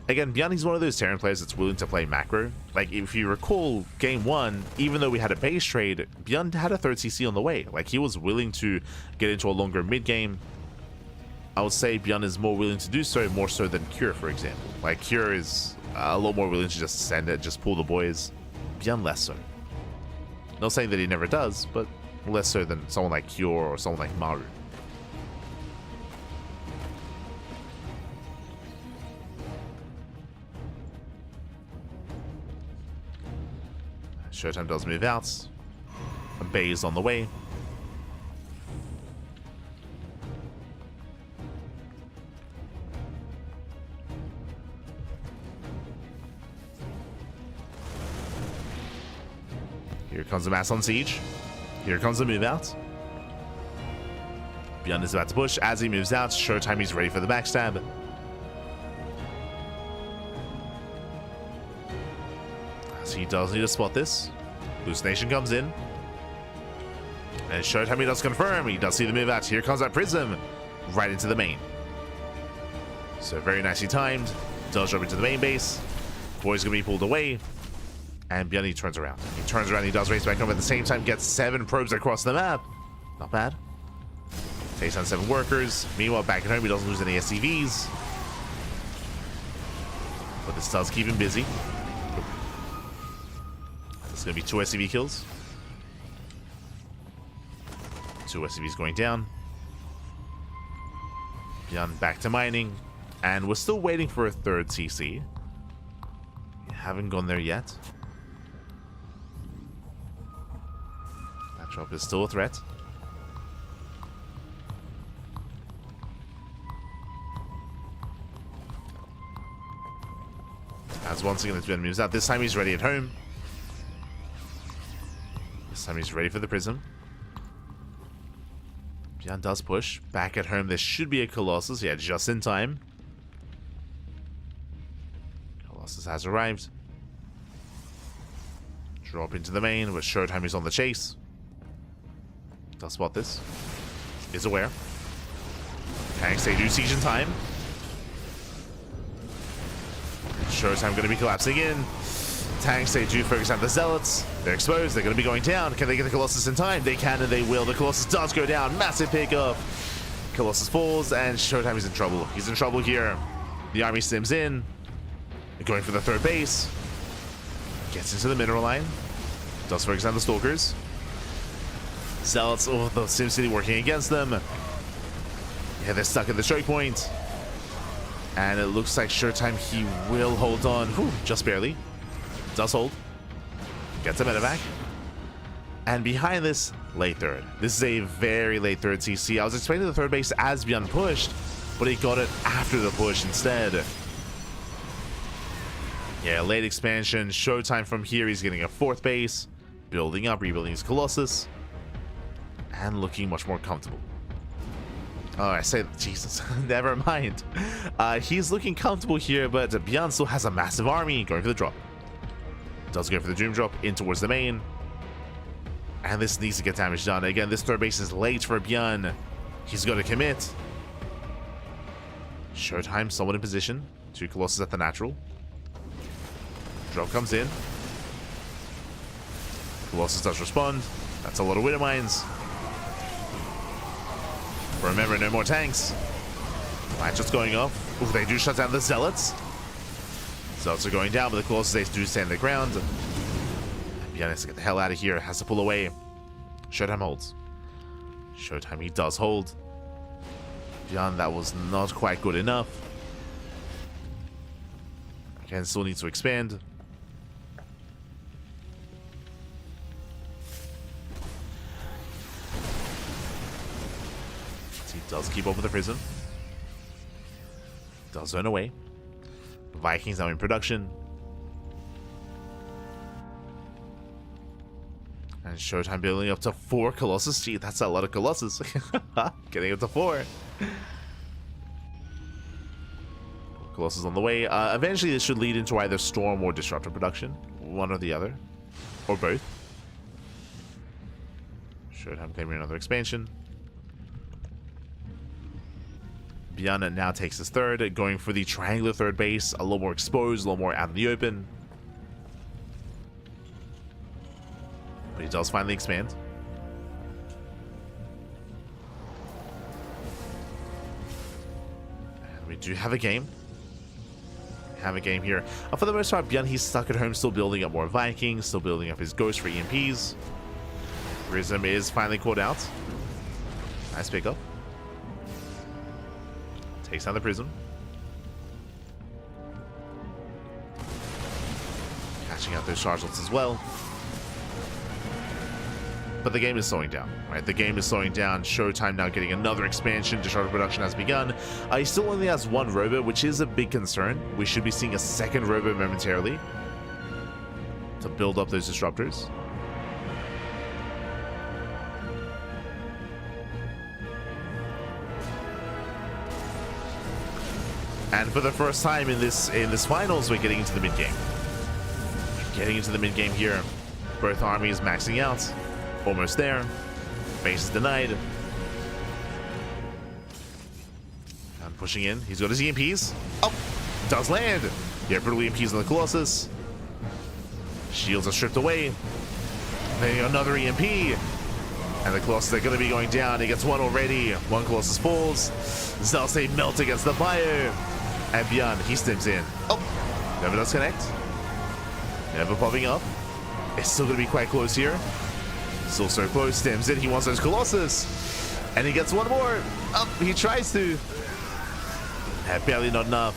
Again, ByuN, he's one of those Terran players that's willing to play macro. Like, if you recall, game 1, even though we had a base trade, ByuN had a 3rd CC on the way. Like, he was willing to get into a longer mid-game. I would say ByuN is more willing to do so, more so than Cure, for example. Like, Cure is a lot more willing to just send it, just pull the boys. ByuN less so. Not saying that he never does, but less so than someone like Kyor or someone like Maru. ShoWTimE does move out. A Bay is on the way. Here comes the mass on siege. Here comes the move out. ByuN is about to push. As he moves out, ShoWTimE is ready for the backstab. So he does need to spot this. Hallucination comes in. And ShoWTimE does confirm. He does see the move out. Here comes that Prism. Right into the main. So very nicely timed. Does drop into the main base. Boy's going to be pulled away. And ByuN turns around. He turns around. He does race back home at the same time. Gets 7 probes across the map. Not bad. Takes down 7 workers. Meanwhile, back at home, he doesn't lose any SCVs. But this does keep him busy. It's going to be 2 SCV kills. 2 SCVs going down. ByuN back to mining. And we're still waiting for a 3rd CC. We haven't gone there yet. That drop is still a threat. As once again, it's ByuN moves out. This time he's ready at home. This time he's ready for the Prism. ByuN does push. Back at home, there should be a Colossus. Yeah, just in time. Colossus has arrived. Drop into the main, with ShoWTimE is on the chase. Does spot this. Is aware. Tanks, they do siege in time. ShoWTimE going to be collapsing in. Tanks, they do focus on the Zealots. They're exposed. They're going to be going down. Can they get the Colossus in time? They can and they will. The Colossus does go down. Massive pickup. Colossus falls and ShoWTimE is in trouble. He's in trouble here. The army stims in. They're going for the 3rd base. Gets into the mineral line. Does focus on the Stalkers. Zealots, oh, the SimCity working against them. Yeah, they're stuck at the choke point. And it looks like ShoWTimE, he will hold on. Whew, just barely. Does hold. Gets a medevac. And behind this, late 3rd. This is a very late 3rd CC. I was expecting the 3rd base as ByuN pushed, but he got it after the push instead. Yeah, late expansion. ShoWTimE from here, he's getting a 4th base. Building up, rebuilding his Colossus. And looking much more comfortable. Oh, I say, Jesus, never mind. He's looking comfortable here, but ByuN still has a massive army going for the drop. Does go for the Doom drop in towards the main. And this needs to get damage done. Again, this 3rd base is late for ByuN. He's got to commit. ShoWTimE somewhat in position. 2 Colossus at the natural. Drop comes in. Colossus does respond. That's a lot of Widow Mines. Remember, no more tanks. Lights just going off. Ooh, they do shut down the Zealots. Zealots are going down, but the Colossus, they do stand their ground. ByuN has to get the hell out of here. Has to pull away. ShoWTimE holds. ShoWTimE, he does hold. ByuN, that was not quite good enough. Again, still needs to expand. He does keep up with the Prism. Does run away. Vikings now in production. And ShoWTimE building up to 4 Colossus. Gee, that's a lot of Colossus. Getting up to 4. Colossus on the way. Eventually this should lead into either Storm or Disruptor production. One or the other. Or both. ShoWTimE claiming another expansion. ByuN now takes his 3rd, going for the triangular 3rd base, a little more exposed, a little more out in the open. But he does finally expand. And we do have a game. Here. For the most part, ByuN, he's stuck at home, still building up more Vikings, still building up his Ghost for EMPs. Prism is finally caught out. Nice pickup. Takes down the Prism. Catching out those chargelets as well. But the game is slowing down, right? The game is slowing down. ShoWTimE now getting another expansion. Discharge production has begun. He still only has one robo, which is a big concern. We should be seeing a second robo momentarily to build up those disruptors. And for the first time in this finals, we're getting into the mid game. Getting into the mid game here. Both armies maxing out. Almost there. Base is denied. And pushing in. He's got his EMPs. Oh, does land. Yeah, brutal EMPs on the Colossus. Shields are stripped away. Then another EMP. And the Colossus are going to be going down. He gets one already. One Colossus falls. Zelsay melt against the Bio. And ByuN, he steps in. Oh, never does connect. Never popping up. It's still going to be quite close here. Still so close. Stems in. He wants those Colossus. And he gets one more. Up. He tries to. Barely not enough.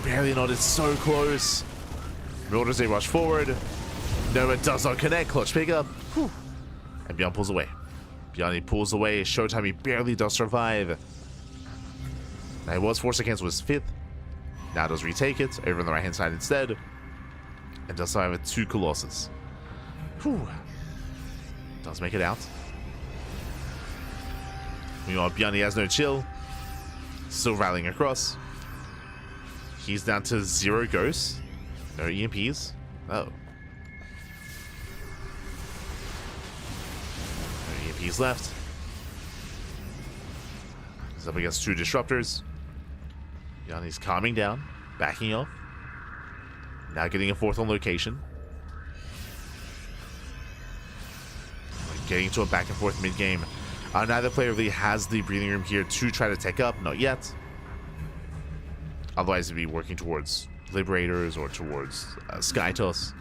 Barely not. It's so close. Milders they rush forward. No, it does not connect. Clutch pickup. Whew. And ByuN pulls away. ByuN, he pulls away. ShoWTimE, he barely does survive. Now he was forced to cancel his 5th. Now does retake it. Over on the right hand side instead. And does survive with 2 Colossus. Whew. Does make it out. Meanwhile, ByuN, he has no chill. Still rallying across. He's down to 0 ghosts. No EMPs. Oh. No EMPs left. He's up against 2 disruptors. ByuN, he's calming down. Backing off. Now getting a 4th on location. Getting to a back and forth mid game. Neither player really has the breathing room here to try to tech up. Not yet. Otherwise, it'd be working towards Liberators or towards Skytoss.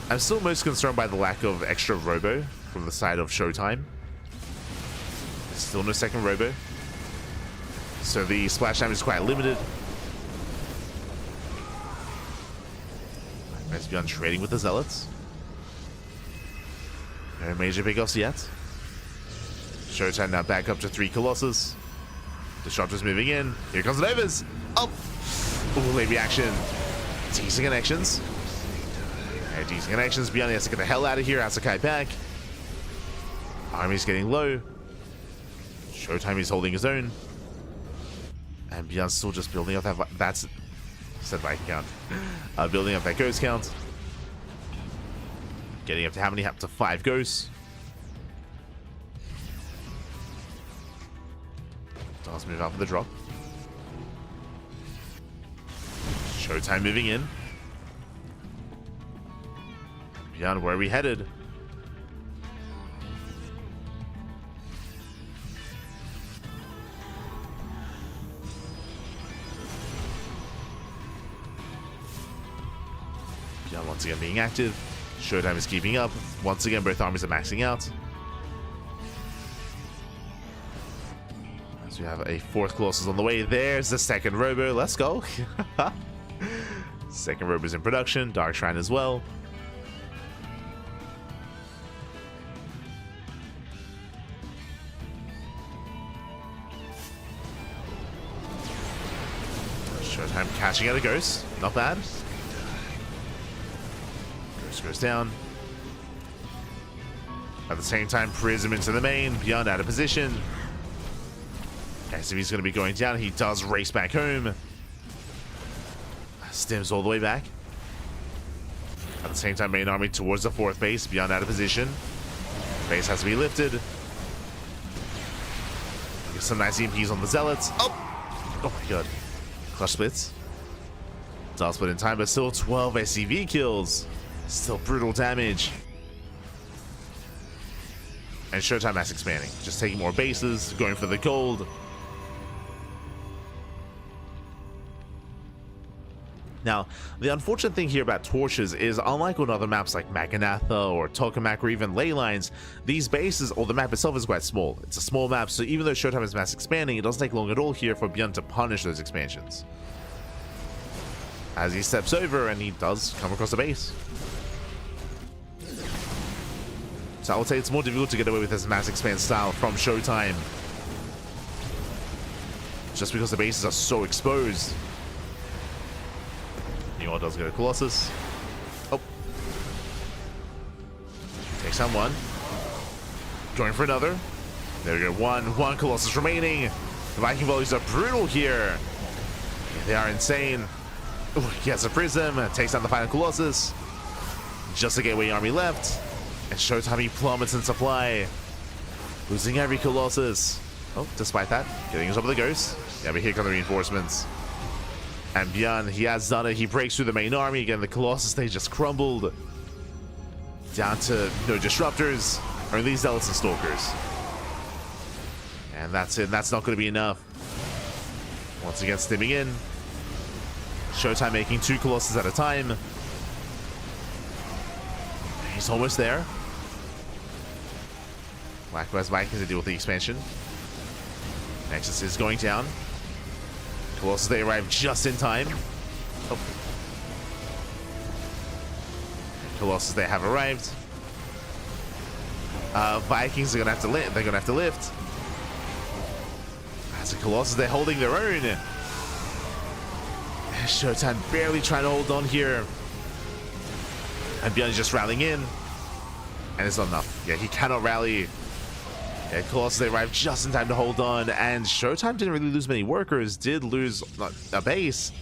I'm still most concerned by the lack of extra robo from the side of ShoWTimE. There's still no second robo. So the splash time is quite limited. Nice ByuN trading with the Zealots. No major pickups yet. ShoWTimE now back up to 3 Colossus. Disruptors moving in. Here comes the Novas. Oh! Ooh, late reaction. Teasing connections. Okay, teasing connections. ByuN has to get the hell out of here. Has to kite back. Army's getting low. ShoWTimE is holding his own. And ByuN's still just building up that... That's... Said Viking count. Building up that ghost count. Getting up to how many? Up to 5 ghosts. Does move out for the drop. ShoWTimE moving in. ByuN, where are we headed? ByuN once again being active. ShoWTimE is keeping up. Once again, both armies are maxing out. As we have a 4th Colossus on the way. There's the second robo. Let's go. Second robo is in production. Dark Shrine as well. ShoWTimE catching out a ghost. Not bad. Goes down. At the same time, Prism into the main. ByuN out of position. SCV's going to be going down. He does race back home. Stims all the way back. At the same time, main army towards the 4th base. ByuN out of position. Base has to be lifted. Get some nice EMPs on the Zealots. Oh! Oh my god. Clutch splits. Does split in time, but still 12 SCV kills. Still brutal damage. And ShoWTimE mass expanding. Just taking more bases, going for the gold. Now, the unfortunate thing here about torches is, unlike on other maps like Maganatha or Tokamak or even Leylines, these bases, or the map itself, is quite small. It's a small map, so even though ShoWTimE is mass expanding, it doesn't take long at all here for ByuN to punish those expansions. As he steps over, and he does come across the base. So I would say it's more difficult to get away with this mass expand style from ShoWTimE, just because the bases are so exposed. Neo does go to Colossus. Oh. Takes on one. Going for another. There we go. One Colossus remaining. The Viking volleys are brutal here. They are insane. Ooh, he has a Prism. Takes down the final Colossus. Just a Gateway Army left. And ShoWTimE plummets in supply. Losing every Colossus. Oh, despite that, getting us up with the Ghost. Yeah, but here come the reinforcements. And ByuN, he has done it. He breaks through the main army. Again, the Colossus, they just crumbled. Down to no Disruptors, or at least Zealots and Stalkers. And that's it. That's not going to be enough. Once again, stimming in. ShoWTimE making 2 Colossus at a time. He's almost there. Black Vikings to deal with the expansion. Nexus is going down. Colossus, they arrive just in time. Oh. Colossus, they have arrived. Vikings are gonna have to lift. They're gonna have to lift. As a Colossus, they're holding their own. ShoWTimE barely trying to hold on here. And ByuN is just rallying in. And it's not enough. Yeah, he cannot rally. Yeah, Colossus, they arrived just in time to hold on, and ShoWTimE didn't really lose many workers, did lose a base,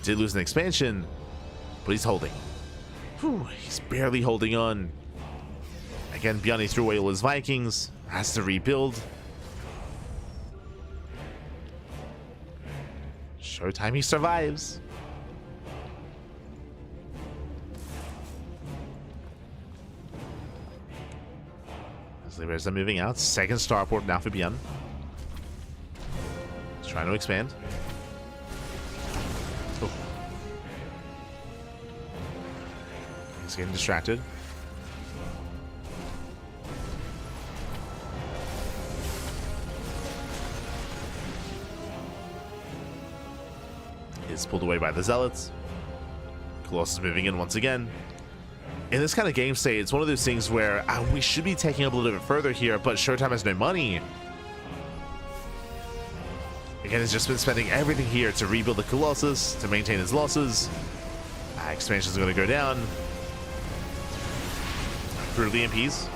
did lose an expansion, but he's holding. Whew, he's barely holding on. Again, ByuN, he threw away all his Vikings, has to rebuild. ShoWTimE, he survives. Liberos are moving out. Second starport now for ByuN. He's trying to expand. Oh. He's getting distracted. He's pulled away by the Zealots. Colossus moving in once again. In this kind of game state, it's one of those things where we should be taking up a little bit further here, but ShoWTimE has no money. Again, he's just been spending everything here to rebuild the Colossus, to maintain his losses. Expansion's going to go down. Through the EMPs.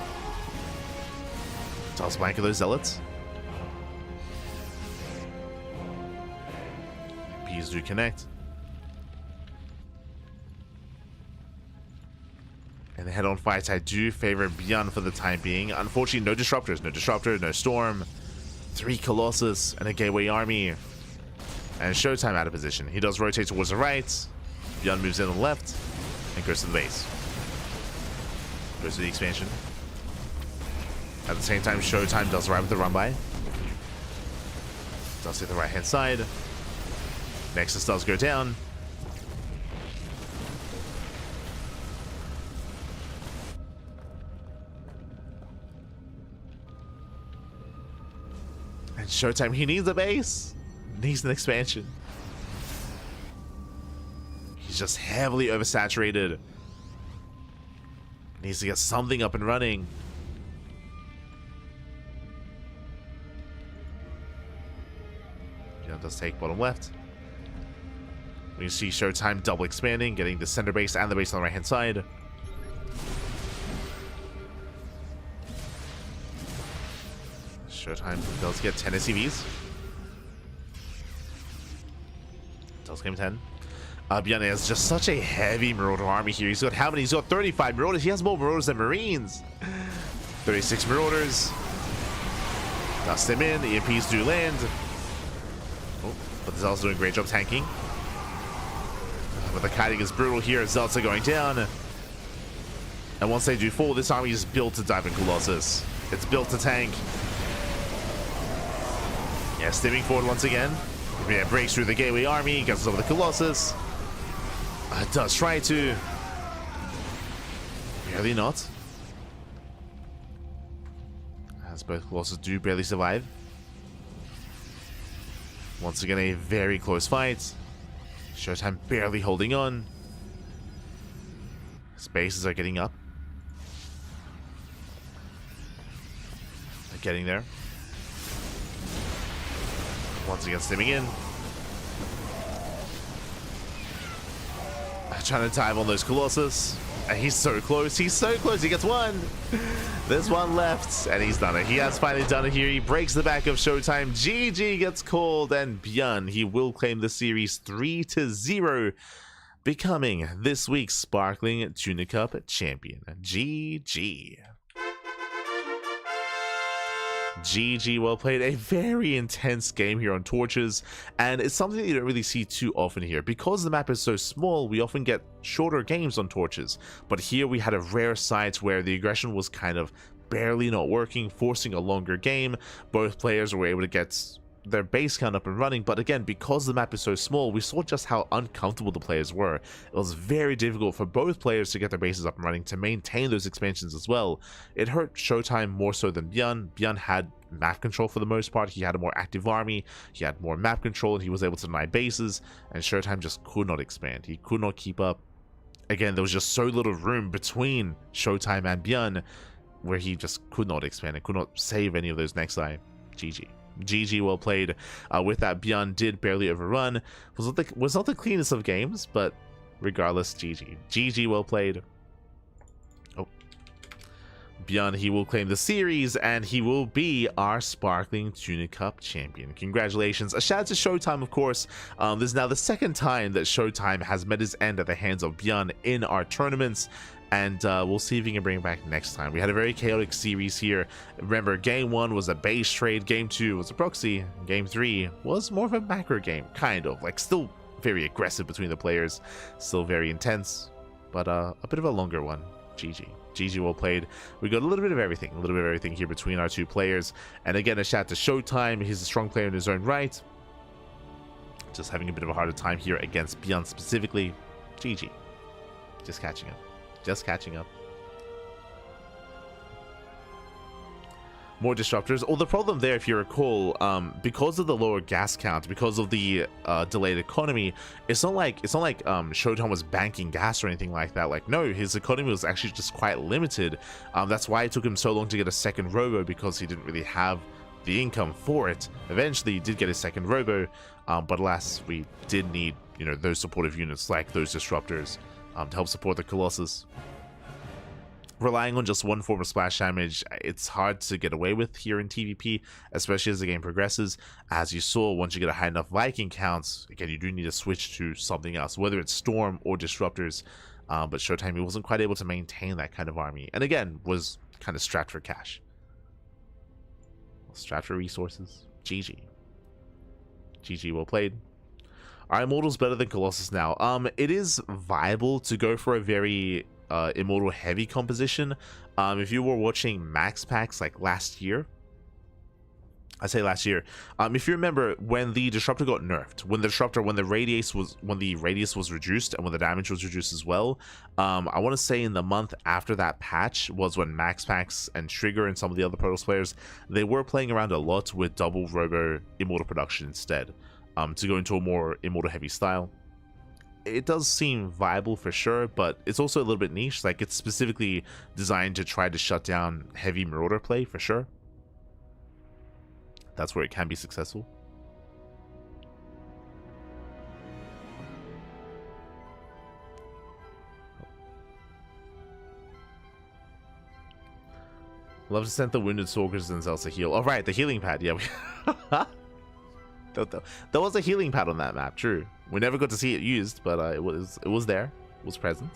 Toss blank of those Zealots. EMPs do connect. And the head-on fights, I do favor ByuN for the time being. Unfortunately, no Disruptors. No Disruptor, no Storm. 3 Colossus and a Gateway Army. And ShoWTimE out of position. He does rotate towards the right. ByuN moves in on the left and goes to the base. Goes to the expansion. At the same time, ShoWTimE does arrive with the run-by. Does hit the right-hand side. Nexus does go down. And ShoWTimE, he needs a base. Needs an expansion. He's just heavily oversaturated. Needs to get something up and running. ByuN does take bottom left. We see ShoWTimE double expanding, getting the center base and the base on the right hand side. ShoWTimE does get 10 SCVs. Does claim 10. ByuN has just such a heavy Marauder army here. He's got how many? He's got 35 Marauders. He has more Marauders than Marines. 36 Marauders. Dust them in. The EMPs do land. Oh, but the Zealots doing a great job tanking. But the kiting is brutal here. Zealots are going down. And once they do fall, this army is built to dive in Colossus. It's built to tank. Yeah, stimming forward once again. Yeah, breaks through the Gateway Army, gets us over the Colossus. Does try to. Barely not. As both Colossus do barely survive. Once again, a very close fight. ShoWTimE barely holding on. Spaces are getting up. They're getting there. Once again, stimming in. Trying to dive on those Colossus. And he's so close. He's so close. He gets one. There's one left. And he's done it. He has finally done it here. He breaks the back of ShoWTimE. GG gets called. And ByuN, he will claim the series 3-0. Becoming this week's Sparkling Tuna Cup champion. GG. GG, well played. A very intense game here on Torches, and it's something that you don't really see too often here. Because the map is so small, we often get shorter games on Torches, but here we had a rare sight where the aggression was kind of barely not working, forcing a longer game. Both players were able to get their base count up and running, but again, because the map is so small, we saw just how uncomfortable the players were. It was very difficult for both players to get their bases up and running, to maintain those expansions as well. It hurt ShoWTimE more so than ByuN. ByuN had map control for the most part. He had a more active army, he had more map control, and he was able to deny bases, and ShoWTimE just could not expand. He could not keep up. Again, there was just so little room between ShoWTimE and ByuN where he just could not expand and could not save any of those nexi. GG. GG, well played. With that, ByuN did barely overrun. Was not the cleanest of games, but regardless, GG. GG, well played. Oh. ByuN, he will claim the series, and he will be our Sparkling Tuna Cup champion. Congratulations. A shout out to ShoWTimE, of course. This is now the second time that ShoWTimE has met his end at the hands of ByuN in our tournaments. And we'll see if we can bring it back next time. We had a very chaotic series here. Remember, game 1 was a base trade, game 2 was a proxy, game 3 was more of a macro game, kind of. Like, still very aggressive between the players, still very intense, but a bit of a longer one. GG. GG, well played. We got a little bit of everything here between our two players. And again, a shout out to ShoWTimE. He's a strong player in his own right. Just having a bit of a harder time here against ByuN specifically. GG. Just catching up. Just catching up. More disruptors. Oh, the problem there, if you recall, because of the lower gas count, because of the delayed economy, it's not like ShoWTimE was banking gas or anything like that. Like, no, his economy was actually just quite limited. That's why it took him so long to get a second robo, because he didn't really have the income for it. Eventually, he did get his second robo, but alas, we did need, you know, those supportive units like those disruptors to help support the Colossus. Relying on just one form of splash damage, it's hard to get away with here in TVP, especially as the game progresses. As you saw, once you get a high enough Viking counts, again, you do need to switch to something else, whether it's Storm or Disruptors. But ShoWTimE wasn't quite able to maintain that kind of army, and again, was kind of strapped for cash. Strapped for resources. GG. GG, well played. Are Immortals better than Colossus now? It is viable to go for a very Immortal heavy composition. If you were watching Max Packs like last year, I say last year, if you remember when the Disruptor got nerfed, when the radius was reduced and when the damage was reduced as well, I want to say in the month after that patch was when Max Packs and Trigger and some of the other Protoss players, they were playing around a lot with double Robo Immortal production instead, to go into a more Immortal heavy style. It does seem viable for sure, but it's also a little bit niche. Like, it's specifically designed to try to shut down heavy Marauder play for sure. That's where it can be successful. Love to send the wounded soldiers and Zelsa heal. Oh right, the healing pad. Yeah, there was a healing pad on that map. True. We never got to see it used, but it was there. It was present.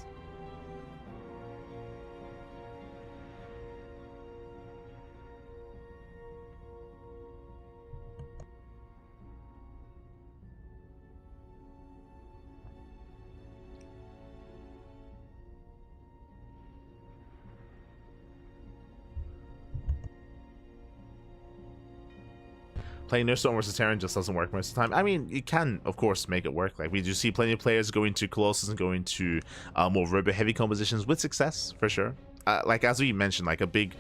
playing no Storm versus Terran just doesn't work most of the time. I mean, you can of course make it work. Like we do see plenty of players going to Colossus and going to more robo heavy compositions with success for sure. Like as we mentioned, like a big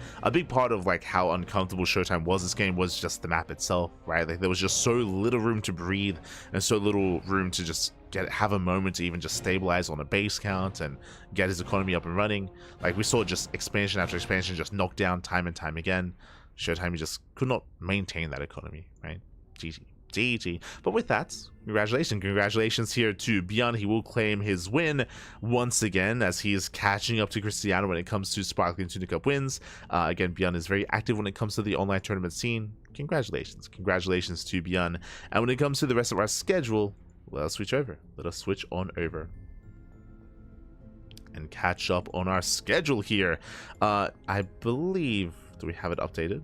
part of like how uncomfortable ShoWTimE was this game was just the map itself, right? Like there was just so little room to breathe and so little room to just have a moment to even just stabilize on a base count and get his economy up and running. Like we saw just expansion after expansion just knocked down time and time again. ShoWTimE just could not maintain that economy, right? GG. But with that, congratulations here to ByuN. He will claim his win once again as he is catching up to Krystianer when it comes to Sparkling Tuna Cup wins. Again, ByuN is very active when it comes to the online tournament scene. Congratulations to ByuN. And when it comes to the rest of our schedule, let us switch on over and catch up on our schedule here. I believe, do we have it updated?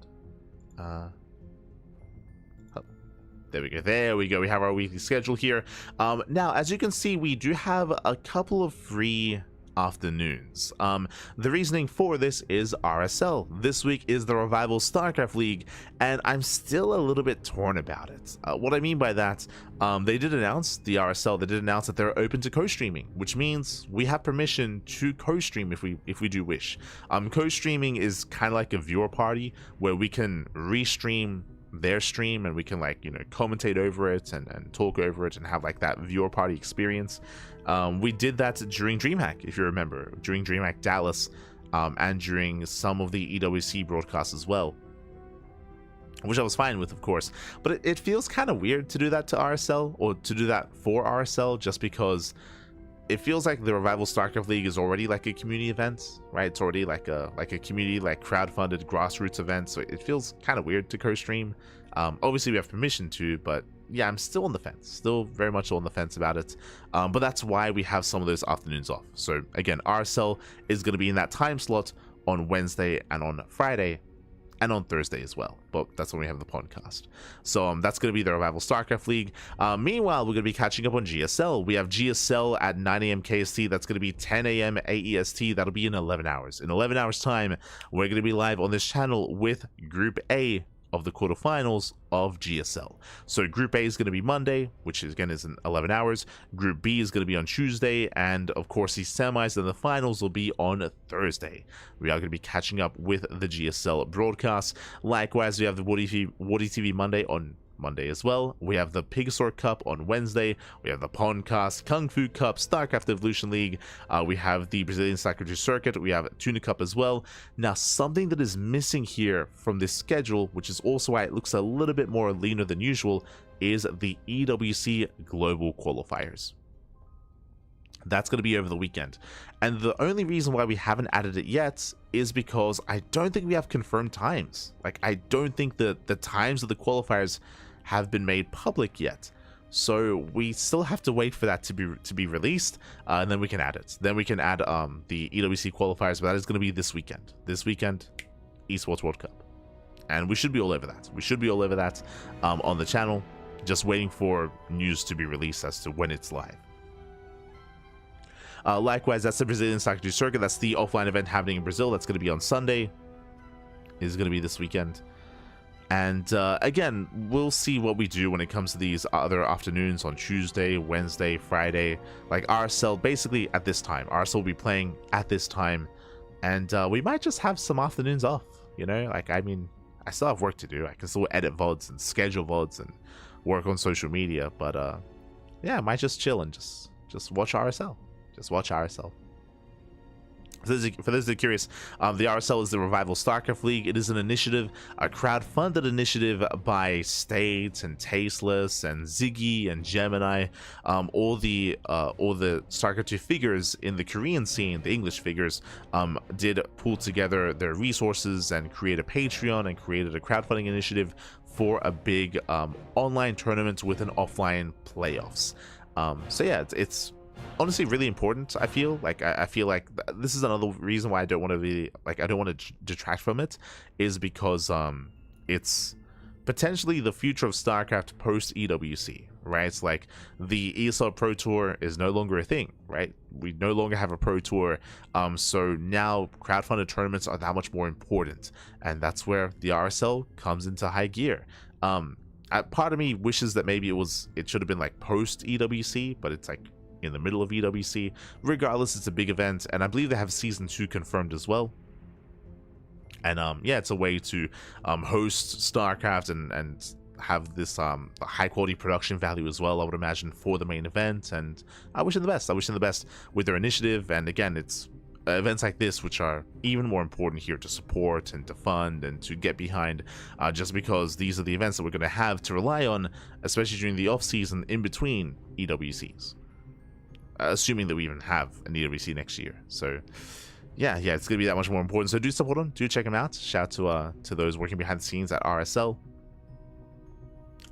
There we go. We have our weekly schedule here. Now, as you can see, we do have a couple of free afternoons. The reasoning for this is RSL. This week is the Revival StarCraft League, and I'm still a little bit torn about it. What I mean by that, they did announce, the RSL, they did announce that they're open to co-streaming, which means we have permission to co-stream if we do wish. Co-streaming is kind of like a viewer party where we can restream their stream and we can, like, you know, commentate over it and talk over it and have like that viewer party experience. We did that during DreamHack, if you remember, during DreamHack Dallas, and during some of the EWC broadcasts as well, which I was fine with, of course. But it feels kind of weird to do that to RSL, or to do that for RSL, just because it feels like the Revival StarCraft League is already like a community event, right? It's already like a community, like crowd-funded grassroots event, so it feels kind of weird to co-stream. Obviously we have permission to, but yeah, I'm still on the fence, still very much on the fence about it. But that's why we have some of those afternoons off. So again, RSL is going to be in that time slot on Wednesday and on Friday, and on Thursday as well, but that's when we have the podcast. So that's going to be the Revival StarCraft League. Meanwhile, we're going to be catching up on GSL. We have GSL at 9 a.m. KST. That's going to be 10 a.m. AEST. That'll be in 11 hours. In 11 hours time, we're going to be live on this channel with Group A of the quarterfinals of GSL. So Group A is going to be Monday, which is, again, is in 11 hours. Group B is going to be on Tuesday, and of course the semis and the finals will be on Thursday. We are going to be catching up with the GSL broadcast. Likewise, we have the Woody TV Monday on Monday as well. We have the Pigasaur Cup on Wednesday. We have the Pondcast, Kung Fu Cup, StarCraft Evolution League. We have the Brazilian Sacramento Circuit. We have Tuna Cup as well. Now, something that is missing here from this schedule, which is also why it looks a little bit more leaner than usual, is the EWC Global Qualifiers. That's going to be over the weekend. And the only reason why we haven't added it yet is because I don't think we have confirmed times. Like, I don't think that the times of the qualifiers have been made public yet. So we still have to wait for that to be released, and then we can add it. Then we can add the EWC qualifiers, but that is going to be this weekend. This weekend, Esports World Cup. And we should be all over that. We should be all over that on the channel, just waiting for news to be released as to when it's live. Likewise, that's the Brazilian Sacramento Circuit. That's the offline event happening in Brazil. That's going to be on Sunday. It's going to be this weekend. And again, we'll see what we do when it comes to these other afternoons on Tuesday, Wednesday, Friday. Like RSL, basically at this time. RSL will be playing at this time. And we might just have some afternoons off, you know? Like, I mean, I still have work to do. I can still edit VODs and schedule VODs and work on social media. But yeah, I might just chill and just watch RSL. Just watch RSL. For those that are curious, the RSL is the Revival StarCraft League. It is an initiative, a crowd-funded initiative by State and Tasteless and Ziggy and Gemini. All the StarCraft 2 figures in the Korean scene, the English figures, did pull together their resources and create a Patreon and created a crowdfunding initiative for a big online tournament with an offline playoffs. So yeah, it's honestly really important. I feel like this is another reason why I don't want to be like, I don't want to detract from it, is because it's potentially the future of StarCraft post EWC, right? It's like the ESL Pro Tour is no longer a thing, right? We no longer have a Pro Tour, so now crowdfunded tournaments are that much more important, and that's where the RSL comes into high gear. part of me wishes that maybe it should have been like post EWC, but it's like in the middle of EWC. Regardless, it's a big event, and I believe they have season 2 confirmed as well. And yeah, it's a way to host StarCraft and have this high quality production value as well, I would imagine, for the main event. And I wish them the best. I wish them the best with their initiative. And again, it's events like this which are even more important here to support and to fund and to get behind, just because these are the events that we're going to have to rely on, especially during the off season in between EWCs, assuming that we even have an EWC next year. So yeah, it's going to be that much more important. So do support them, do check them out. Shout out to those working behind the scenes at RSL.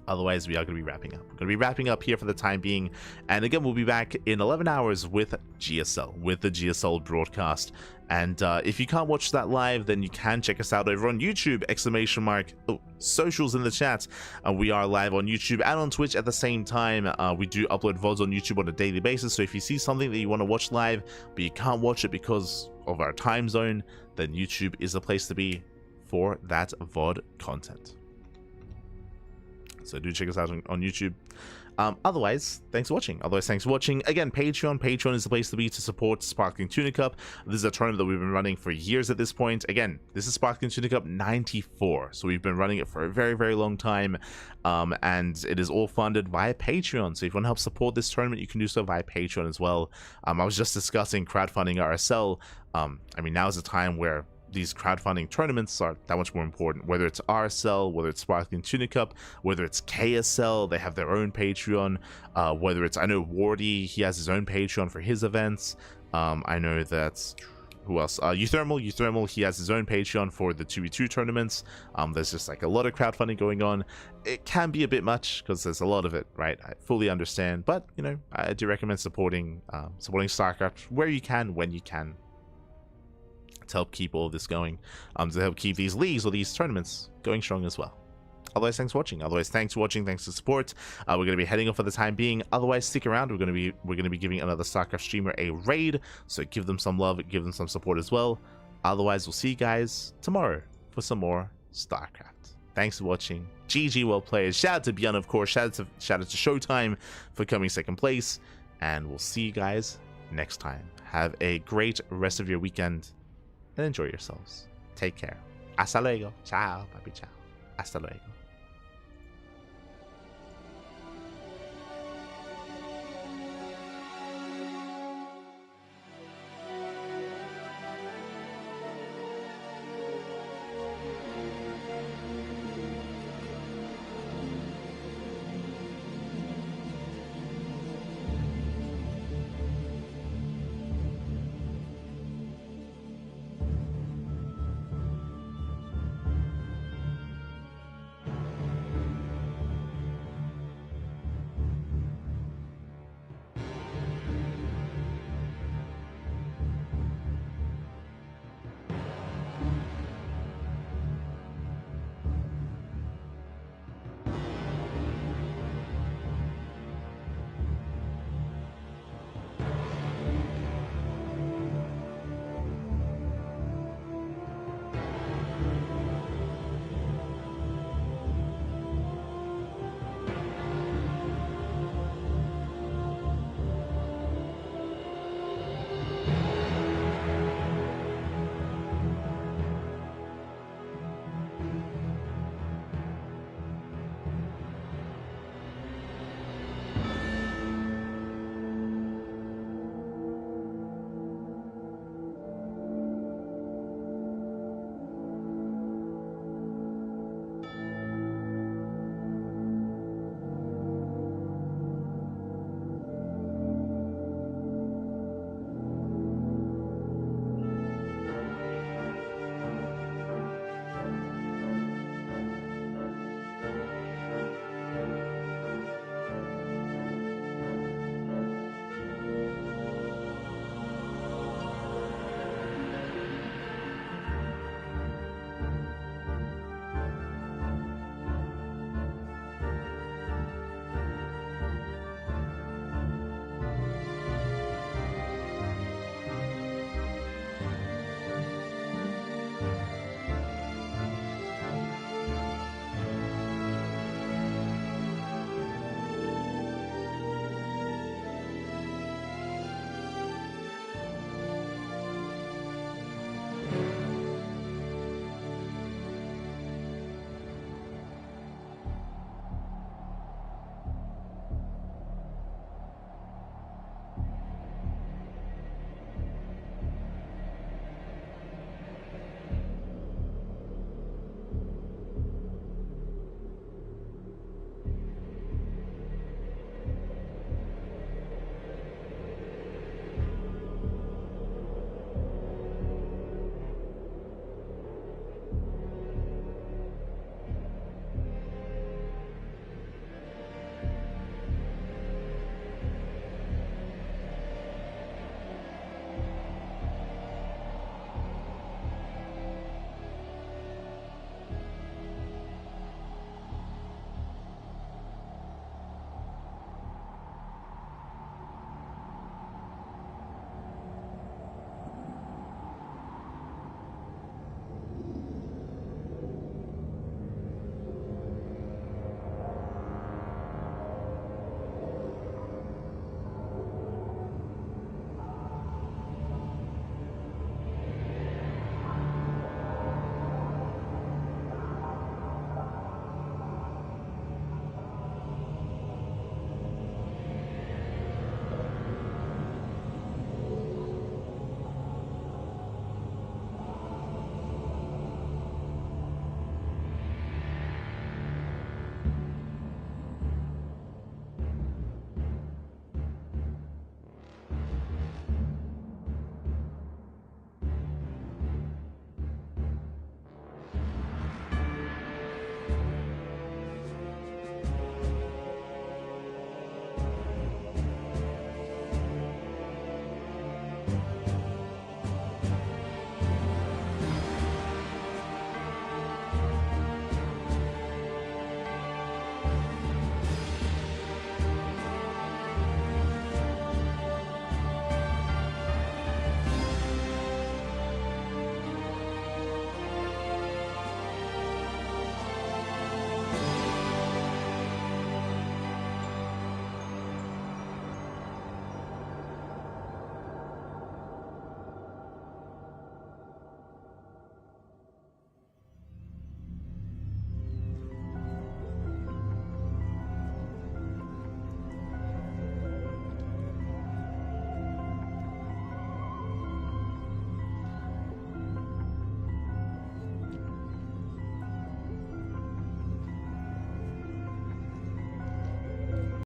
Otherwise, we are going to be wrapping up. We're going to be wrapping up here for the time being. And again, we'll be back in 11 hours with GSL, with the GSL broadcast. And if you can't watch that live, then you can check us out over on YouTube, ! Oh, socials in the chat. We are live on YouTube and on Twitch at the same time. We do upload VODs on YouTube on a daily basis. So if you see something that you want to watch live, but you can't watch it because of our time zone, then YouTube is the place to be for that VOD content. So do check us out on YouTube. Otherwise, thanks for watching. Again, Patreon is the place to be to support Sparkling Tuna Cup. This is a tournament that we've been running for years at this point. Again, this is Sparkling Tuna Cup 94, so we've been running it for a very, very long time, and it is all funded via Patreon. So if you want to help support this tournament, you can do so via Patreon as well. I was just discussing crowdfunding RSL. I mean, now is the time where these crowdfunding tournaments are that much more important, whether it's RSL, whether it's Sparkling Tuna Cup, whether it's KSL, they have their own Patreon, whether it's, I know Wardy, he has his own Patreon for his events. I know that, who else? Euthermal, he has his own Patreon for the 2v2 tournaments. There's just like a lot of crowdfunding going on. It can be a bit much because there's a lot of it, right? I fully understand, but you know, I do recommend supporting StarCraft where you can, when you can, to help keep all of this going, to help keep these leagues or these tournaments going strong as well. Otherwise, thanks for watching. Thanks for support. We're going to be heading off for the time being. Otherwise, stick around. We're going to be giving another StarCraft streamer a raid, so give them some love, give them some support as well. Otherwise, we'll see you guys tomorrow for some more StarCraft. Thanks for watching. GG, well played. Shout out to ByuN, of course. Shout out to ShoWTimE for coming second place, and we'll see you guys next time. Have a great rest of your weekend and enjoy yourselves. Take care. Hasta luego. Ciao, papi, ciao. Hasta luego.